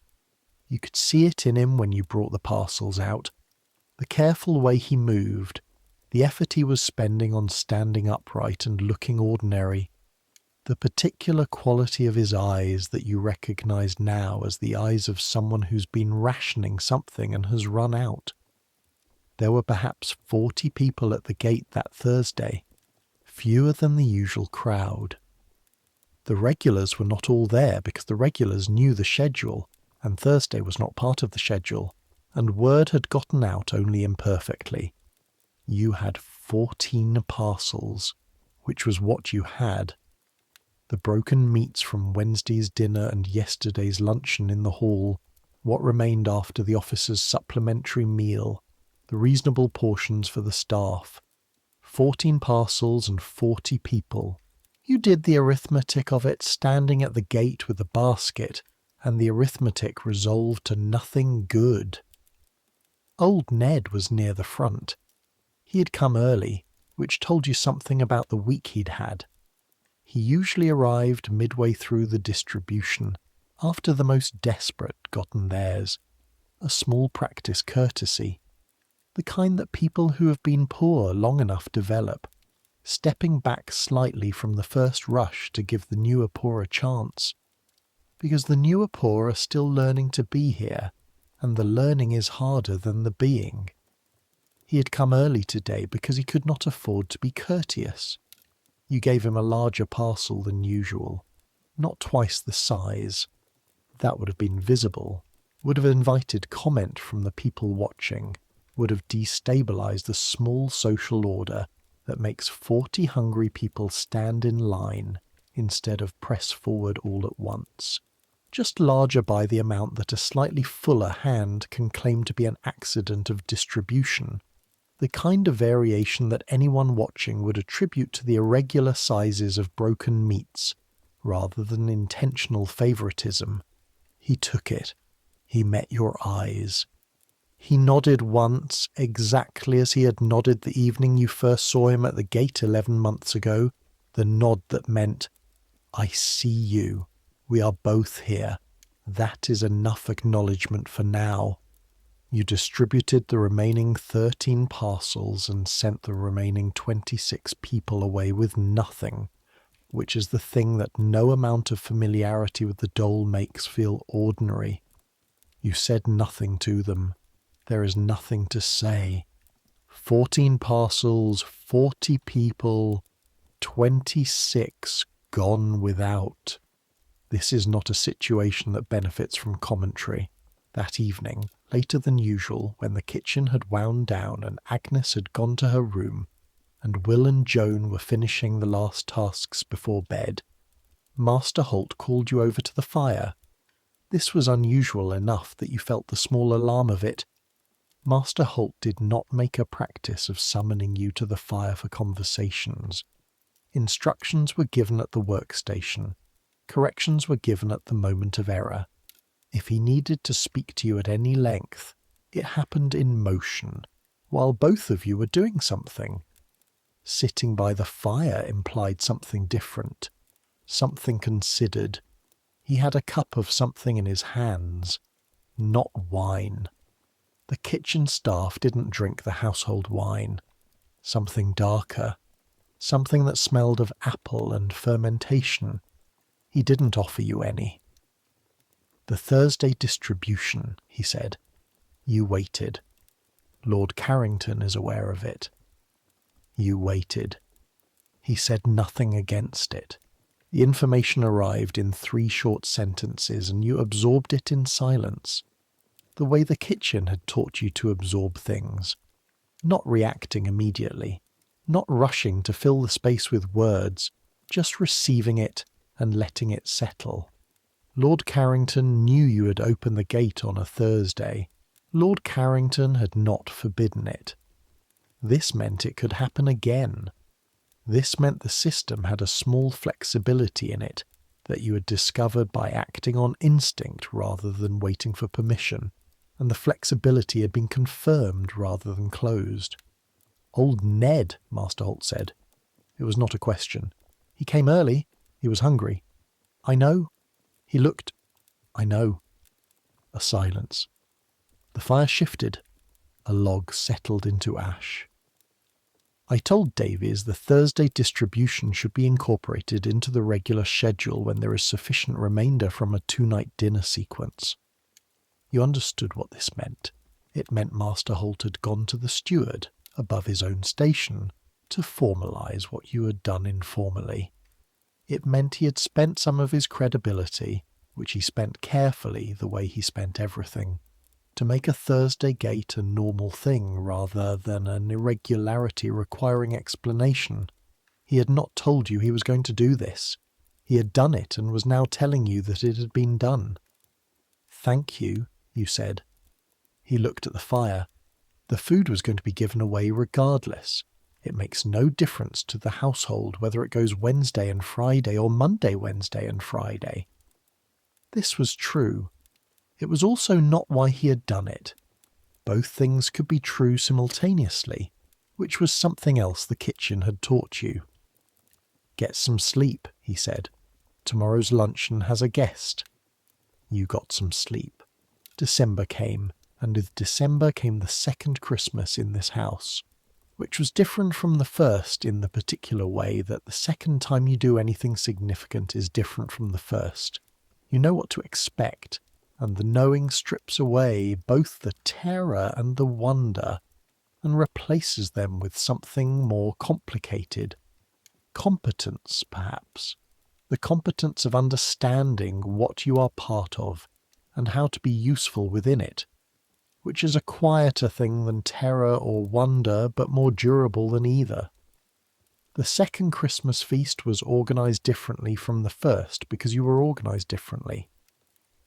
You could see it in him when you brought the parcels out, the careful way he moved, the effort he was spending on standing upright and looking ordinary, the particular quality of his eyes that you recognise now as the eyes of someone who's been rationing something and has run out. There were perhaps 40 people at the gate that Thursday, fewer than the usual crowd. The regulars were not all there because the regulars knew the schedule, and Thursday was not part of the schedule, and word had gotten out only imperfectly. You had 14 parcels, which was what you had. The broken meats from Wednesday's dinner and yesterday's luncheon in the hall, what remained after the officers' supplementary meal, the reasonable portions for the staff, 14 parcels and 40 people. You did the arithmetic of it standing at the gate with the basket, and the arithmetic resolved to nothing good. Old Ned was near the front. He had come early, which told you something about the week he'd had. He usually arrived midway through the distribution, after the most desperate gotten theirs. A small practice courtesy, the kind that people who have been poor long enough develop, stepping back slightly from the first rush to give the newer poor a chance. Because the newer poor are still learning to be here, and the learning is harder than the being. He had come early today because he could not afford to be courteous. You gave him a larger parcel than usual, not twice the size. That would have been visible, would have invited comment from the people watching, would have destabilized the small social order that makes 40 hungry people stand in line instead of press forward all at once. Just larger by the amount that a slightly fuller hand can claim to be an accident of distribution, the kind of variation that anyone watching would attribute to the irregular sizes of broken meats, rather than intentional favoritism. He took it. He met your eyes. He nodded once, exactly as he had nodded the evening you first saw him at the gate 11 months ago, the nod that meant, "I see you. We are both here. That is enough acknowledgement for now." You distributed the remaining 13 parcels and sent the remaining 26 people away with nothing, which is the thing that no amount of familiarity with the dole makes feel ordinary. You said nothing to them. There is nothing to say. 14 parcels, 40 people, 26 gone without. This is not a situation that benefits from commentary. That evening, later than usual, when the kitchen had wound down and Agnes had gone to her room, and Will and Joan were finishing the last tasks before bed, Master Holt called you over to the fire. This was unusual enough that you felt the small alarm of it. Master Holt did not make a practice of summoning you to the fire for conversations. Instructions were given at the workstation. Corrections were given at the moment of error. If he needed to speak to you at any length, it happened in motion, while both of you were doing something. Sitting by the fire implied something different, something considered. He had a cup of something in his hands, not wine. The kitchen staff didn't drink the household wine. Something darker, something that smelled of apple and fermentation. He didn't offer you any. "The Thursday distribution," he said. You waited. "Lord Carrington is aware of it." You waited. He said nothing against it. The information arrived in 3 short sentences, and you absorbed it in silence, the way the kitchen had taught you to absorb things, not reacting immediately, not rushing to fill the space with words, just receiving it and letting it settle. Lord Carrington knew you had opened the gate on a Thursday. Lord Carrington had not forbidden it. This meant it could happen again. This meant the system had a small flexibility in it that you had discovered by acting on instinct rather than waiting for permission, and the flexibility had been confirmed rather than closed. "Old Ned," Master Holt said. It was not a question. "He came early. He was hungry." "I know." He looked. "I know." A silence. The fire shifted. A log settled into ash. "I told Davies the Thursday distribution should be incorporated into the regular schedule when there is sufficient remainder from a 2-night dinner sequence." You understood what this meant. It meant Master Holt had gone to the steward, above his own station, to formalise what you had done informally. It meant he had spent some of his credibility, which he spent carefully the way he spent everything, to make a Thursday gate a normal thing rather than an irregularity requiring explanation. He had not told you he was going to do this. He had done it and was now telling you that it had been done. "Thank you," you said. He looked at the fire. The food was going to be given away regardless. It makes no difference to the household whether it goes Wednesday and Friday or Monday, Wednesday and Friday. This was true. It was also not why he had done it. Both things could be true simultaneously, which was something else the kitchen had taught you. Get some sleep, he said. Tomorrow's luncheon has a guest. You got some sleep. December came, and with December came the second Christmas in this house, which was different from the first in the particular way that the second time you do anything significant is different from the first. You know what to expect, and the knowing strips away both the terror and the wonder, and replaces them with something more complicated. Competence, perhaps. The competence of understanding what you are part of, and how to be useful within it, which is a quieter thing than terror or wonder, but more durable than either. The second Christmas feast was organised differently from the first because you were organised differently.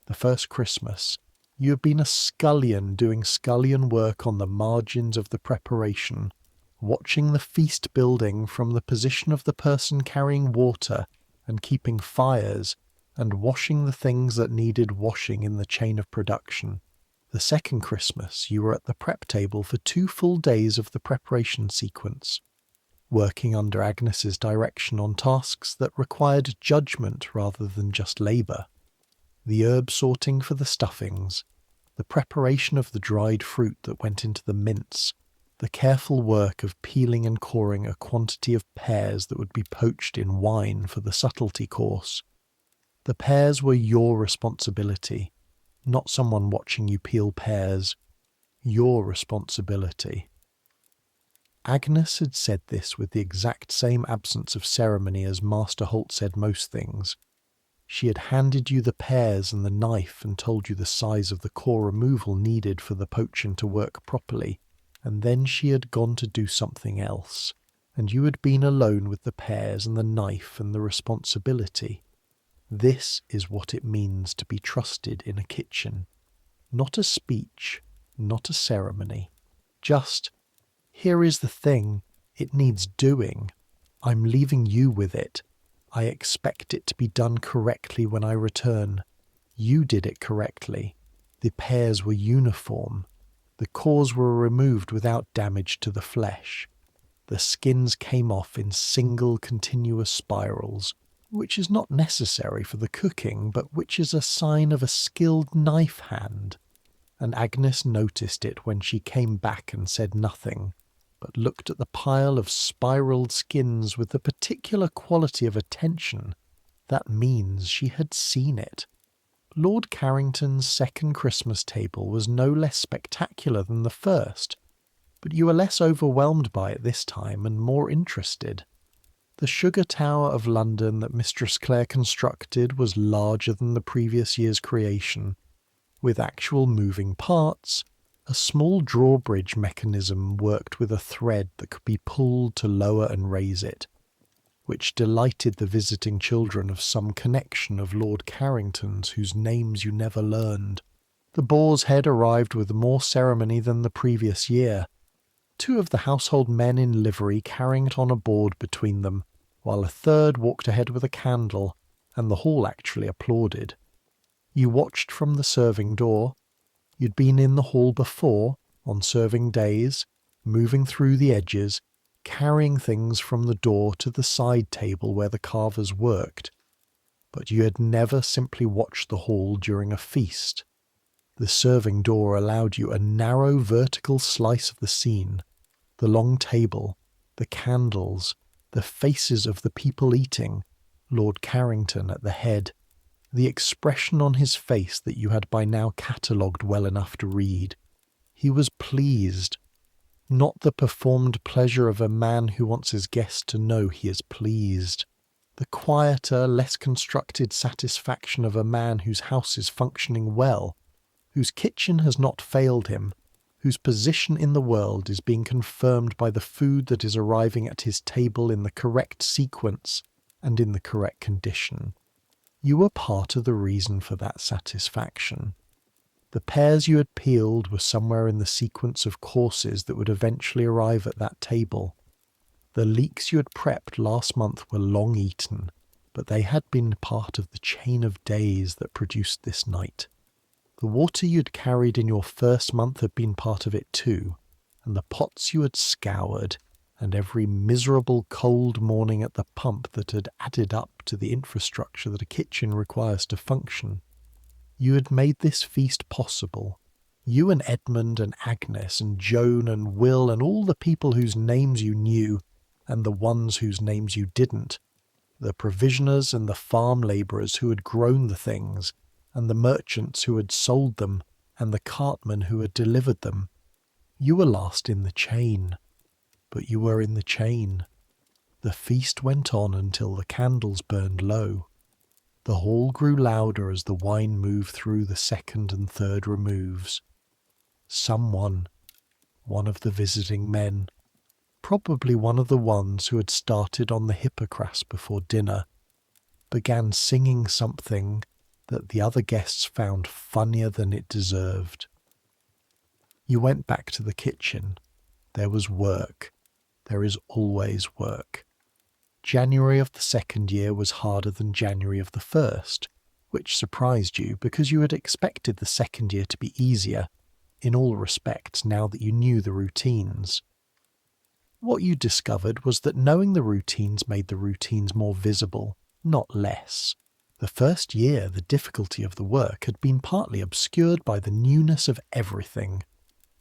The first Christmas, you had been a scullion doing scullion work on the margins of the preparation, watching the feast building from the position of the person carrying water and keeping fires, and washing the things that needed washing in the chain of production. The second Christmas, you were at the prep table for 2 full days of the preparation sequence, working under Agnes's direction on tasks that required judgment rather than just labour. The herb sorting for the stuffings, the preparation of the dried fruit that went into the mince, the careful work of peeling and coring a quantity of pears that would be poached in wine for the subtlety course. The pears were your responsibility, not someone watching you peel pears. Your responsibility. Agnes had said this with the exact same absence of ceremony as Master Holt said most things. She had handed you the pears and the knife and told you the size of the core removal needed for the poaching to work properly, and then she had gone to do something else, and you had been alone with the pears and the knife and the responsibility. This is what it means to be trusted in a kitchen. Not a speech, not a ceremony. Just, here is the thing, it needs doing. I'm leaving you with it. I expect it to be done correctly when I return. You did it correctly. The pears were uniform. The cores were removed without damage to the flesh. The skins came off in single continuous spirals, which is not necessary for the cooking, but which is a sign of a skilled knife hand. And Agnes noticed it when she came back and said nothing, but looked at the pile of spiraled skins with the particular quality of attention. That means she had seen it. Lord Carrington's second Christmas table was no less spectacular than the first, but you were less overwhelmed by it this time and more interested. The sugar tower of London that Mistress Clare constructed was larger than the previous year's creation, with actual moving parts. A small drawbridge mechanism worked with a thread that could be pulled to lower and raise it, which delighted the visiting children of some connection of Lord Carrington's whose names you never learned. The boar's head arrived with more ceremony than the previous year, 2 of the household men in livery carrying it on a board between them, while a third walked ahead with a candle, and the hall actually applauded. You watched from the serving door. You'd been in the hall before, on serving days, moving through the edges, carrying things from the door to the side table where the carvers worked, but you had never simply watched the hall during a feast. The serving door allowed you a narrow vertical slice of the scene, the long table, the candles, the faces of the people eating, Lord Carrington at the head, the expression on his face that you had by now catalogued well enough to read. He was pleased. Not the performed pleasure of a man who wants his guest to know he is pleased. The quieter, less constructed satisfaction of a man whose house is functioning well, whose kitchen has not failed him, whose position in the world is being confirmed by the food that is arriving at his table in the correct sequence and in the correct condition. You were part of the reason for that satisfaction. The pears you had peeled were somewhere in the sequence of courses that would eventually arrive at that table. The leeks you had prepped last month were long eaten, but they had been part of the chain of days that produced this night. The water you had carried in your first month had been part of it too, and the pots you had scoured, and every miserable cold morning at the pump that had added up to the infrastructure that a kitchen requires to function. You had made this feast possible. You and Edmund and Agnes and Joan and Will and all the people whose names you knew, and the ones whose names you didn't, the provisioners and the farm labourers who had grown the things, and the merchants who had sold them, and the cartmen who had delivered them. You were last in the chain, but you were in the chain. The feast went on until the candles burned low. The hall grew louder as the wine moved through the second and third removes. Someone, one of the visiting men, probably one of the ones who had started on the Hippocras before dinner, began singing something that the other guests found funnier than it deserved. You went back to the kitchen. There was work. There is always work. January of the second year was harder than January of the first, which surprised you because you had expected the second year to be easier, in all respects, now that you knew the routines. What you discovered was that knowing the routines made the routines more visible, not less. The first year, the difficulty of the work had been partly obscured by the newness of everything.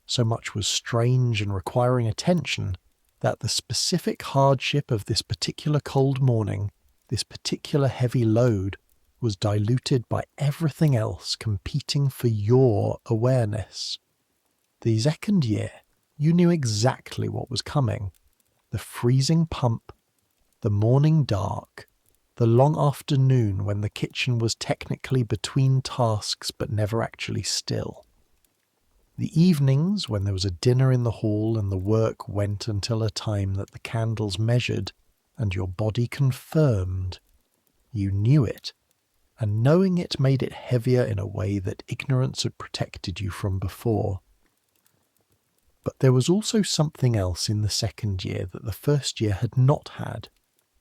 So much was strange and requiring attention that the specific hardship of this particular cold morning, this particular heavy load, was diluted by everything else competing for your awareness. The second year, you knew exactly what was coming. The freezing pump, the morning dark, the long afternoon when the kitchen was technically between tasks but never actually still. The evenings when there was a dinner in the hall and the work went until a time that the candles measured and your body confirmed. You knew it, and knowing it made it heavier in a way that ignorance had protected you from before. But there was also something else in the second year that the first year had not had.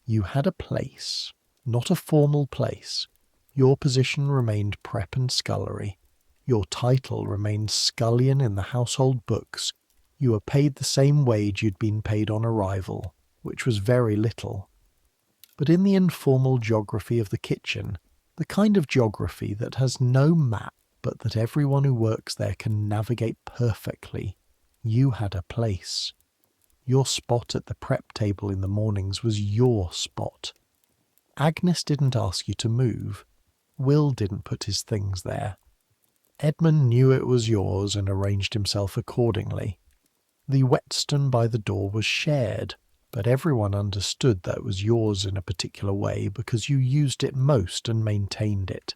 You had a place, not a formal place. Your position remained prep and scullery. Your title remained scullion in the household books. You were paid the same wage you'd been paid on arrival, which was very little. But in the informal geography of the kitchen, the kind of geography that has no map but that everyone who works there can navigate perfectly, you had a place. Your spot at the prep table in the mornings was your spot. Agnes didn't ask you to move. Will didn't put his things there. Edmund knew it was yours and arranged himself accordingly. The whetstone by the door was shared, but everyone understood that it was yours in a particular way because you used it most and maintained it.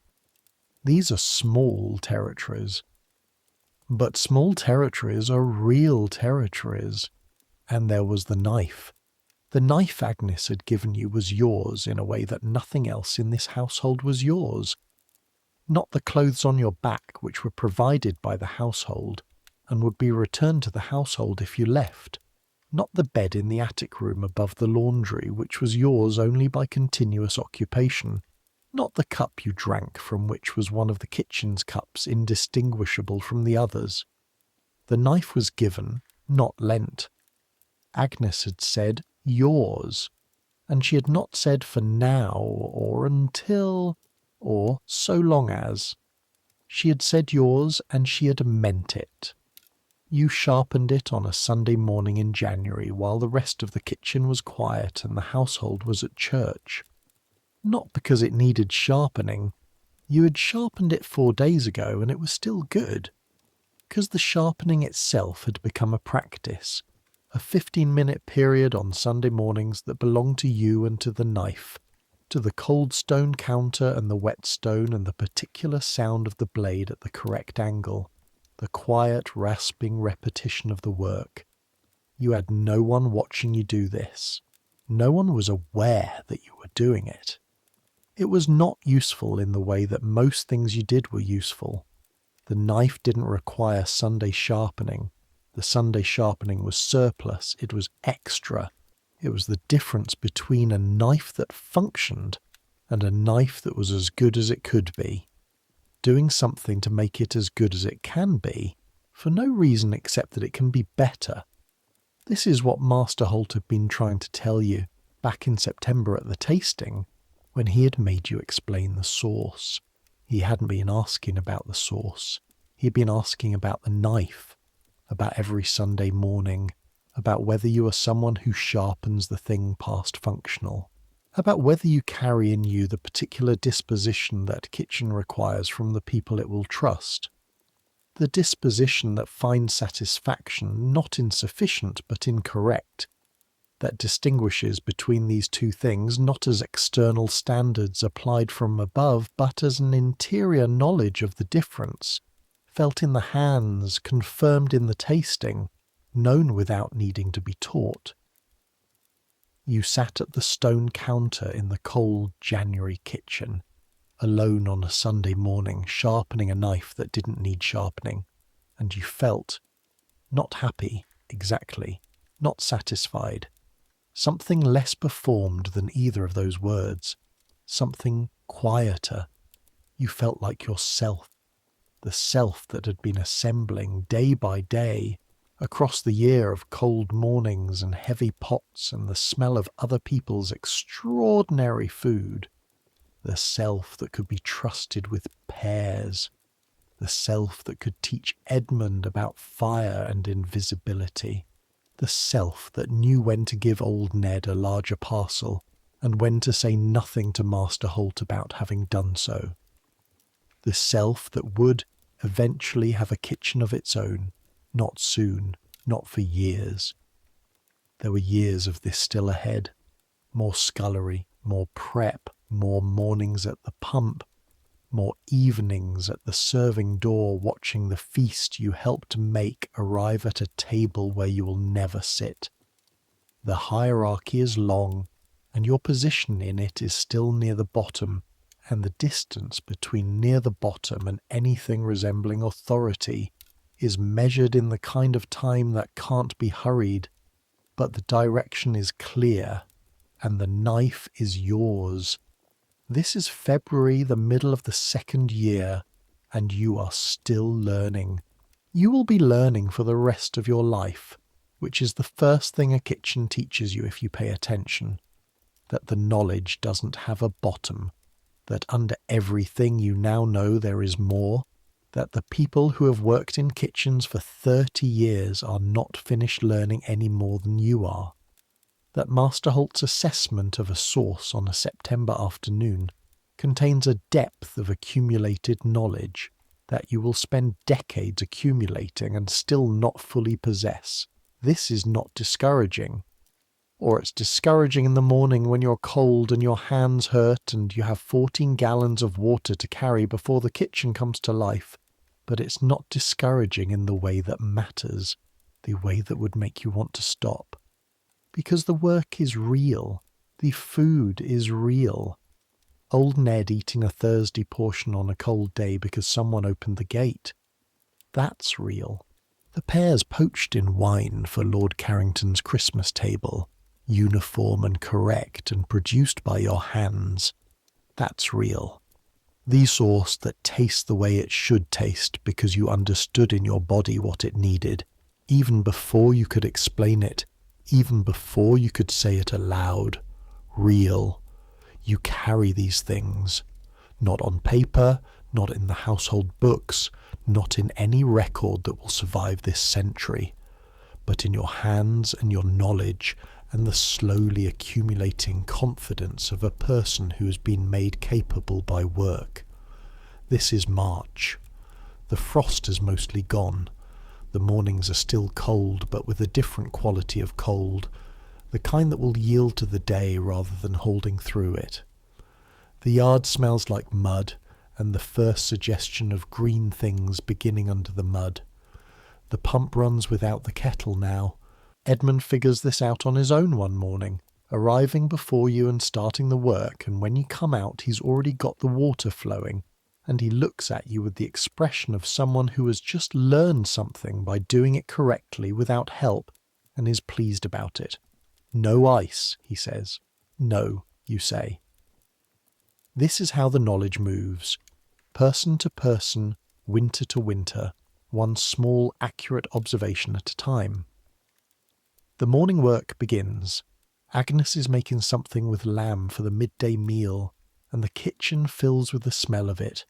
These are small territories. But small territories are real territories. And there was the knife. The knife Agnes had given you was yours in a way that nothing else in this household was yours. Not the clothes on your back, which were provided by the household and would be returned to the household if you left. Not the bed in the attic room above the laundry, which was yours only by continuous occupation. Not the cup you drank from, which was one of the kitchen's cups indistinguishable from the others. The knife was given, not lent. Agnes had said, yours, and she had not said for now, or until, or so long as. She had said yours, and she had meant it. You sharpened it on a Sunday morning in January while the rest of the kitchen was quiet and the household was at church. Not because it needed sharpening. You had sharpened it 4 days ago and it was still good. Because the sharpening itself had become a practice, a 15-minute period on Sunday mornings that belonged to you and to the knife, to the cold stone counter and the whetstone and the particular sound of the blade at the correct angle, the quiet, rasping repetition of the work. You had no one watching you do this. No one was aware that you were doing it. It was not useful in the way that most things you did were useful. The knife didn't require Sunday sharpening. The Sunday sharpening was surplus. It was extra. It was the difference between a knife that functioned and a knife that was as good as it could be. Doing something to make it as good as it can be, for no reason except that it can be better. This is what Master Holt had been trying to tell you back in September at the tasting, when he had made you explain the sauce. He hadn't been asking about the sauce. He had been asking about the knife, about every Sunday morning, about whether you are someone who sharpens the thing past functional, about whether you carry in you the particular disposition that kitchen requires from the people it will trust, the disposition that finds satisfaction not in sufficient but in correct, that distinguishes between these two things not as external standards applied from above, but as an interior knowledge of the difference, felt in the hands, confirmed in the tasting, known without needing to be taught. You sat at the stone counter in the cold January kitchen, alone on a Sunday morning, sharpening a knife that didn't need sharpening, and you felt not happy, exactly, not satisfied. Something less performed than either of those words, something quieter. You felt like yourself, the self that had been assembling day by day across the year of cold mornings and heavy pots and the smell of other people's extraordinary food, the self that could be trusted with pears, the self that could teach Edmund about fire and invisibility, the self that knew when to give old Ned a larger parcel and when to say nothing to Master Holt about having done so, the self that would eventually have a kitchen of its own, not soon, not for years. There were years of this still ahead, more scullery, more prep, more mornings at the pump, more evenings at the serving door watching the feast you helped make arrive at a table where you will never sit. The hierarchy is long, and your position in it is still near the bottom, and the distance between near the bottom and anything resembling authority is measured in the kind of time that can't be hurried, but the direction is clear, and the knife is yours. This is February, the middle of the second year, and you are still learning. You will be learning for the rest of your life, which is the first thing a kitchen teaches you if you pay attention, that the knowledge doesn't have a bottom, that under everything you now know there is more, that the people who have worked in kitchens for 30 years are not finished learning any more than you are, that Master Holt's assessment of a sauce on a September afternoon contains a depth of accumulated knowledge that you will spend decades accumulating and still not fully possess. This is not discouraging. Or it's discouraging in the morning when you're cold and your hands hurt and you have 14 gallons of water to carry before the kitchen comes to life. But it's not discouraging in the way that matters, the way that would make you want to stop. Because the work is real. The food is real. Old Ned eating a Thursday portion on a cold day because someone opened the gate. That's real. The pears poached in wine for Lord Carrington's Christmas table, uniform and correct and produced by your hands. That's real. The sauce that tastes the way it should taste because you understood in your body what it needed, even before you could explain it, even before you could say it aloud. Real. You carry these things. Not on paper, not in the household books, not in any record that will survive this century, but in your hands and your knowledge and the slowly accumulating confidence of a person who has been made capable by work. This is March. The frost is mostly gone. The mornings are still cold, but with a different quality of cold, the kind that will yield to the day rather than holding through it. The yard smells like mud, and the first suggestion of green things beginning under the mud. The pump runs without the kettle now. Edmund figures this out on his own one morning, arriving before you and starting the work, and when you come out he's already got the water flowing, and he looks at you with the expression of someone who has just learned something by doing it correctly without help and is pleased about it. No ice, he says. No, you say. This is how the knowledge moves. Person to person, winter to winter, one small, accurate observation at a time. The morning work begins. Agnes is making something with lamb for the midday meal, and the kitchen fills with the smell of it.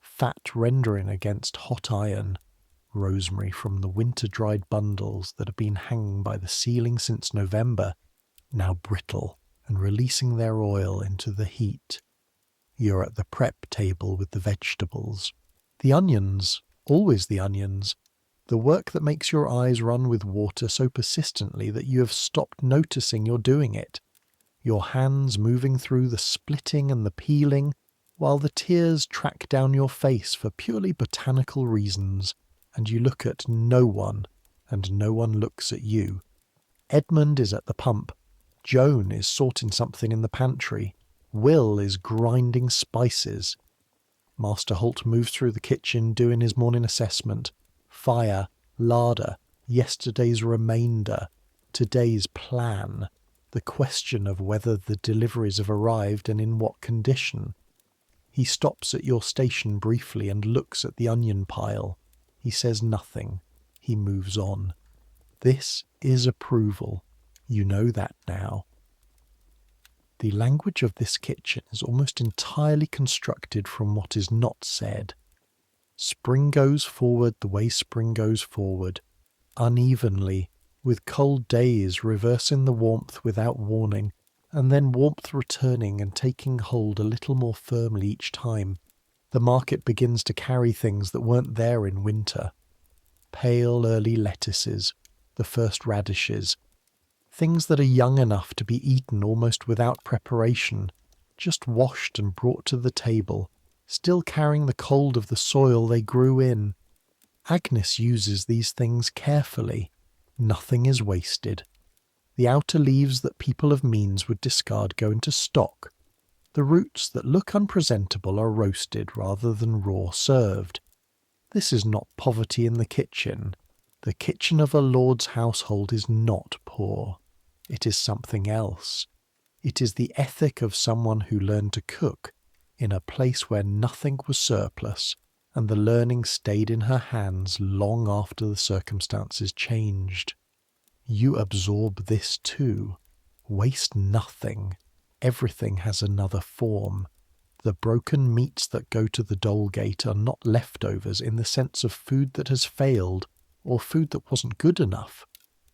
Fat rendering against hot iron, rosemary from the winter-dried bundles that have been hanging by the ceiling since November, now brittle and releasing their oil into the heat. You're at the prep table with the vegetables. The onions, always the onions. The work that makes your eyes run with water so persistently that you have stopped noticing you're doing it. Your hands moving through the splitting and the peeling, while the tears track down your face for purely botanical reasons, and you look at no one, and no one looks at you. Edmund is at the pump. Joan is sorting something in the pantry. Will is grinding spices. Master Holt moves through the kitchen doing his morning assessment. Fire, larder, yesterday's remainder, today's plan, the question of whether the deliveries have arrived and in what condition. He stops at your station briefly and looks at the onion pile. He says nothing. He moves on. This is approval. You know that now. The language of this kitchen is almost entirely constructed from what is not said. Spring goes forward the way spring goes forward, unevenly, with cold days reversing the warmth without warning, and then warmth returning and taking hold a little more firmly each time. The market begins to carry things that weren't there in winter. Pale early lettuces, the first radishes, things that are young enough to be eaten almost without preparation, just washed and brought to the table, still carrying the cold of the soil they grew in. Agnes uses these things carefully. Nothing is wasted. The outer leaves that people of means would discard go into stock. The roots that look unpresentable are roasted rather than raw served. This is not poverty in the kitchen. The kitchen of a lord's household is not poor. It is something else. It is the ethic of someone who learned to cook in a place where nothing was surplus, and the learning stayed in her hands long after the circumstances changed. You absorb this too. Waste nothing. Everything has another form. The broken meats that go to the dole gate are not leftovers in the sense of food that has failed or food that wasn't good enough.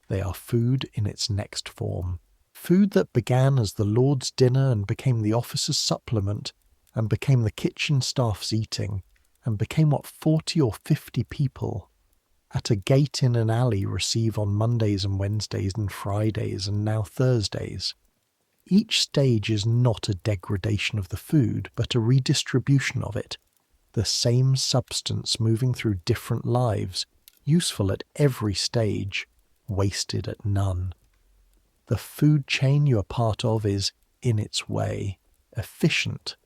They are food in its next form. Food that began as the Lord's dinner and became the officer's supplement, and became the kitchen staff's eating, and became what 40 or 50 people at a gate in an alley receive on Mondays and Wednesdays and Fridays and now Thursdays. Each stage is not a degradation of the food, but a redistribution of it. The same substance moving through different lives, useful at every stage, wasted at none. The food chain you are part of is, in its way, efficient.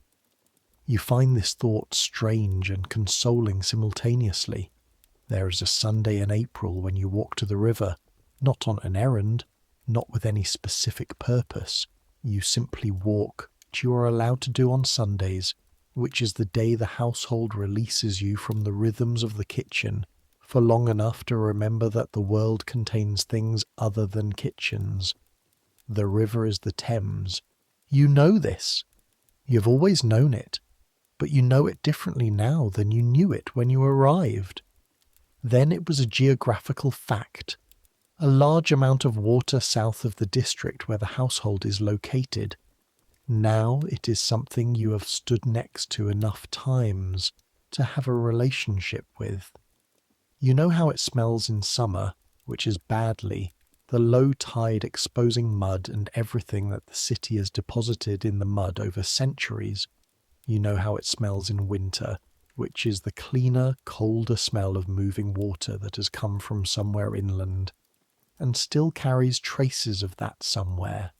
You find this thought strange and consoling simultaneously. There is a Sunday in April when you walk to the river, not on an errand, not with any specific purpose. You simply walk, which you are allowed to do on Sundays, which is the day the household releases you from the rhythms of the kitchen, for long enough to remember that the world contains things other than kitchens. The river is the Thames. You know this. You've always known it, but you know it differently now than you knew it when you arrived. Then it was a geographical fact. A large amount of water south of the district where the household is located. Now it is something you have stood next to enough times to have a relationship with. You know how it smells in summer, which is badly, the low tide exposing mud and everything that the city has deposited in the mud over centuries. You know how it smells in winter, which is the cleaner, colder smell of moving water that has come from somewhere inland, and still carries traces of that somewhere.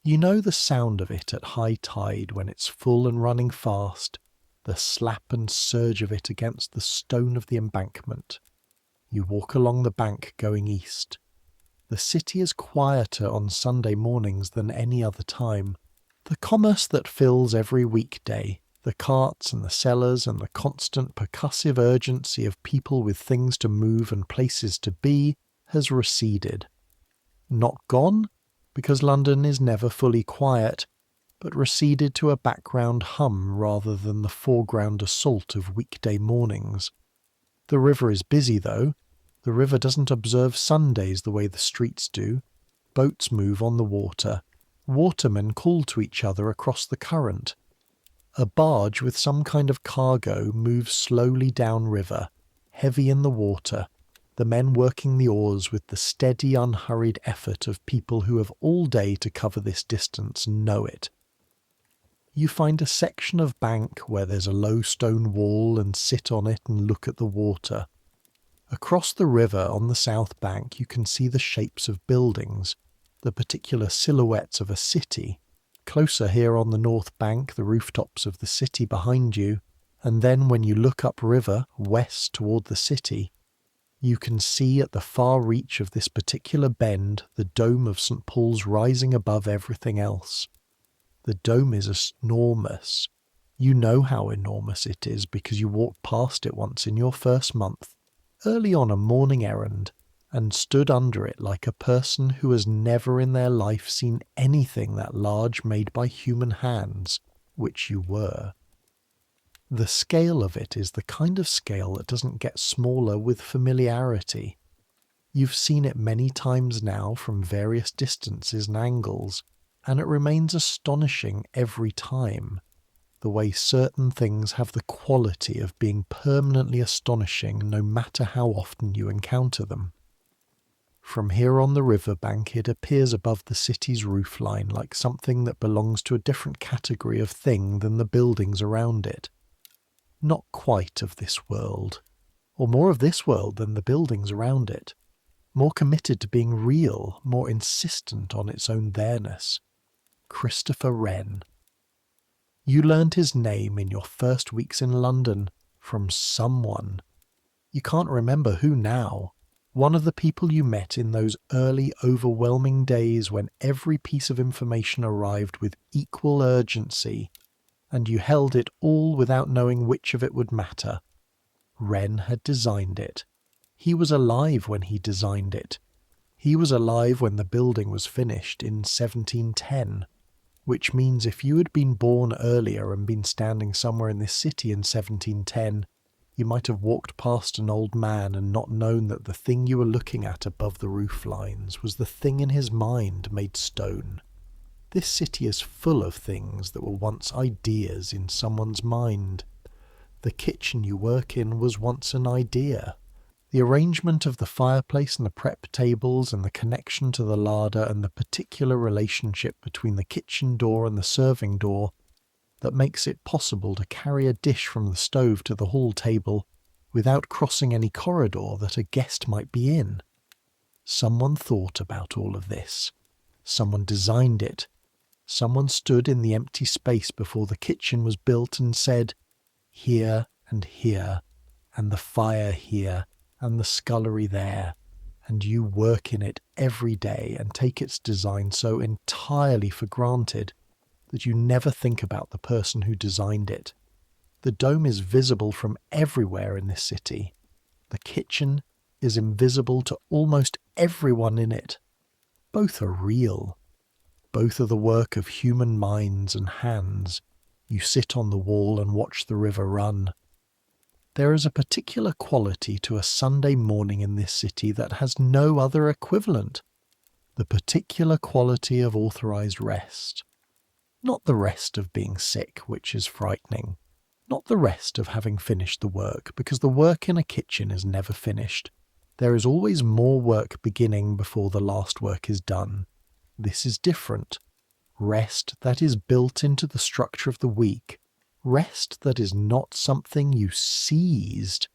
You know the sound of it at high tide when it's full and running fast, the slap and surge of it against the stone of the embankment. You walk along the bank going east. The city is quieter on Sunday mornings than any other time. The commerce that fills every weekday, the carts and the sellers and the constant percussive urgency of people with things to move and places to be, has receded. Not gone, because London is never fully quiet, but receded to a background hum rather than the foreground assault of weekday mornings. The river is busy, though. The river doesn't observe Sundays the way the streets do. Boats move on the water. Watermen call to each other across the current. A barge with some kind of cargo moves slowly downriver, heavy in the water, the men working the oars with the steady, unhurried effort of people who have all day to cover this distance and know it. You find a section of bank where there's a low stone wall and sit on it and look at the water. Across the river on the south bank you can see the shapes of buildings, the particular silhouettes of a city. Closer here on the north bank, the rooftops of the city behind you, and then when you look upriver, west toward the city, you can see at the far reach of this particular bend the dome of St. Paul's rising above everything else. The dome is enormous. You know how enormous it is because you walked past it once in your first month, early on a morning errand, and stood under it like a person who has never in their life seen anything that large made by human hands, which you were. The scale of it is the kind of scale that doesn't get smaller with familiarity. You've seen it many times now from various distances and angles, and it remains astonishing every time, the way certain things have the quality of being permanently astonishing no matter how often you encounter them. From here on the river bank it appears above the city's roofline like something that belongs to a different category of thing than the buildings around it. Not quite of this world, or more of this world than the buildings around it, more committed to being real, more insistent on its own there-ness. Christopher Wren. You learned his name in your first weeks in London from someone. You can't remember who now. One of the people you met in those early, overwhelming days when every piece of information arrived with equal urgency, and you held it all without knowing which of it would matter. Wren had designed it. He was alive when he designed it. He was alive when the building was finished in 1710. Which means if you had been born earlier and been standing somewhere in this city in 1710, you might have walked past an old man and not known that the thing you were looking at above the roof lines was the thing in his mind made stone. This city is full of things that were once ideas in someone's mind. The kitchen you work in was once an idea. The arrangement of the fireplace and the prep tables and the connection to the larder and the particular relationship between the kitchen door and the serving door that makes it possible to carry a dish from the stove to the hall table without crossing any corridor that a guest might be in. Someone thought about all of this. Someone designed it. Someone stood in the empty space before the kitchen was built and said, "Here and here, and the fire here, and the scullery there," and you work in it every day and take its design so entirely for granted that you never think about the person who designed it. The dome is visible from everywhere in this city. The kitchen is invisible to almost everyone in it. Both are real. Both are the work of human minds and hands. You sit on the wall and watch the river run. There is a particular quality to a Sunday morning in this city that has no other equivalent. The particular quality of authorized rest. Not the rest of being sick, which is frightening. Not the rest of having finished the work, because the work in a kitchen is never finished. There is always more work beginning before the last work is done. This is different. Rest that is built into the structure of the week. Rest that is not something you seized,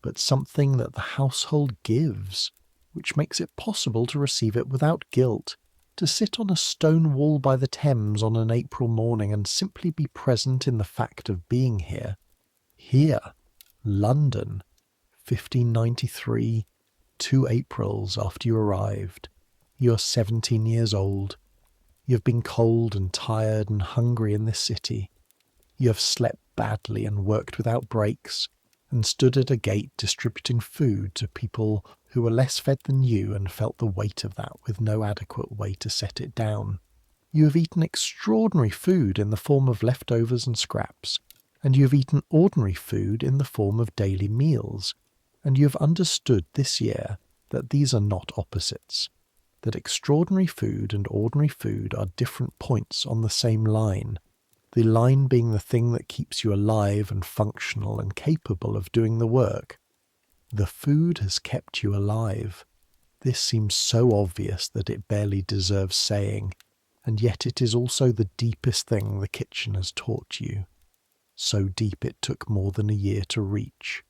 but something that the household gives, which makes it possible to receive it without guilt, to sit on a stone wall by the Thames on an April morning and simply be present in the fact of being here, Here, London, 1593, 2 Aprils after you arrived. You're 17 years old. You've been cold and tired and hungry in this city. You have slept badly and worked without breaks, and stood at a gate distributing food to people who were less fed than you and felt the weight of that with no adequate way to set it down. You have eaten extraordinary food in the form of leftovers and scraps, and you have eaten ordinary food in the form of daily meals, and you have understood this year that these are not opposites, that extraordinary food and ordinary food are different points on the same line, the line being the thing that keeps you alive and functional and capable of doing the work. The food has kept you alive. This seems so obvious that it barely deserves saying, and yet it is also the deepest thing the kitchen has taught you. So deep it took more than a year to reach.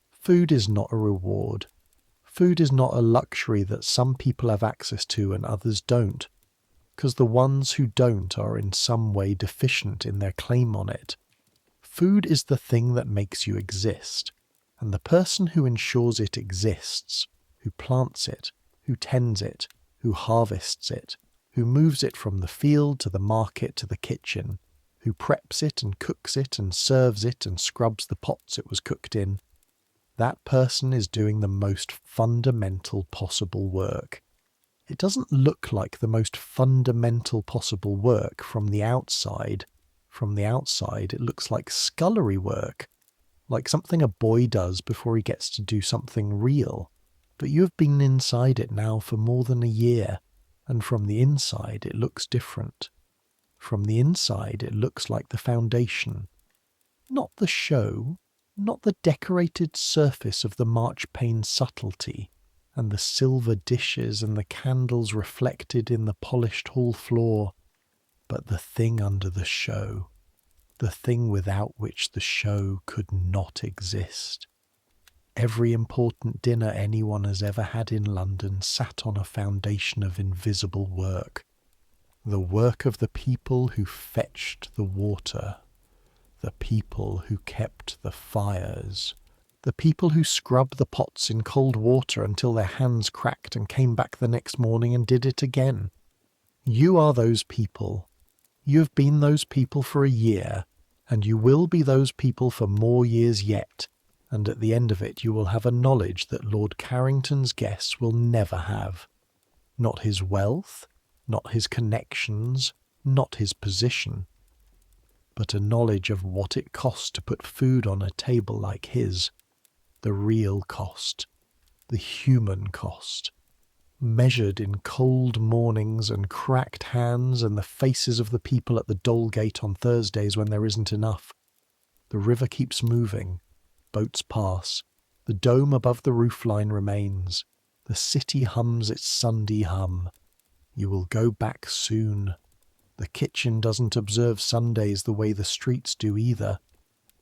Food is not a reward. Food is not a luxury that some people have access to and others don't, because the ones who don't are in some way deficient in their claim on it. Food is the thing that makes you exist, and the person who ensures it exists, who plants it, who tends it, who harvests it, who moves it from the field to the market to the kitchen, who preps it and cooks it and serves it and scrubs the pots it was cooked in, that person is doing the most fundamental possible work. It doesn't look like the most fundamental possible work from the outside. From the outside, it looks like scullery work, like something a boy does before he gets to do something real. But you have been inside it now for more than a year, and from the inside it looks different. From the inside it looks like the foundation. Not the show, not the decorated surface of the marchpane subtlety, and the silver dishes and the candles reflected in the polished hall floor, but the thing under the show, the thing without which the show could not exist. Every important dinner anyone has ever had in London sat on a foundation of invisible work, the work of the people who fetched the water, the people who kept the fires, the people who scrubbed the pots in cold water until their hands cracked and came back the next morning and did it again. You are those people. You have been those people for a year, and you will be those people for more years yet, and at the end of it you will have a knowledge that Lord Carrington's guests will never have. Not his wealth, not his connections, not his position, but a knowledge of what it costs to put food on a table like his. The real cost, the human cost, measured in cold mornings and cracked hands and the faces of the people at the Dole Gate on Thursdays when there isn't enough. The river keeps moving, boats pass, the dome above the roofline remains, the city hums its Sunday hum. You will go back soon. The kitchen doesn't observe Sundays the way the streets do either.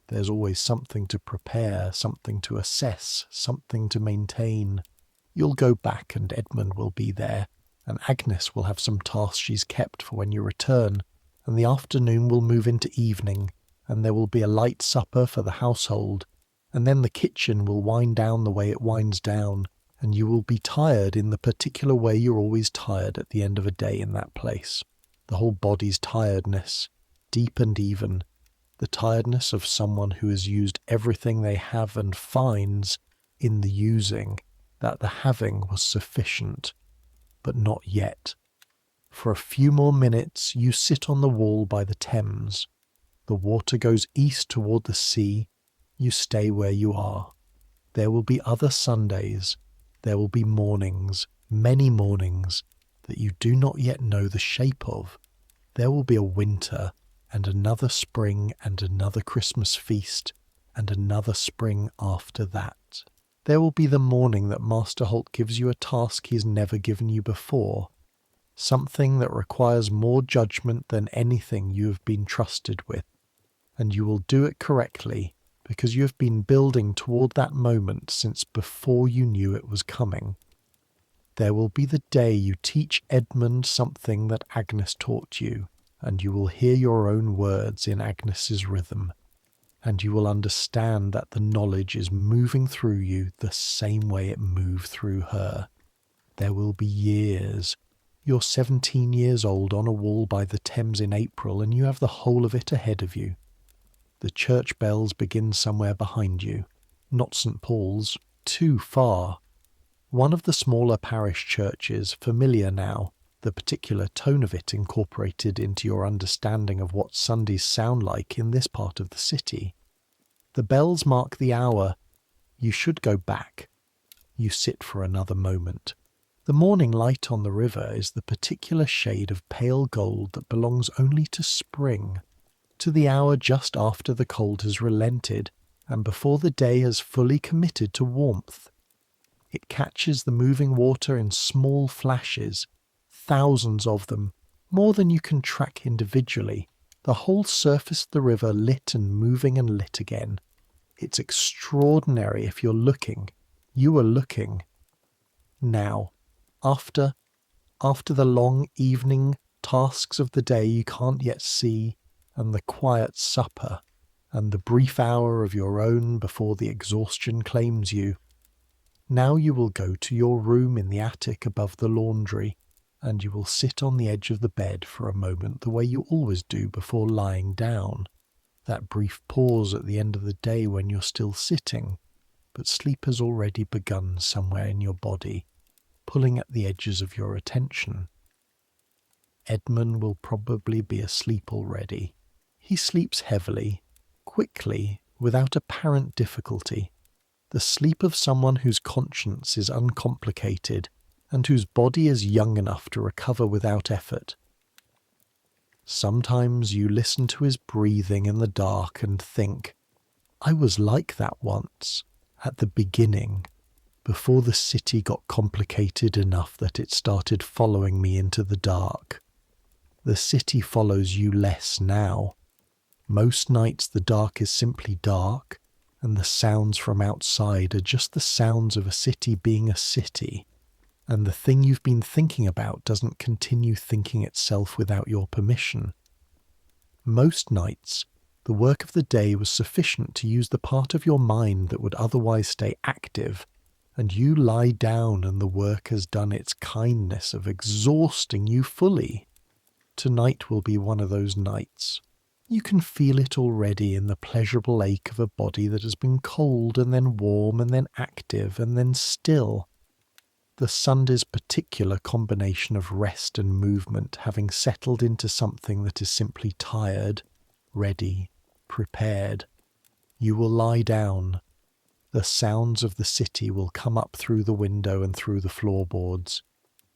There's always something to prepare, something to assess, something to maintain. You'll go back and Edmund will be there, and Agnes will have some tasks she's kept for when you return, and the afternoon will move into evening, and there will be a light supper for the household, and then the kitchen will wind down the way it winds down, and you will be tired in the particular way you're always tired at the end of a day in that place. The whole body's tiredness, deep and even, the tiredness of someone who has used everything they have and finds in the using, that the having was sufficient, but not yet. For a few more minutes you sit on the wall by the Thames. The water goes east toward the sea. You stay where you are. There will be other Sundays. There will be mornings, many mornings, that you do not yet know the shape of. There will be a winter, and another spring, and another Christmas feast, and another spring after that. There will be the morning that Master Holt gives you a task he has never given you before, something that requires more judgment than anything you have been trusted with, and you will do it correctly because you have been building toward that moment since before you knew it was coming. There will be the day you teach Edmund something that Agnes taught you, and you will hear your own words in Agnes's rhythm. and you will understand that the knowledge is moving through you the same way it moved through her. There will be years. You're 17 years old on a wall by the Thames in April, and you have the whole of it ahead of you. The church bells begin somewhere behind you, not St. Paul's, too far. One of the smaller parish churches, familiar now, the particular tone of it incorporated into your understanding of what Sundays sound like in this part of the city. The bells mark the hour. You should go back. You sit for another moment. The morning light on the river is the particular shade of pale gold that belongs only to spring, to the hour just after the cold has relented and before the day has fully committed to warmth. It catches the moving water in small flashes, thousands of them, more than you can track individually, the whole surface of the river lit and moving and lit again. It's extraordinary if you're looking. You are looking. Now, after the long evening tasks of the day you can't yet see, and the quiet supper, and the brief hour of your own before the exhaustion claims you, now you will go to your room in the attic above the laundry, and you will sit on the edge of the bed for a moment the way you always do before lying down, that brief pause at the end of the day when you're still sitting, but sleep has already begun somewhere in your body, pulling at the edges of your attention. Edmund will probably be asleep already. He sleeps heavily, quickly, without apparent difficulty, the sleep of someone whose conscience is uncomplicated and whose body is young enough to recover without effort. Sometimes you listen to his breathing in the dark and think, I was like that once, at the beginning, before the city got complicated enough that it started following me into the dark. The city follows you less now. Most nights the dark is simply dark, and the sounds from outside are just the sounds of a city being a city, and the thing you've been thinking about doesn't continue thinking itself without your permission. Most nights, the work of the day was sufficient to use the part of your mind that would otherwise stay active, and you lie down and the work has done its kindness of exhausting you fully. Tonight will be one of those nights. You can feel it already in the pleasurable ache of a body that has been cold and then warm and then active and then still. The Sunday's particular combination of rest and movement having settled into something that is simply tired, ready, prepared. You will lie down. The sounds of the city will come up through the window and through the floorboards.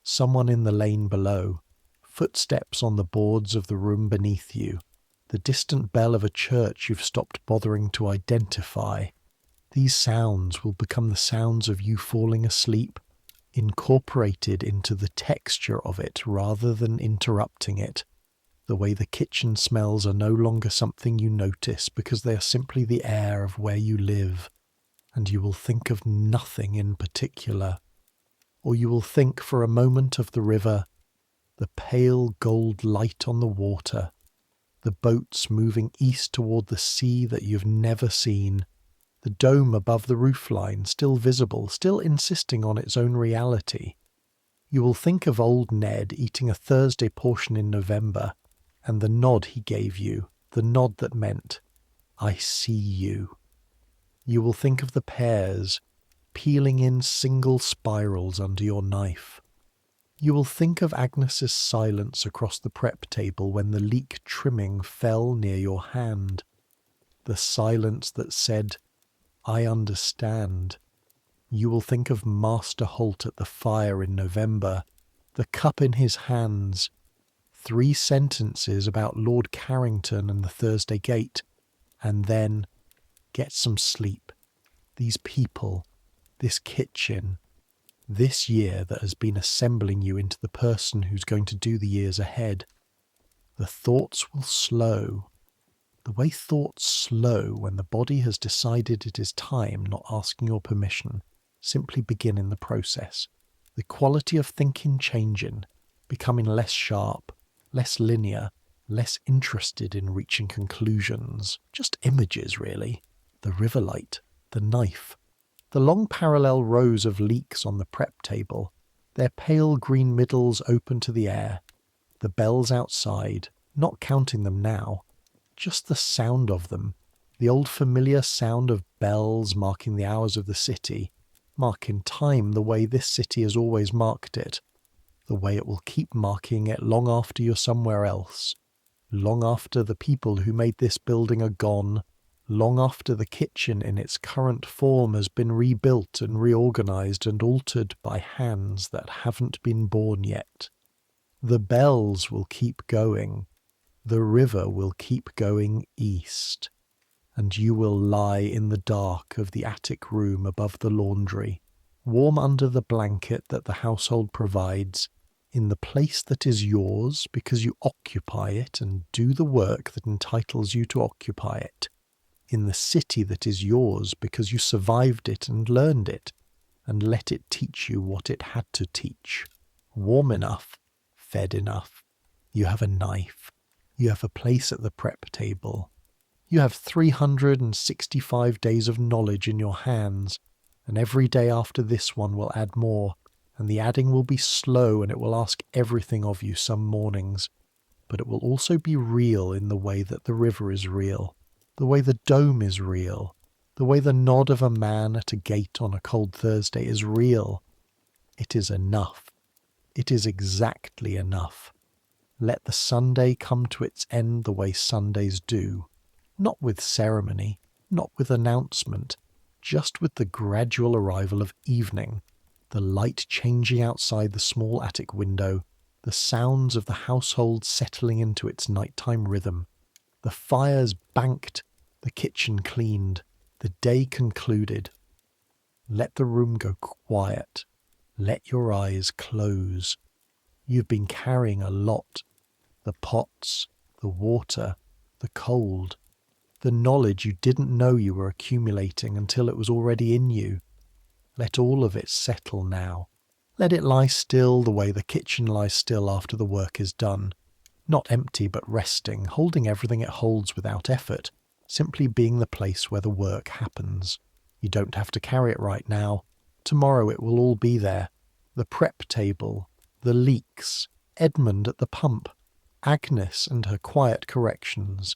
Someone in the lane below, footsteps on the boards of the room beneath you, the distant bell of a church you've stopped bothering to identify. These sounds will become the sounds of you falling asleep, incorporated into the texture of it rather than interrupting it. The way the kitchen smells are no longer something you notice because they are simply the air of where you live, and you will think of nothing in particular. Or you will think for a moment of the river, the pale gold light on the water, the boats moving east toward the sea that you've never seen, the dome above the roofline still visible, still insisting on its own reality. You will think of old Ned eating a Thursday portion in November, and the nod he gave you, the nod that meant, I see you. You will think of the pears, peeling in single spirals under your knife. You will think of Agnes's silence across the prep table when the leek trimming fell near your hand. The silence that said, I understand. You will think of Master Holt at the fire in November, the cup in his hands, 3 sentences about Lord Carrington and the Thursday Gate, and then get some sleep. These people, this kitchen, this year that has been assembling you into the person who's going to do the years ahead. The thoughts will slow. The way thoughts slow when the body has decided it is time, not asking your permission, simply begin in the process. The quality of thinking changing, becoming less sharp, less linear, less interested in reaching conclusions, just images really. The river light, the knife, the long parallel rows of leeks on the prep table, their pale green middles open to the air, the bells outside, not counting them now, just the sound of them, the old familiar sound of bells marking the hours of the city, marking time the way this city has always marked it, the way it will keep marking it long after you're somewhere else, long after the people who made this building are gone, long after the kitchen in its current form has been rebuilt and reorganized and altered by hands that haven't been born yet. The bells will keep going. The river will keep going east. And you will lie in the dark of the attic room above the laundry, warm under the blanket that the household provides, in the place that is yours because you occupy it and do the work that entitles you to occupy it, in the city that is yours because you survived it and learned it, and let it teach you what it had to teach. Warm enough, fed enough. You have a knife. You have a place at the prep table. You have 365 days of knowledge in your hands, and every day after this one will add more, and the adding will be slow and it will ask everything of you some mornings, but it will also be real in the way that the river is real, the way the dome is real, the way the nod of a man at a gate on a cold Thursday is real. It is enough. It is exactly enough. Let the Sunday come to its end the way Sundays do. Not with ceremony, not with announcement, just with the gradual arrival of evening, the light changing outside the small attic window, the sounds of the household settling into its nighttime rhythm, the fires banked, the kitchen cleaned, the day concluded. Let the room go quiet. Let your eyes close. You've been carrying a lot. The pots, the water, the cold, the knowledge you didn't know you were accumulating until it was already in you. Let all of it settle now. Let it lie still the way the kitchen lies still after the work is done. Not empty but resting, holding everything it holds without effort, simply being the place where the work happens. You don't have to carry it right now. Tomorrow it will all be there. The prep table, the leaks, Edmund at the pump, Agnes and her quiet corrections,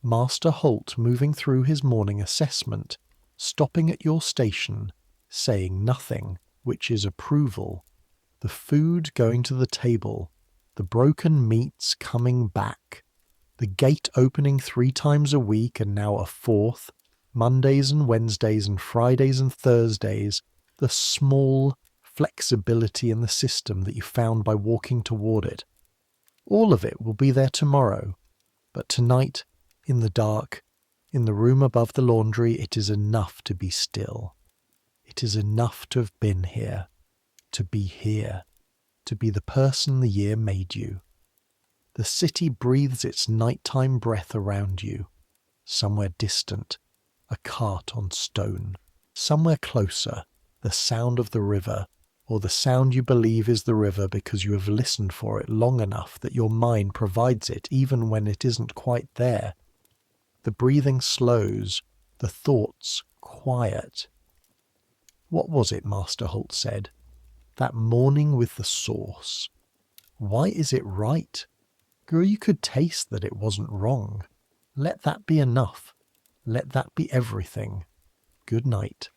Master Holt moving through his morning assessment, stopping at your station, saying nothing, which is approval, the food going to the table, the broken meats coming back, the gate opening 3 times a week and now a 4th, Mondays and Wednesdays and Fridays and Thursdays, the small flexibility in the system that you found by walking toward it. All of it will be there tomorrow, but tonight, in the dark, in the room above the laundry, it is enough to be still. It is enough to have been here, to be the person the year made you. The city breathes its nighttime breath around you. Somewhere distant, a cart on stone. Somewhere closer, the sound of the river, or the sound you believe is the river because you have listened for it long enough that your mind provides it even when it isn't quite there. The breathing slows, the thoughts quiet. What was it Master Holt said? That morning with the sauce. Why is it right? Girl, you could taste that it wasn't wrong. Let that be enough. Let that be everything. Good night.